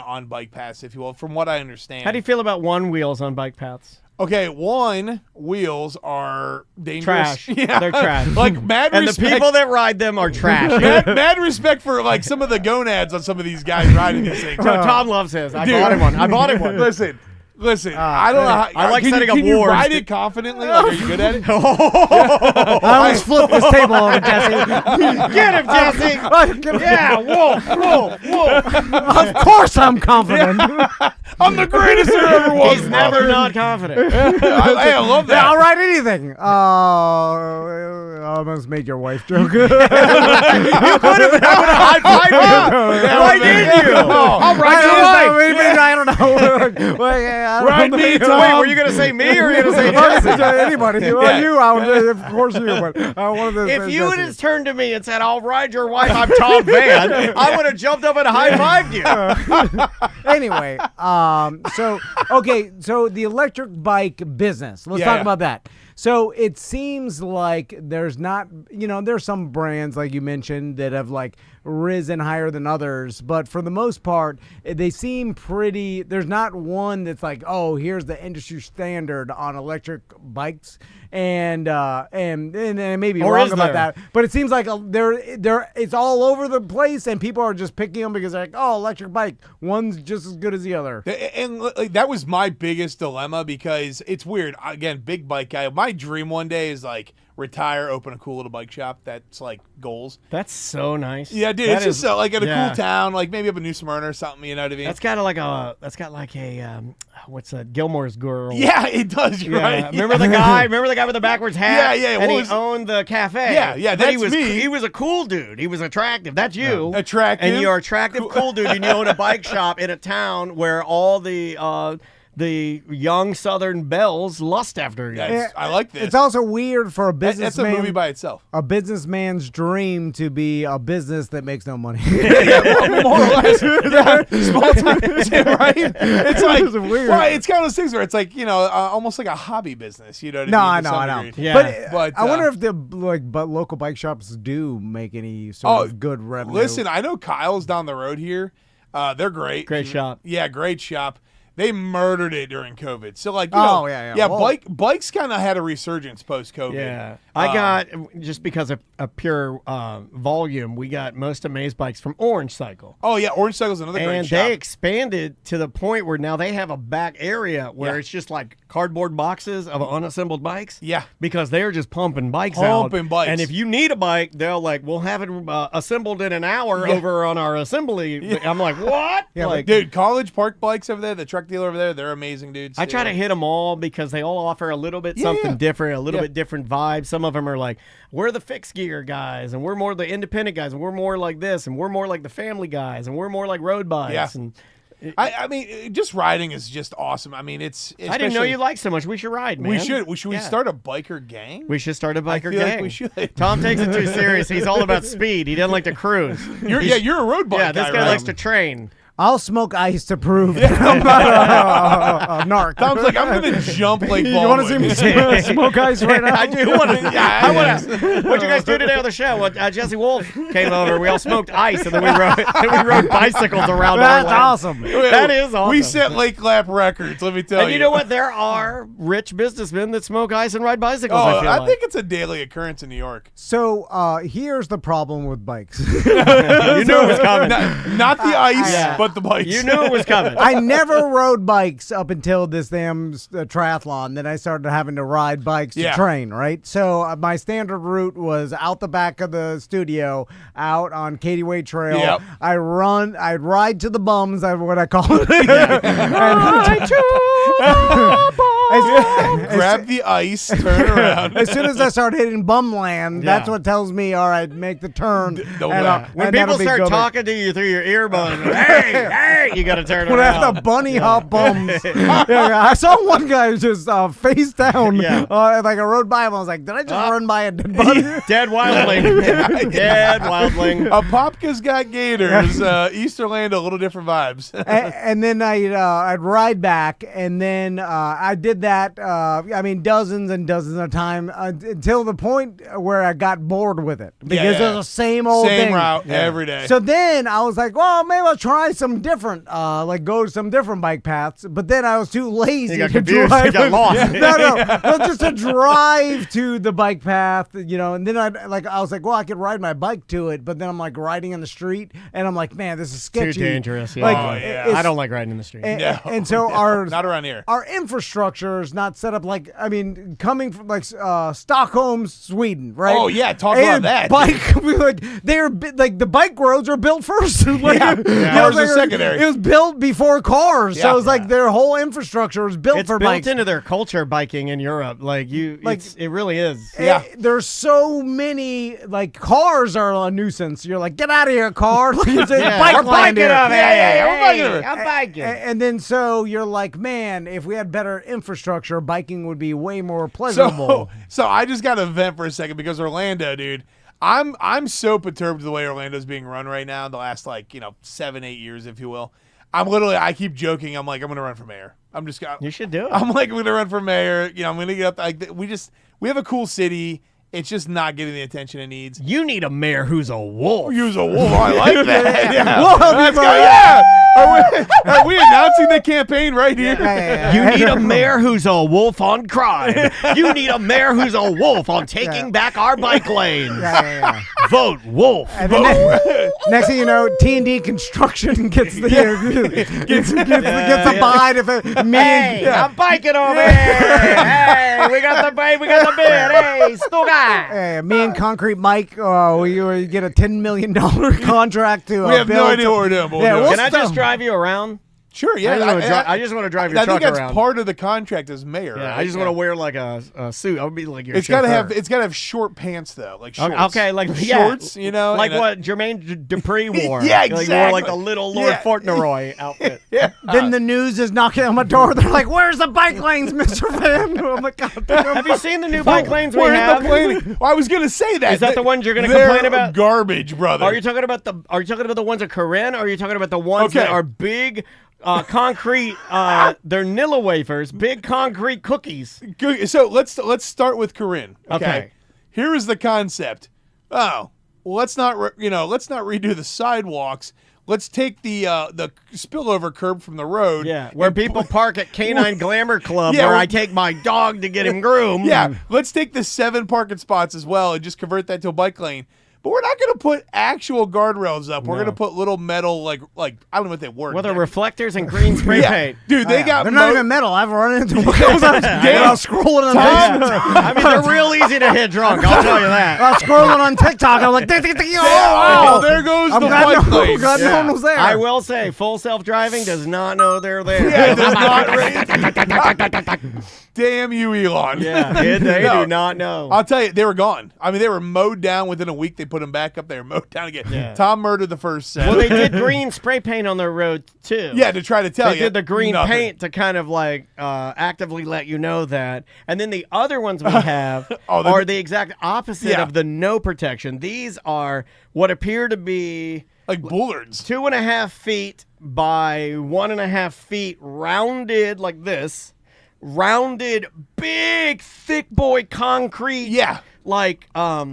on bike paths, if you will, from what I understand. How do you feel about one wheels on bike paths? Okay, one, wheels are dangerous. Trash. Yeah. They're trash. Like, mad And respect. the people that ride them are trash. mad respect for, like, some of the gonads on some of these guys riding these things. No, Tom loves his. I Dude. bought him one. I bought him one. Listen, I don't know how. I like can setting you, up can you wars. ride it confidently? Like, are you good at it? I almost flipped this table over, Jesse. Get him, Jesse. Yeah, wolf. Of course I'm confident. I'm the greatest there ever was. He's never not confident. I love that. Yeah, I'll write anything. I almost made your wife joke. Why did you? I'll ride your wife. I don't know. Ride me, Tom. Wait, were you going to say me or were you going to say Jesse? Anybody? Well, Yeah. you, I would, of course you. But one of the. If you would have turned to me and said, I'll ride your wife, I'm Tom Van, I would have jumped up and high-fived you. Anyway, so the electric bike business. Let's talk about that. So it seems like there's not, there's some brands like you mentioned that have like risen higher than others, but for the most part, they seem pretty. There's not one that's like, oh, here's the industry standard on electric bikes, and I may be Or wrong is about there? that, but it seems like it's all over the place, and people are just picking them because they're like, oh, electric bike, one's just as good as the other. And like, that was my biggest dilemma because it's weird. Again, big bike guy. My dream one day is like retire, open a cool little bike shop. That's like goals. That's so nice. Yeah, dude. That It's just is- so like in a yeah. cool town, like maybe up in New Smyrna or something. You know what I mean? That's got like a what's that? Gilmore's Girl. yeah, it does. You're Yeah. right. Remember the guy? Remember the guy with the backwards hat? Yeah, yeah, And what he was- owned the cafe. Yeah, But he that's was me. He was a cool dude. He was attractive. That's you. Attractive. And you're attractive, cool dude, and you own a bike shop in a town where all the the young Southern belles lust after you. Yes, I like this. It's also weird for a That's businessman. a movie by itself. A businessman's dream to be a business that makes no money. More or less. Small time, right? It's like It's weird. Well, it's kind of those things where it's like almost like a hobby business. You know what I mean? No, To I some know. degree. Yeah. But, But, I wonder if the local bike shops do make any sort of good revenue. Listen, I know Kyle's down the road here. They're great. Great shop. Yeah, great shop. They murdered it during COVID. So like, yeah. Whoa. bikes kind of had a resurgence post COVID. Yeah, I got just because of pure volume. We got most Amaze bikes from Orange Cycle. Oh yeah, Orange Cycle's another great And shop. they expanded to the point where now they have a back area where it's just like cardboard boxes of unassembled bikes. Yeah. Because they're just pumping bikes out. Pumping bikes. And if you need a bike, they'll we'll have it assembled in an hour over on our assembly. I'm like, what? Yeah, like, Dude, College Park bikes over there, the truck dealer over there, they're amazing dudes. I try to hit them all because they all offer a little bit something different, a little bit different vibe. Some of them are like, we're the fixed gear guys, and we're more the independent guys, and we're more like this, and we're more like the family guys, and we're more like road bikes. Yeah. And I mean, just riding is just awesome. I mean, it's. I didn't know you liked so much. We should ride, man. We should. Should we Yeah. start a biker gang? We should start a biker feel gang. like we should. Tom takes it too serious. He's all about speed. He doesn't like to cruise. You're a road bike Yeah, this guy right? likes to train. I'll smoke ice to prove that I'm not a narc. Tom's like, I'm gonna jump like. You want to see me smoke ice right now? I do want to. Yeah, I want to. What'd you guys do today on the show? Jesse Wolf came over. We all smoked ice, and then we rode bicycles around. That's our land. awesome. That is awesome. We set Lake Lap records. Let me tell you. And you know what? There are rich businessmen that smoke ice and ride bicycles. Oh, I feel I like. think it's a daily occurrence in New York. So here's the problem with bikes. You knew it was coming. Not the ice, Yeah. but the bikes. You knew it was coming. I never rode bikes up until this damn triathlon. Then I started having to ride bikes to Yeah. train, right? So my standard route was out the back of the studio, out on Katy Way Trail. Yep. I'd ride to the bums, what I call it. Grab the ice, turn around. As soon as I start hitting bumland, that's what tells me, all right, make the turn. don't and, laugh. When and people that'll be start good. talking to you through your earbuds, hey, you got to turn When I have around. the bunny hop bums. Yeah, I saw one guy just face down. Yeah. Like I rode by him. I was like, did I just run by a dead bunny? Dead wildling. Dead wildling. Apopka's got gators. East Orlando, a little different vibes. And then I'd ride back, and then I did that. Dozens and dozens of time until the point where I got bored with it because it was the same old Same thing. route every day. So then I was like, well, maybe I'll try some different, go to some different bike paths. But then I was too lazy You got to confused. drive. You got lost. No, just to drive to the bike path, And then I was like, well, I could ride my bike to it. But then I'm like riding in the street, and I'm like, man, this is Too sketchy. dangerous. Yeah. Like, yeah. I don't like riding in the street. And so our Not around here. our infrastructure is not set up coming from Stockholm, Sweden, right? Oh, yeah, talk about And that. Bike, the bike roads are built first. Cars are secondary. It was built before cars, so Yeah. it's like their whole infrastructure is built It's for built bikes. into their culture, biking in Europe. It really is. Yeah. There's so many cars are a nuisance. You're like, get out of here, car! It's a bike We're land biking here. over here. we're biking over I'm biking. And then so you're like, man, if we had better infrastructure, biking would be way more pleasurable. So I just got to vent for a second because Orlando, dude. I'm so perturbed with the way Orlando's being run right now. The last 7-8 years, if you will. I keep joking. I'm like, I'm gonna run for mayor. You should do it. I'm like, I'm gonna run for mayor. I'm gonna get up. We have a cool city. It's just not getting the attention it needs. You need a mayor who's a wolf. Use a wolf. I like that. Yeah. Whoa, Let's go. Yeah. Are we announcing the campaign right here? You need a mayor who's a wolf on crime. You need a mayor who's a wolf on taking back our bike lanes. Vote wolf. And then next thing you know, T&D Construction gets the gets a bite if it Hey, I'm biking over here. Hey, we got the bait, we got the bid. Hey, Stuga. me and Concrete Mike, we get a $10 million contract to We have no build. idea what we're doing. But Yeah, we'll do we'll it. Can I just drive you around? Sure, yeah. I just want to drive your I truck think that's around. part of the contract as mayor. Yeah, right? I just want to wear like a suit. I would be like your It's chauffeur. gotta have short pants though, like shorts. Okay, like shorts, you know, like and what Jermaine Dupri wore. Yeah, Like, exactly. wore like the little Lord Yeah. Fauntleroy outfit. Yeah. Then the news is knocking on my door. They're like, "Where's the bike lanes, Mr. Van?" I'm like, "God damn." Have you seen the new bike lanes we We're have? complaining. Well, I was gonna say that. Is that the ones you're gonna They're complain about? Garbage, brother. Are you talking about the ones at Corinne? Or are you talking about the ones that are big? Concrete, they're Nilla wafers, big concrete cookies. Good. So let's start with Corinne. Okay. Here is the concept. Oh, well, let's not redo the sidewalks. Let's take the spillover curb from the road. Yeah, where people park at Canine Glamour Club, Yeah, where we're- I take my dog to get him groomed. Yeah, let's take the 7 parking spots as well and just convert that to a bike lane. But we're not going to put actual guardrails up. We're going to put little metal, like I don't know what they were. With the reflectors and green spray paint. Dude, they got They're not even metal. I've run into one. I was scrolling on I mean, they're real easy to hit drunk. I'll tell you that. I was scrolling on TikTok. I'm like, Oh, there goes the bike lane. God, no one was there. I will say, full self-driving does not know they're there. Yeah, it does not Damn you, Elon. Yeah, they No. do not know. I'll tell you, they were gone. I mean, they were mowed down within a week. They put them back up. They were mowed down again. Yeah. Tom murdered the first set. Well, they did green spray paint on their road too. Yeah, to try to tell They you. did the green nothing. paint to kind of like actively let you know that. And then the other ones we have are the exact opposite of the no protection. These are what appear to be like bullards, 2.5 feet by 1.5 feet, rounded like this. Rounded, big, thick boy concrete. Yeah. Like, I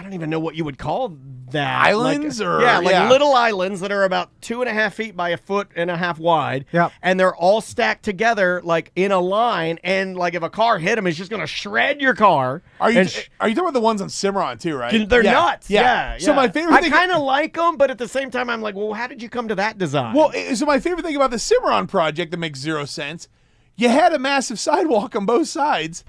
don't even know what you would call that. Islands like little islands that are about 2.5 feet by 1.5 feet wide. Yep. And they're all stacked together like in a line. And like if a car hit them, it's just going to shred your car. Are you talking about the ones on Cimarron too, right? They're nuts. Yeah. So my favorite thing, I kind of like them, but at the same time, I'm like, well, how did you come to that design? Well, so my favorite thing about the Cimarron project that makes zero sense, you had a massive sidewalk on both sides.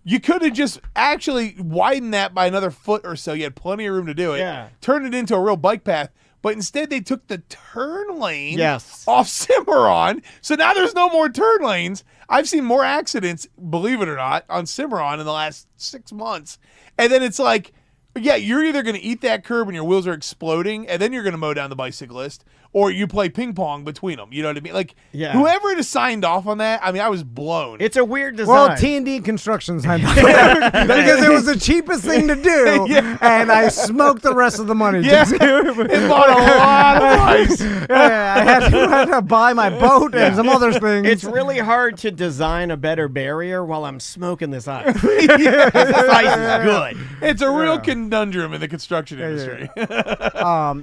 You could have just actually widened that by another foot or so. You had plenty of room to do it. Yeah. Turned it into a real bike path. But instead, they took the turn lane Yes. off Cimarron. So now there's no more turn lanes. I've seen more accidents, believe it or not, on Cimarron in the last 6 months. And then it's like, yeah, you're either going to eat that curb and your wheels are exploding, and then you're going to mow down the bicyclist, or you play ping pong between them. You know what I mean? Like, whoever just signed off on that, I mean, I was blown. It's a weird design. Well, T&D Construction signed off because it was the cheapest thing to do, and I smoked the rest of the money. Yeah, it bought a lot of ice. I had to buy my boat and some other things. It's really hard to design a better barrier while I'm smoking this ice. This ice is good. It's a real conundrum in the construction industry.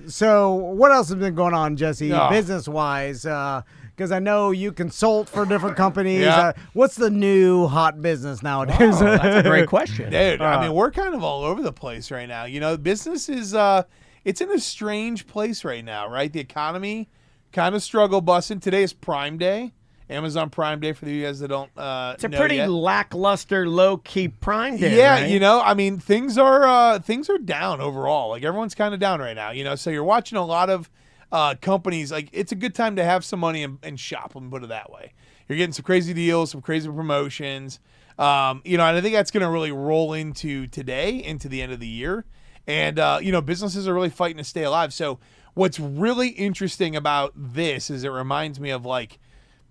So what else has been going on, Jesse, Oh. business-wise? Because I know you consult for different companies. Yeah. What's the new hot business nowadays? Oh, that's a great question. Dude, I mean, we're kind of all over the place right now. You know, business is, it's in a strange place right now, right? The economy kind of struggle busting. Today is Prime Day. Amazon Prime Day for you guys that don't It's a know pretty yet. lackluster, low-key Prime Day, Yeah, right? you know, I mean, things are down overall. Like everyone's kind of down right now, you know. So you're watching a lot of companies. Like it's a good time to have some money and shop. Let me put it that way. You're getting some crazy deals, some crazy promotions. You know, and I think that's going to really roll into today, into the end of the year. And you know, businesses are really fighting to stay alive. So what's really interesting about this is it reminds me of like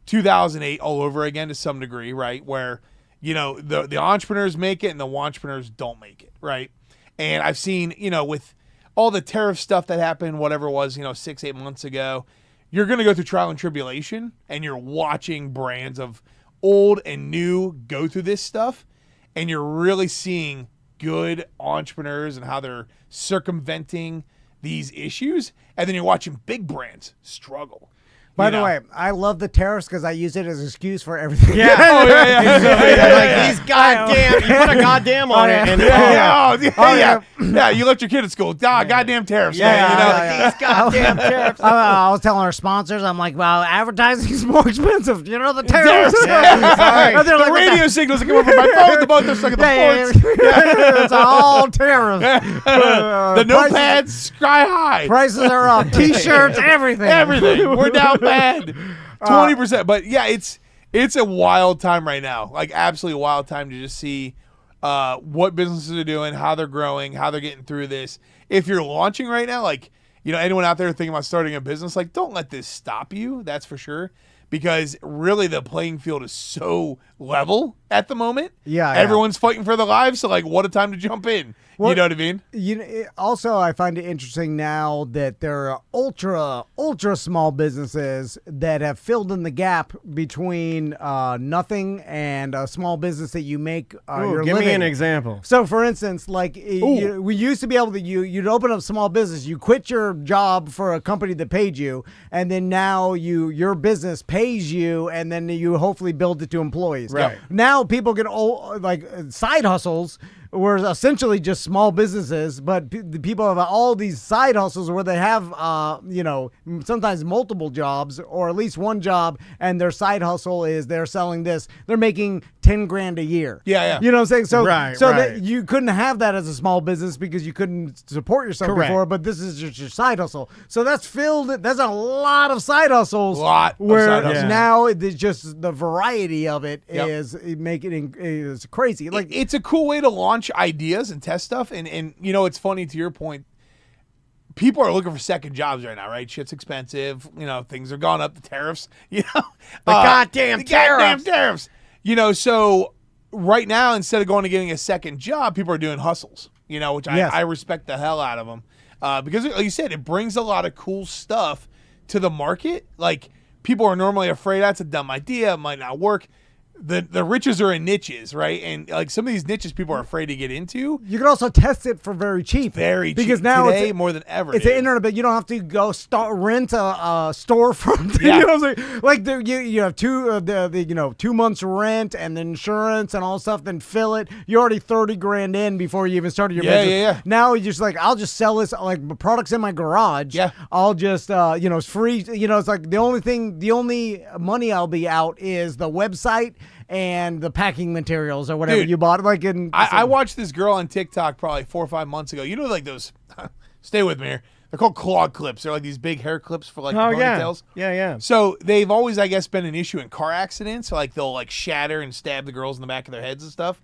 2008 all over again to some degree, right? Where, you know, the entrepreneurs make it and the wantrepreneurs don't make it, right? And I've seen, you know, with all the tariff stuff that happened, whatever it was, you know, 6-8 months ago, you're going to go through trial and tribulation, and you're watching brands of old and new go through this stuff, and you're really seeing good entrepreneurs and how they're circumventing these issues, and then you're watching big brands struggle. By the way, I love the tariffs because I use it as an excuse for everything. Yeah. Oh, yeah. Like these goddamn, you put a goddamn on it, and Yeah, you left your kid at school. Goddamn tariffs, man. You know? These goddamn tariffs. I was telling our sponsors, I'm like, well, advertising is more expensive. You know, the tariffs. Sorry. And they're The like, radio signals that come over my phone, the both are stuck in the ports. It's all tariffs. The notepads sky high. Prices are up. T-shirts, everything. Everything. We're down bad. 20%. But yeah, it's a wild time right now. Like absolutely wild time to just see what businesses are doing, how they're growing, how they're getting through this. If you're launching right now, like, you know, anyone out there thinking about starting a business, like, don't let this stop you. That's for sure. Because really the playing field is so level at the moment. Yeah. Everyone's fighting for their lives. So, like, what a time to jump in. You know what I mean? Also, I find it interesting now that there are ultra small businesses that have filled in the gap between nothing and a small business that you make your give living. me an example. So, for instance, like we used to be able to you'd open up a small business, you quit your job for a company that paid you, and then now your business pays you, and then you hopefully build it to employees. Right. Now people can like side hustles. Were essentially just small businesses, but the people have all these side hustles where they have, sometimes multiple jobs or at least one job, and their side hustle is they're selling this. They're making $10,000 a year. Yeah. You know what I'm saying? So, Right. That you couldn't have that as a small business because you couldn't support yourself Correct. before. But this is just your side hustle. So that's filled. That's a lot of side hustles. Where side hustles. now it's just the variety of it Yep. is crazy. Like it's a cool way to launch ideas and test stuff. And you know, it's funny to your point. People are looking for second jobs right now, right? Shit's expensive. You know, things are going up. The tariffs. You know, The goddamn tariffs. You know, so right now, instead of going and getting a second job, people are doing hustles. You know, which Yes. I respect the hell out of them because, like you said, it brings a lot of cool stuff to the market. Like people are normally afraid that's a dumb idea, it might not work. The riches are in niches, right? And like some of these niches people are afraid to get into. you can also test it for very cheap Because because now today it's more than ever. It's dude. the internet, but you don't have to go rent a storefront. Yeah. You know what I'm saying? Like you have 2 months rent and the insurance and all stuff. Then fill it. You're already $30,000 in before you even started your business. Yeah. Now you're just like, I'll just sell this like products in my garage. Yeah. I'll just it's free. You know, it's like the only money I'll be out is the website and the packing materials or whatever Dude, you bought. Like I watched this girl on TikTok probably 4 or 5 months ago. You know, like those. Stay with me here. They're called claw clips. They're like these big hair clips for like ponytails. Yeah. So they've always, I guess, been an issue in car accidents. So like they'll like shatter and stab the girls in the back of their heads and stuff.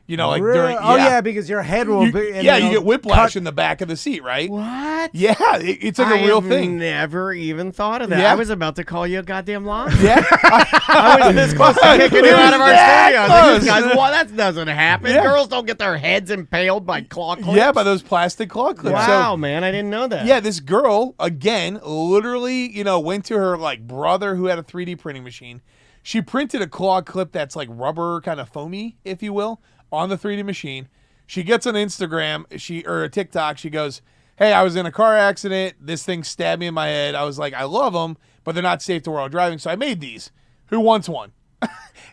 You know, like Really? during. Oh yeah, because your head will be. You get whiplash in the back of the seat, right? What? Yeah, it's like a real thing. Never even thought of that. Yeah. I was about to call you a goddamn liar. Yeah. I was this close to kicking you out of our that studio. I was like, close. these guys, well, that doesn't happen. Yeah. Girls don't get their heads impaled by claw clips. Yeah, by those plastic claw clips. Wow, So, man, I didn't know that. yeah, this girl, again, literally, went to her like brother who had a 3D printing machine. She printed a claw clip that's like rubber, kind of foamy, if you will, on the 3D machine. She gets on Instagram, or a TikTok, she goes, hey, I was in a car accident. This thing stabbed me in my head. I was like, I love them, but they're not safe to while driving, so I made these. Who wants one?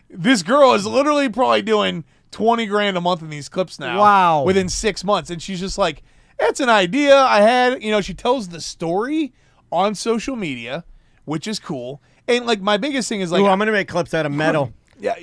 This girl is literally probably doing $20,000 a month in these clips now. Wow. Within 6 months. And she's just like, that's an idea I had. She tells the story on social media, which is cool. And like my biggest thing is like, Ooh, I'm going to make clips out of metal. yeah.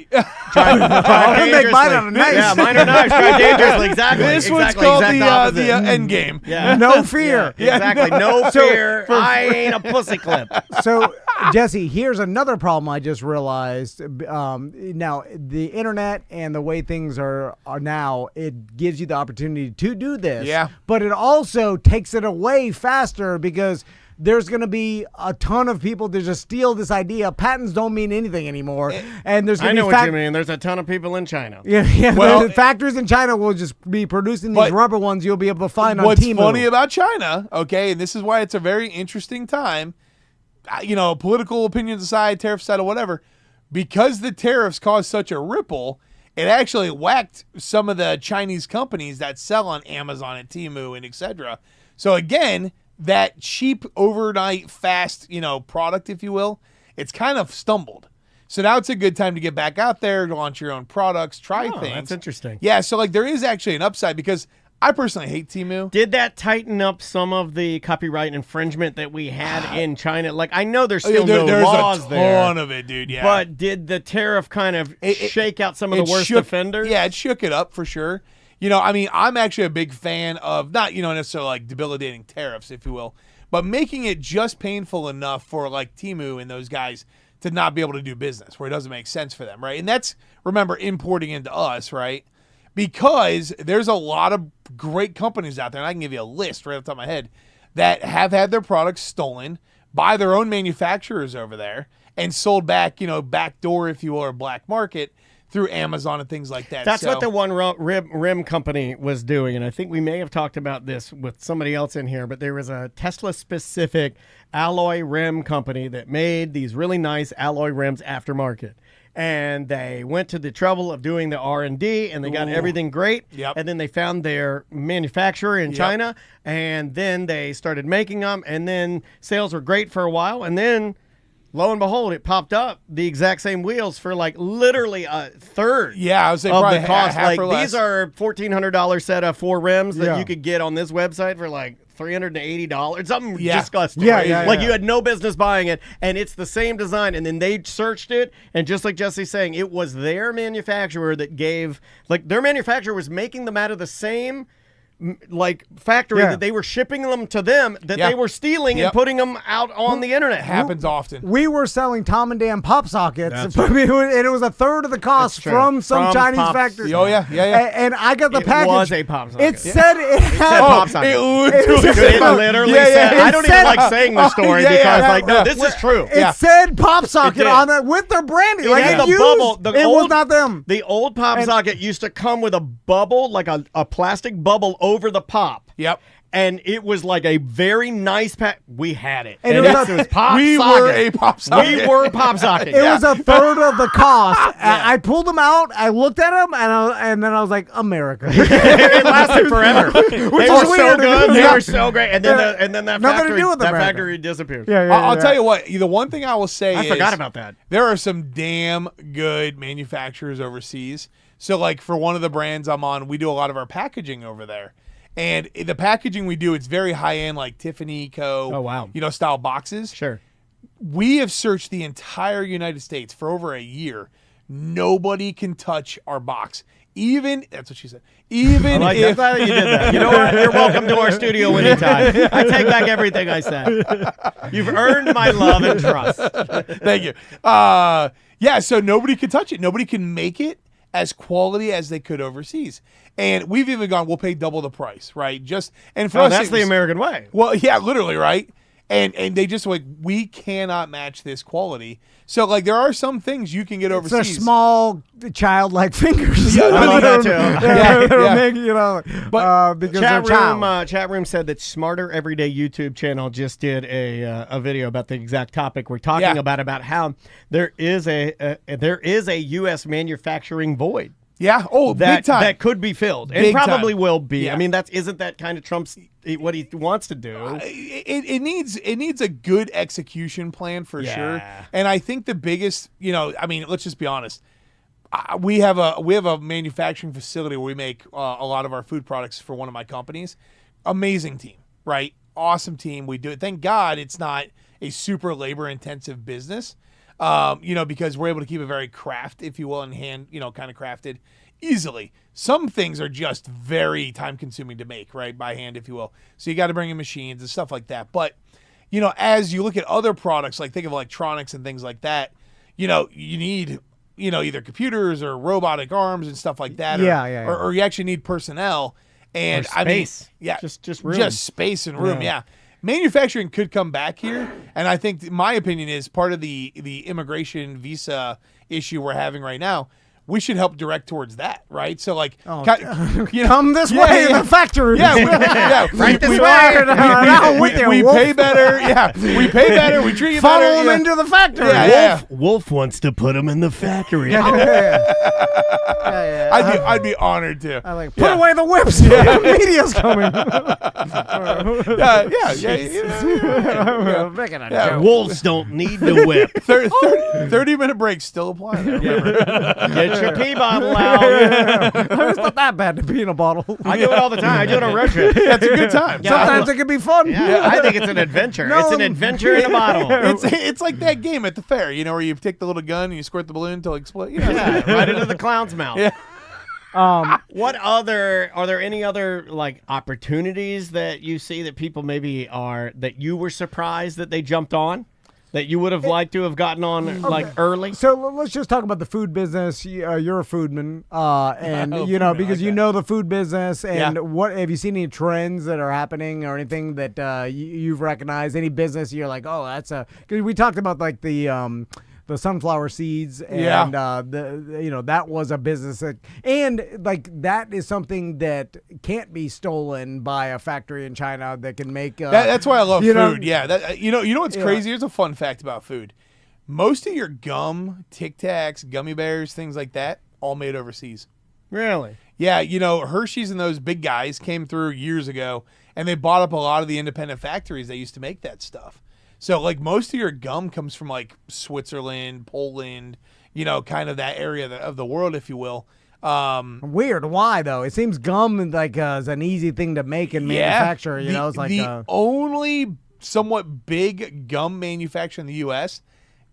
I'm gonna make mine out of knives. Yeah, mine are knives. Try dangerously. Exactly. This exactly, one's called exact the opposite. end game. Yeah. No fear. Yeah, exactly. No fear. I ain't a pussy clip. So, Jesse, here's another problem I just realized. Now, the internet and the way things are now, it gives you the opportunity to do this. Yeah. But it also takes it away faster because there's going to be a ton of people that just steal this idea. Patents don't mean anything anymore. And there's I going to know be what you mean. There's a ton of people in China. Yeah. Well, the factories in China will just be producing these But rubber ones you'll be able to find on What's Temu. funny about China, okay, and this is why it's a very interesting time, political opinions aside, tariffs aside, or whatever, because the tariffs caused such a ripple, it actually whacked some of the Chinese companies that sell on Amazon and Temu and etc. So again, that cheap overnight fast, product, if you will, it's kind of stumbled. So now it's a good time to get back out there, launch your own products, try things. That's interesting. Yeah, so like there is actually an upside because I personally hate Temu. Did that tighten up some of the copyright infringement that we had in China? Like, I know there's still no there's laws a there. ton of it, dude. Yeah, But did the tariff kind of shake out some of the worst offenders? Yeah, it shook it up for sure. I'm actually a big fan of not, necessarily like debilitating tariffs, if you will, but making it just painful enough for like Temu and those guys to not be able to do business where it doesn't make sense for them, right? And that's, remember, importing into us, right? Because there's a lot of great companies out there, and I can give you a list right off the top of my head, that have had their products stolen by their own manufacturers over there and sold back, backdoor, if you will, or black market through Amazon and things like that. That's what the one rim company was doing, and I think we may have talked about this with somebody else in here, but there was a Tesla-specific alloy rim company that made these really nice alloy rims aftermarket. And they went to the trouble of doing the R&D, and they got everything great. Yep. And then they found their manufacturer in China, and then they started making them, and then sales were great for a while, and then lo and behold, it popped up the exact same wheels for like literally a third. Yeah, I was saying of probably the cost. half Like or less. these are $1,400 set of 4 rims that Yeah. you could get on this website for like $380. Something Yeah. disgusting. Yeah, yeah, Like yeah. you had no business buying it, and it's the same design. And then they searched it, and just like Jesse's saying, it was their manufacturer that gave, like their manufacturer was making them out of the same factory Yeah. that they were shipping them to them that Yeah. they were stealing Yep. and putting them out on the internet. It happens often. We were selling Tom and Dan pop sockets, That's and it was a third of the cost That's true. from some From Chinese Pops. factory. Oh, yeah. And I got the It package. was a pop socket. It said it had. Pop socket. It It literally Yeah, said, yeah, I it don't said- even like saying the story yeah, because yeah, like, no, yeah. this is true. It said pop socket did. on it with their branding. It Like had it the used, bubble. The it old, was not them. The old pop socket used to come with a bubble, like a plastic bubble over the pop. Yep. And it was like a very nice pack. We had it. And And it was it was pop We socket. were a pop socket. We were pop socket. It was a third of the cost. Yeah. I pulled them out. I looked at them, and then I was like, America. It lasted forever. They were is so weird. good. They Yeah. were so great. And then, Yeah. and then that Nothing to factory, do with that America. factory disappeared. I'll tell you what. The one thing I will say I is forgot about that. there are some damn good manufacturers overseas. So, like for one of the brands I'm on, we do a lot of our packaging over there. And the packaging we do, it's very high end, like Tiffany Co. Oh, wow. Style boxes. Sure. We have searched the entire United States for over a year. Nobody can touch our box. Even that's what she said. Even Like, if that's how you did that. You know what? You're welcome to our studio anytime. I take back everything I said. You've earned my love and trust. thank you. So nobody can touch it. Nobody can make it as quality as they could overseas. And we've even gone, we'll pay double the price, right? And for us, That's it the was- American way. Well, yeah, literally, right? And they just like, we cannot match this quality. So like, there are some things you can get It's overseas. their small, childlike fingers. Yeah, I love that too. That'll yeah. make, But because they're child. Chat room said that Smarter Everyday YouTube channel just did a video about the exact topic we're talking Yeah. about how there is a U.S. manufacturing void Yeah. Oh, that big time. that could be filled and Big probably time. will be. Yeah. I mean, isn't that kind of Trump's what he wants to do? It needs a good execution plan for sure. Yeah. And I think the biggest, let's just be honest. We have a manufacturing facility where we make a lot of our food products for one of my companies. Amazing team, right? Awesome team. We do it. Thank God it's not a super labor intensive business. Because we're able to keep it very craft, if you will, in hand, kind of crafted easily. Some things are just very time consuming to make, right? By hand, if you will. So you got to bring in machines and stuff like that. But, as you look at other products, like think of electronics and things like that, you need, either computers or robotic arms and stuff like that. Yeah. Or you actually need personnel. And Or space. Just room. Just space and room, yeah. Manufacturing could come back here, and I think my opinion is part of the immigration visa issue we're having right now. We should help direct towards that, right? So, like, Come this way in the factory. Right this we, way. We pay better. Yeah, we pay better. We treat you Follow better. them yeah. into the factory. Yeah. Wolf wants to put him in the factory. I'd be honored to. I like put away the whips. The media's coming. Making a joke. Wolves don't need the whip. 30-minute break still apply. There, remember? Get your pee bottle out. It's not that bad to pee in a bottle. I do it all the time. I do it on road trip. That's a good time. Sometimes it can be fun. Yeah, I think it's an adventure. No. It's an adventure in a bottle. It's like that game at the fair, where you take the little gun and you squirt the balloon until it explodes. Yeah, right into the clown's mouth. Yeah. What are there any other like opportunities that you see that people maybe that you were surprised that they jumped on? that you would have liked to have gotten on like early? So let's just talk about the food business. You're a foodman, and because you know the food business. And what have you seen any trends that are happening or anything that you've recognized? Any business you're like, oh, that's a. Because we talked about like the sunflower seeds, and that was a business that is something that can't be stolen by a factory in China that can make. That's why I love food. You know what's crazy? Here's a fun fact about food. Most of your gum, Tic Tacs, gummy bears, things like that, all made overseas. Really? Yeah, Hershey's and those big guys came through years ago, and they bought up a lot of the independent factories that used to make that stuff. So, like, most of your gum comes from, like, Switzerland, Poland, kind of that area of the world, if you will. Weird. Why, though? It seems gum, like, is an easy thing to make and manufacture. It's like the only somewhat big gum manufacturer in the U.S.,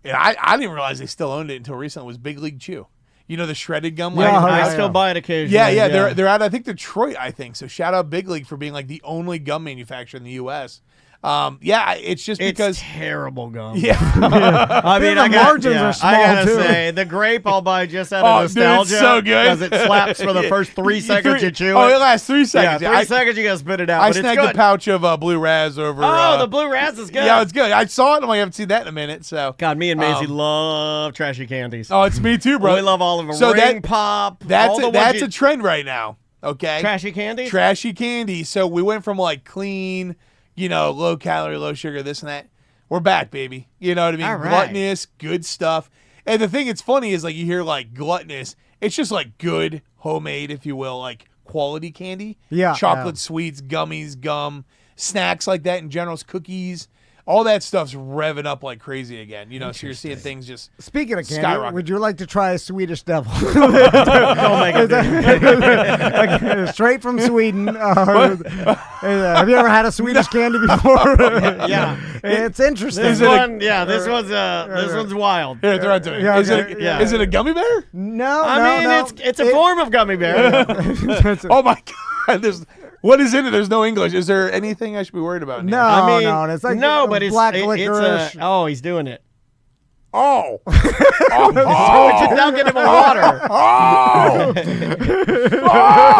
and I didn't realize they still owned it until recently, was Big League Chew. The shredded gum? I still buy it occasionally. Yeah. They're out, I think, Detroit, I think. So, shout out Big League for being, like, the only gum manufacturer in the U.S., it's just because it's terrible gum. Yeah, I mean, the margins are small I gotta too. say, the grape I'll buy just out of nostalgia. Dude, it's so good because it slaps for the first 3 seconds you chew it. Oh, it lasts 3 seconds. Yeah, 3 seconds you gotta spit it out. I but snagged it's good. a pouch of Blue Raz over. The Blue Raz is good. Yeah, it's good. I saw it and I haven't seen that in a minute. So God, me and Maisie love trashy candies. Oh, it's me too, bro. We love all of them. So Ring Pop. That's a trend right now. Okay, trashy candies. Trashy candy. So we went from like clean, low calorie, low sugar, this and that. We're back, baby. You know what I mean? All right. Gluttonous, good stuff. And the thing that's funny is like you hear like gluttonous. It's just like good, homemade, if you will, like quality candy. Yeah. Chocolate sweets, gummies, gum, snacks like that in general, cookies. All that stuff's revving up like crazy again. So you're seeing things just Speaking of candy, skyrocket. would you like to try a Swedish devil? Don't make it. Straight from Sweden. Have you ever had a Swedish candy before? Yeah, it's interesting. this one's wild. Here, throw it to me. Yeah, Is okay. it a gummy bear? No, I mean, it's a form of gummy bear. Oh my God! What is in it? There's no English. Is there anything I should be worried about? No, I mean, no, it's like but black it's licorice. he's doing it. Oh. Now get him a water. Oh.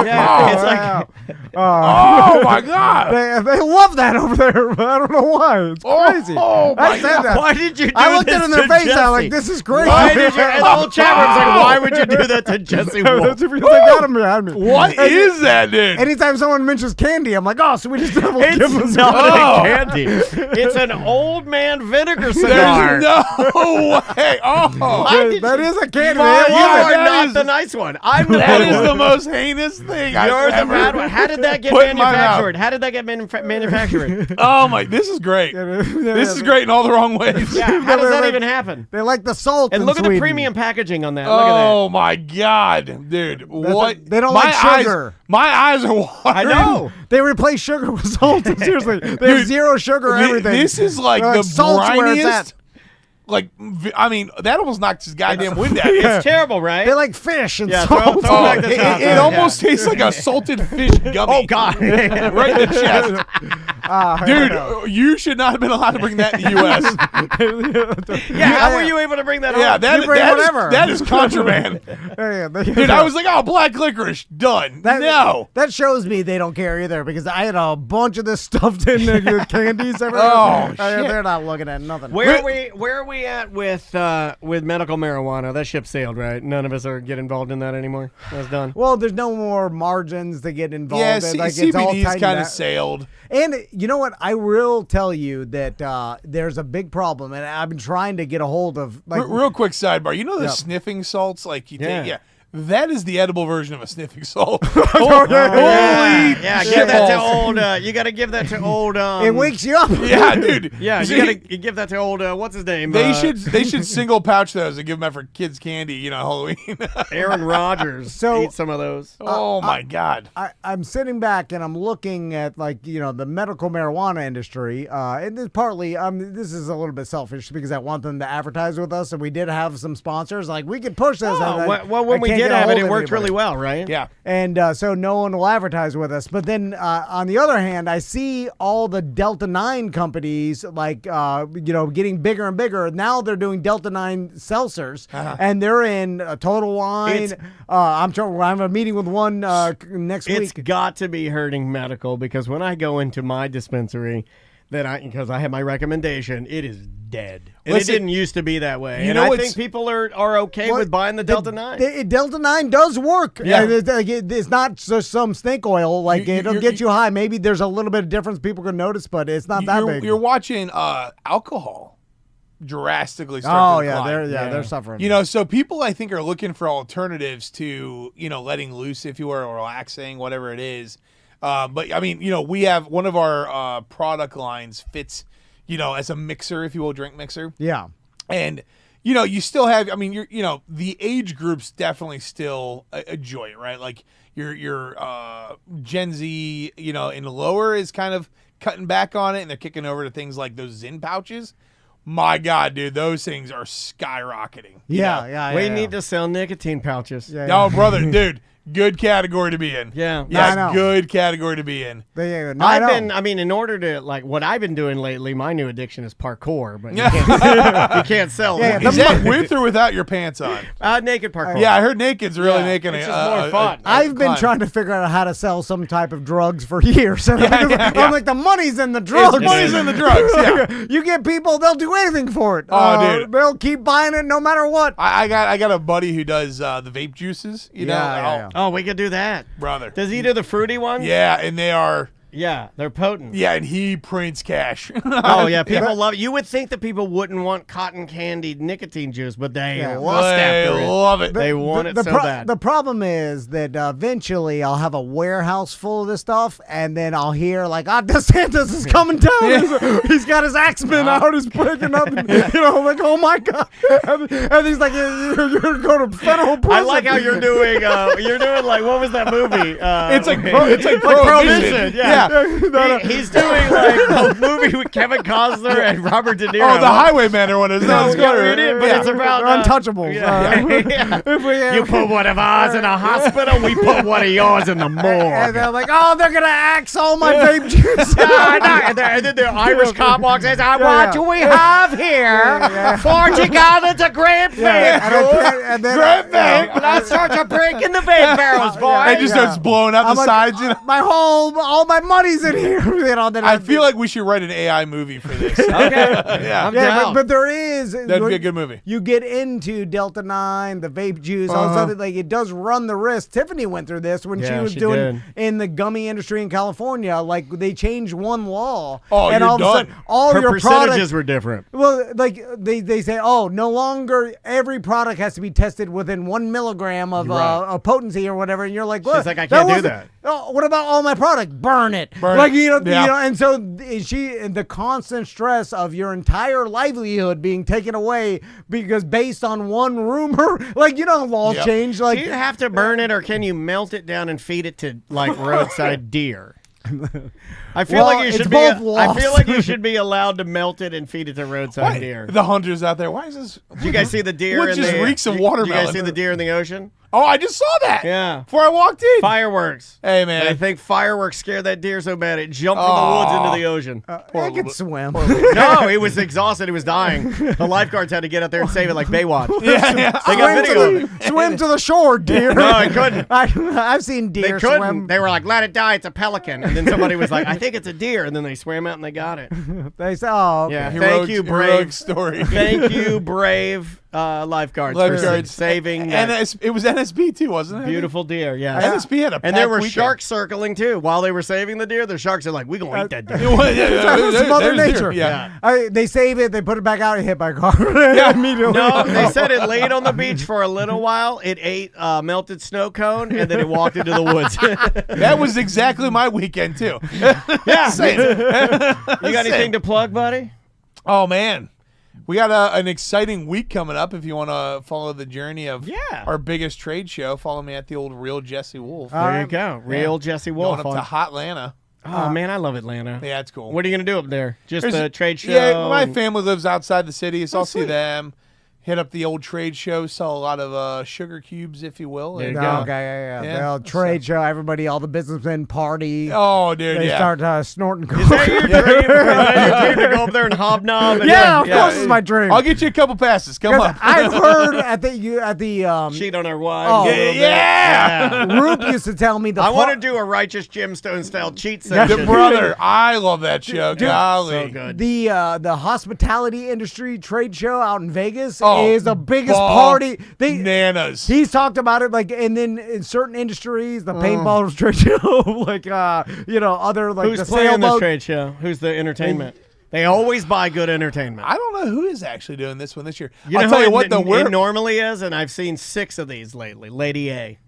Yeah, it's like Oh my God! They love that over there. I don't know why. It's crazy. Oh my I said that. why did you do I looked this at it in their to face. Jesse? I'm like, this is crazy. Why did you? And the whole chat room's like, why would you do that to Jesse Wolf? That's because they got him behind me. What is that, dude? Anytime someone mentions candy, I'm like, oh, Swedish devil. It's give us not Oh. a candy. It's an old man vinegar cigar. There's no way. Oh, That is a candy. My man. You God, are that not is- the nice one. I'm the that bad is one. the most heinous thing I've You're the ever bad one. How did that get put in my mouth. manufactured? How did that get manufactured? Oh my! This is great. This is great in all the wrong ways. Yeah, how does that even happen? They like the salt. And in look at Sweden. the premium packaging on that. Look at Oh my God, dude! What? they don't my like eyes, sugar. My eyes are watering. that. I know. They replace sugar with salt. Seriously, they have Dude, zero sugar. Everything. This is like They're the salt's where it's briniest. at. Like, I mean, that almost knocked his goddamn wind out. It's terrible, right? They like fish and Yeah, salt. throw Oh, back the top. it almost tastes like a salted fish gummy. Oh, God. Right in the chest. Dude, you should not have been allowed to bring that in the U.S. Yeah, how were you able to bring that Yeah, home? that, You bring that is- whatever. that is contraband. Dude, I was like, oh, black licorice, done. No. That shows me they don't care either because I had a bunch of this stuffed in the candies. Everywhere. Oh, shit. They're not looking at nothing. Where are we at with medical marijuana? That ship sailed, right? None of us are get involved in that anymore. That's done. Well, there's no more margins to get involved Yeah, in. Like, it's all CBD's tightened kind of out. sailed. And you know what? I will tell you that there's a big problem, and I've been trying to get a hold of. Like, Real quick sidebar. You know the Yep. sniffing salts? Like, you Yeah. take, yeah. That is the edible version of a sniffing salt. Yeah, shit give that to balls. old. You got to give that to old. it wakes you up. Yeah, dude. Yeah, See, you got to give that to old. What's his name? They should single pouch those and give them out for kids candy. Halloween. Aaron Rodgers. So- eat some of those. Oh my God. I'm sitting back and I'm looking at the medical marijuana industry, and this partly this is a little bit selfish because I want them to advertise with us, and we did have some sponsors. Like we could push this. Oh, and well, when we did can't did get a have hold it. It of worked anybody. really well, right? Yeah. And so no one will advertise with us. But then on the other hand, I see all the Delta 9 companies getting bigger and bigger. Now they're doing Delta 9 seltzers, and they're in Total Wine. I have a meeting with one next week. It's got to be hurting medical because when I go into my dispensary, because I have my recommendation, it is dead. And Listen, it didn't used to be that way. you And know I what's- think people are okay with buying the Delta 9. Delta 9 does work. Yeah. It's not just some snake oil. Like, it'll get you high. Maybe there's a little bit of difference people can notice, but it's not that big. You're watching alcohol drastically start to decline. they're suffering. You know, so people I think are looking for alternatives to, letting loose, if you were, or relaxing, whatever it is. But I mean, we have one of our product lines fits, as a mixer, if you will, drink mixer. Yeah. And you still have. I mean, the age groups definitely still enjoy it, right? Like your Gen Z, and lower is kind of cutting back on it, and they're kicking over to things like those Zyn pouches. My God, dude, those things are skyrocketing. Yeah. We need to sell nicotine pouches. Yeah. Oh, brother, dude. Good category to be in. Yeah. Yes, I know. good category to be in. In order to, what I've been doing lately, my new addiction is parkour, but you can't sell it. Is that with or without your pants on? Naked parkour. Yeah, I heard naked's really making it's it. just more fun. I've been trying to figure out how to sell some type of drugs for years. And I'm like, the money's in the drugs. The money's in the drugs. Yeah. You get people, they'll do anything for it. Oh, dude. They'll keep buying it no matter what. I got a buddy who does the vape juices. Oh, we could do that. Brother. Does he do the fruity ones? Yeah, and they are. Yeah, they're potent. Yeah, and he prints cash. Oh, yeah, people love it. You would think that people wouldn't want cotton candy nicotine juice, but they lust after it. They love it. They want it so bad. The problem is that eventually I'll have a warehouse full of this stuff, and then I'll hear DeSantis is coming down. He's got his Axeman out. He's breaking up. And, like, oh my God. And he's like, you're going to go to federal prison. I like how you're doing. You're doing what was that movie? It's like Prohibition. Yeah. He's doing a movie with Kevin Costner and Robert De Niro. Oh, the Highwayman one is but it's about Untouchables. You put one of ours in a hospital, we put one of yours in the morgue. And they're like, oh, they're going to axe all my vape juice. And then the Irish cop walks in and says, what do we have here? 40 gallons of grape vape. Grape vape. Let's start to break in the vape barrels, boy. It just starts blowing out the sides. All my money's in here. I feel like we should write an AI movie for this. Okay. I'm down. But there is. That'd be a good movie. You get into Delta 9, the vape juice, all this other, it does run the risk. Tiffany went through this when she was doing in the gummy industry in California. They changed one law. Oh, and you're all of a done. sudden, all Her your percentages products were different. Well, they say, no longer every product has to be tested within 1 milligram of potency or whatever, and you're like, what? She's like, I can't do that. Oh, what about all my product? Burn it. And so the constant stress of your entire livelihood being taken away because based on one rumor, laws change. Do you have to burn it, or can you melt it down and feed it to roadside deer? I feel like you should be. I feel like you should be allowed to melt it and feed it to roadside deer. The hunters out there. Why is this? Did you guys see the deer? What just reeks of watermelon? Did you guys see the deer in the ocean? Oh, I just saw that. Yeah. Before I walked in. Fireworks. Hey, man. I think fireworks scared that deer so bad it jumped from the woods into the ocean. I could swim. No, he was exhausted. He was dying. The lifeguards had to get out there and save it like Baywatch. Yeah. They got video. Swim to the shore, deer. No, I couldn't. I've seen They deer couldn't. swim. They were like, let it die. It's a pelican. And then somebody was like, I think it's a deer. And then they swam out and they got it. They say, oh, okay. Yeah. Heroic, Thank you, heroic brave. story. Thank you, brave lifeguards. For saving that it was NSB too, wasn't it? beautiful deer. Yeah. NSB had a and there packed were weekend. sharks circling too. While they were saving the deer, the sharks are like, we're going to eat that deer. It's Mother there's Nature. deer. Yeah. They save it, they put it back out, and hit by a car. Immediately. No, they said it laid on the beach for a little while. It ate a melted snow cone, and then it walked into the woods. That was exactly my weekend too. Yeah. You got anything to plug, buddy? Oh man, we got an exciting week coming up. If you want to follow the journey of our biggest trade show, follow me at the old Real Jesse Wolf. There you go, Real Jesse Wolf. Going up to Hotlanta. Oh man, I love Atlanta. Yeah, it's cool. What are you gonna do up there? Just the trade show? Yeah, my family lives outside the city, so I'll see them. hit up the old trade show, sell a lot of sugar cubes, if you will. There you and, go. Okay, yeah. Yeah. Well, trade show, everybody, all the businessmen party. Oh, dude, They yeah. start snorting coke. Is that your dream? Is that your dream to go up there and hobnob? And Yeah, of course it's my dream. I'll get you a couple passes. Come on. I've heard at the cheat on our wives. Oh, a little bit. yeah. Rube used to tell me I want to do a righteous gemstone style cheat The session. brother, I love that show. Golly. So good. the hospitality industry trade show out in Vegas Oh, is the biggest party. Bananas. He's talked about it and then in certain industries, the paintball trade show, other like Who's the playing this sailboat. trade show? Who's the entertainment? They always buy good entertainment. I don't know who is actually doing this one this year. You I'll know tell who you what, it normally is, and I've seen 6 of these lately. Lady A.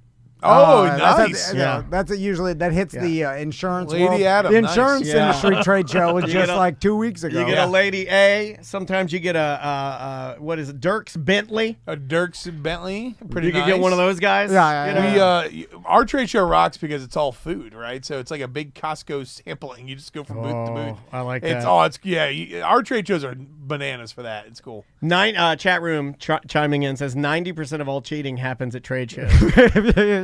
Oh, That's nice. that's usually that hits the insurance Lady world. Adam, the nice. insurance Yeah. industry trade show was You just get a- like 2 weeks ago. You get a Lady A. Sometimes you get a what is it? Dirk's Bentley. A Dirks Bentley. Pretty You nice. could get one of those guys. Yeah, you know? Our trade show rocks because it's all food, right? So it's like a big Costco sampling. You just go from booth to booth. I like It's that. our trade shows are bananas for that. It's cool. Chat room chiming in says 90% of all cheating happens at trade shows.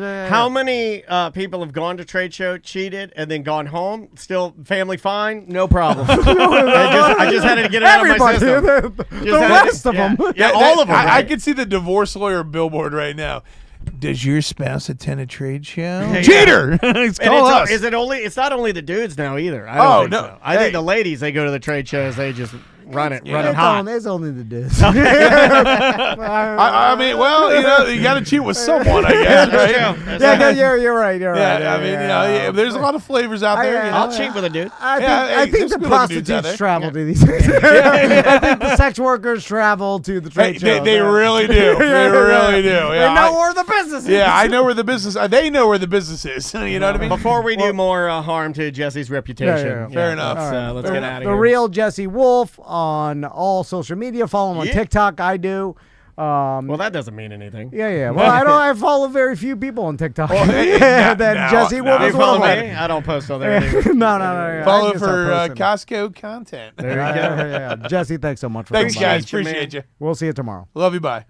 How many people have gone to trade show, cheated, and then gone home? Still family fine? No problem. I just had to get it out of my Everybody, system. the rest of them. Yeah, all of them. I right? can see the divorce lawyer billboard right now. Does your spouse attend a trade show? Yeah. Cheater! It's And call us. is it only? It's not only the dudes now either. I don't think no. so. I Hey. think the ladies, they go to the trade shows, they just run it It's hot. only the disc. I mean, well, you got to cheat with someone, I guess, right? You're right. You're right. Yeah, I mean, there's a lot of flavors out there. you know? I'll cheat with a dude. I think there's the good-looking dudes out prostitutes there. travel to these things. I think the sex workers travel to the trade shows. They really do. They really do. They Yeah, know where the business is. Yeah, I know where the business. They know where the business is. You know what I mean? Before we do more harm to Jesse's reputation. Fair enough. Let's get out of The here. real Jesse Wolf on all social media. Follow him on Yeah. TikTok. I do. Well, that doesn't mean anything. Yeah. Well, I follow very few people on TikTok. now- Jesse Wolf You is one follow of them. me? I don't post on there anymore. No. Yeah, Follow I just start for posting. Costco content. There you go. Yeah. Jesse, thanks so much for Thanks, coming by. guys. Appreciate you. We'll see you tomorrow. Love you. Bye.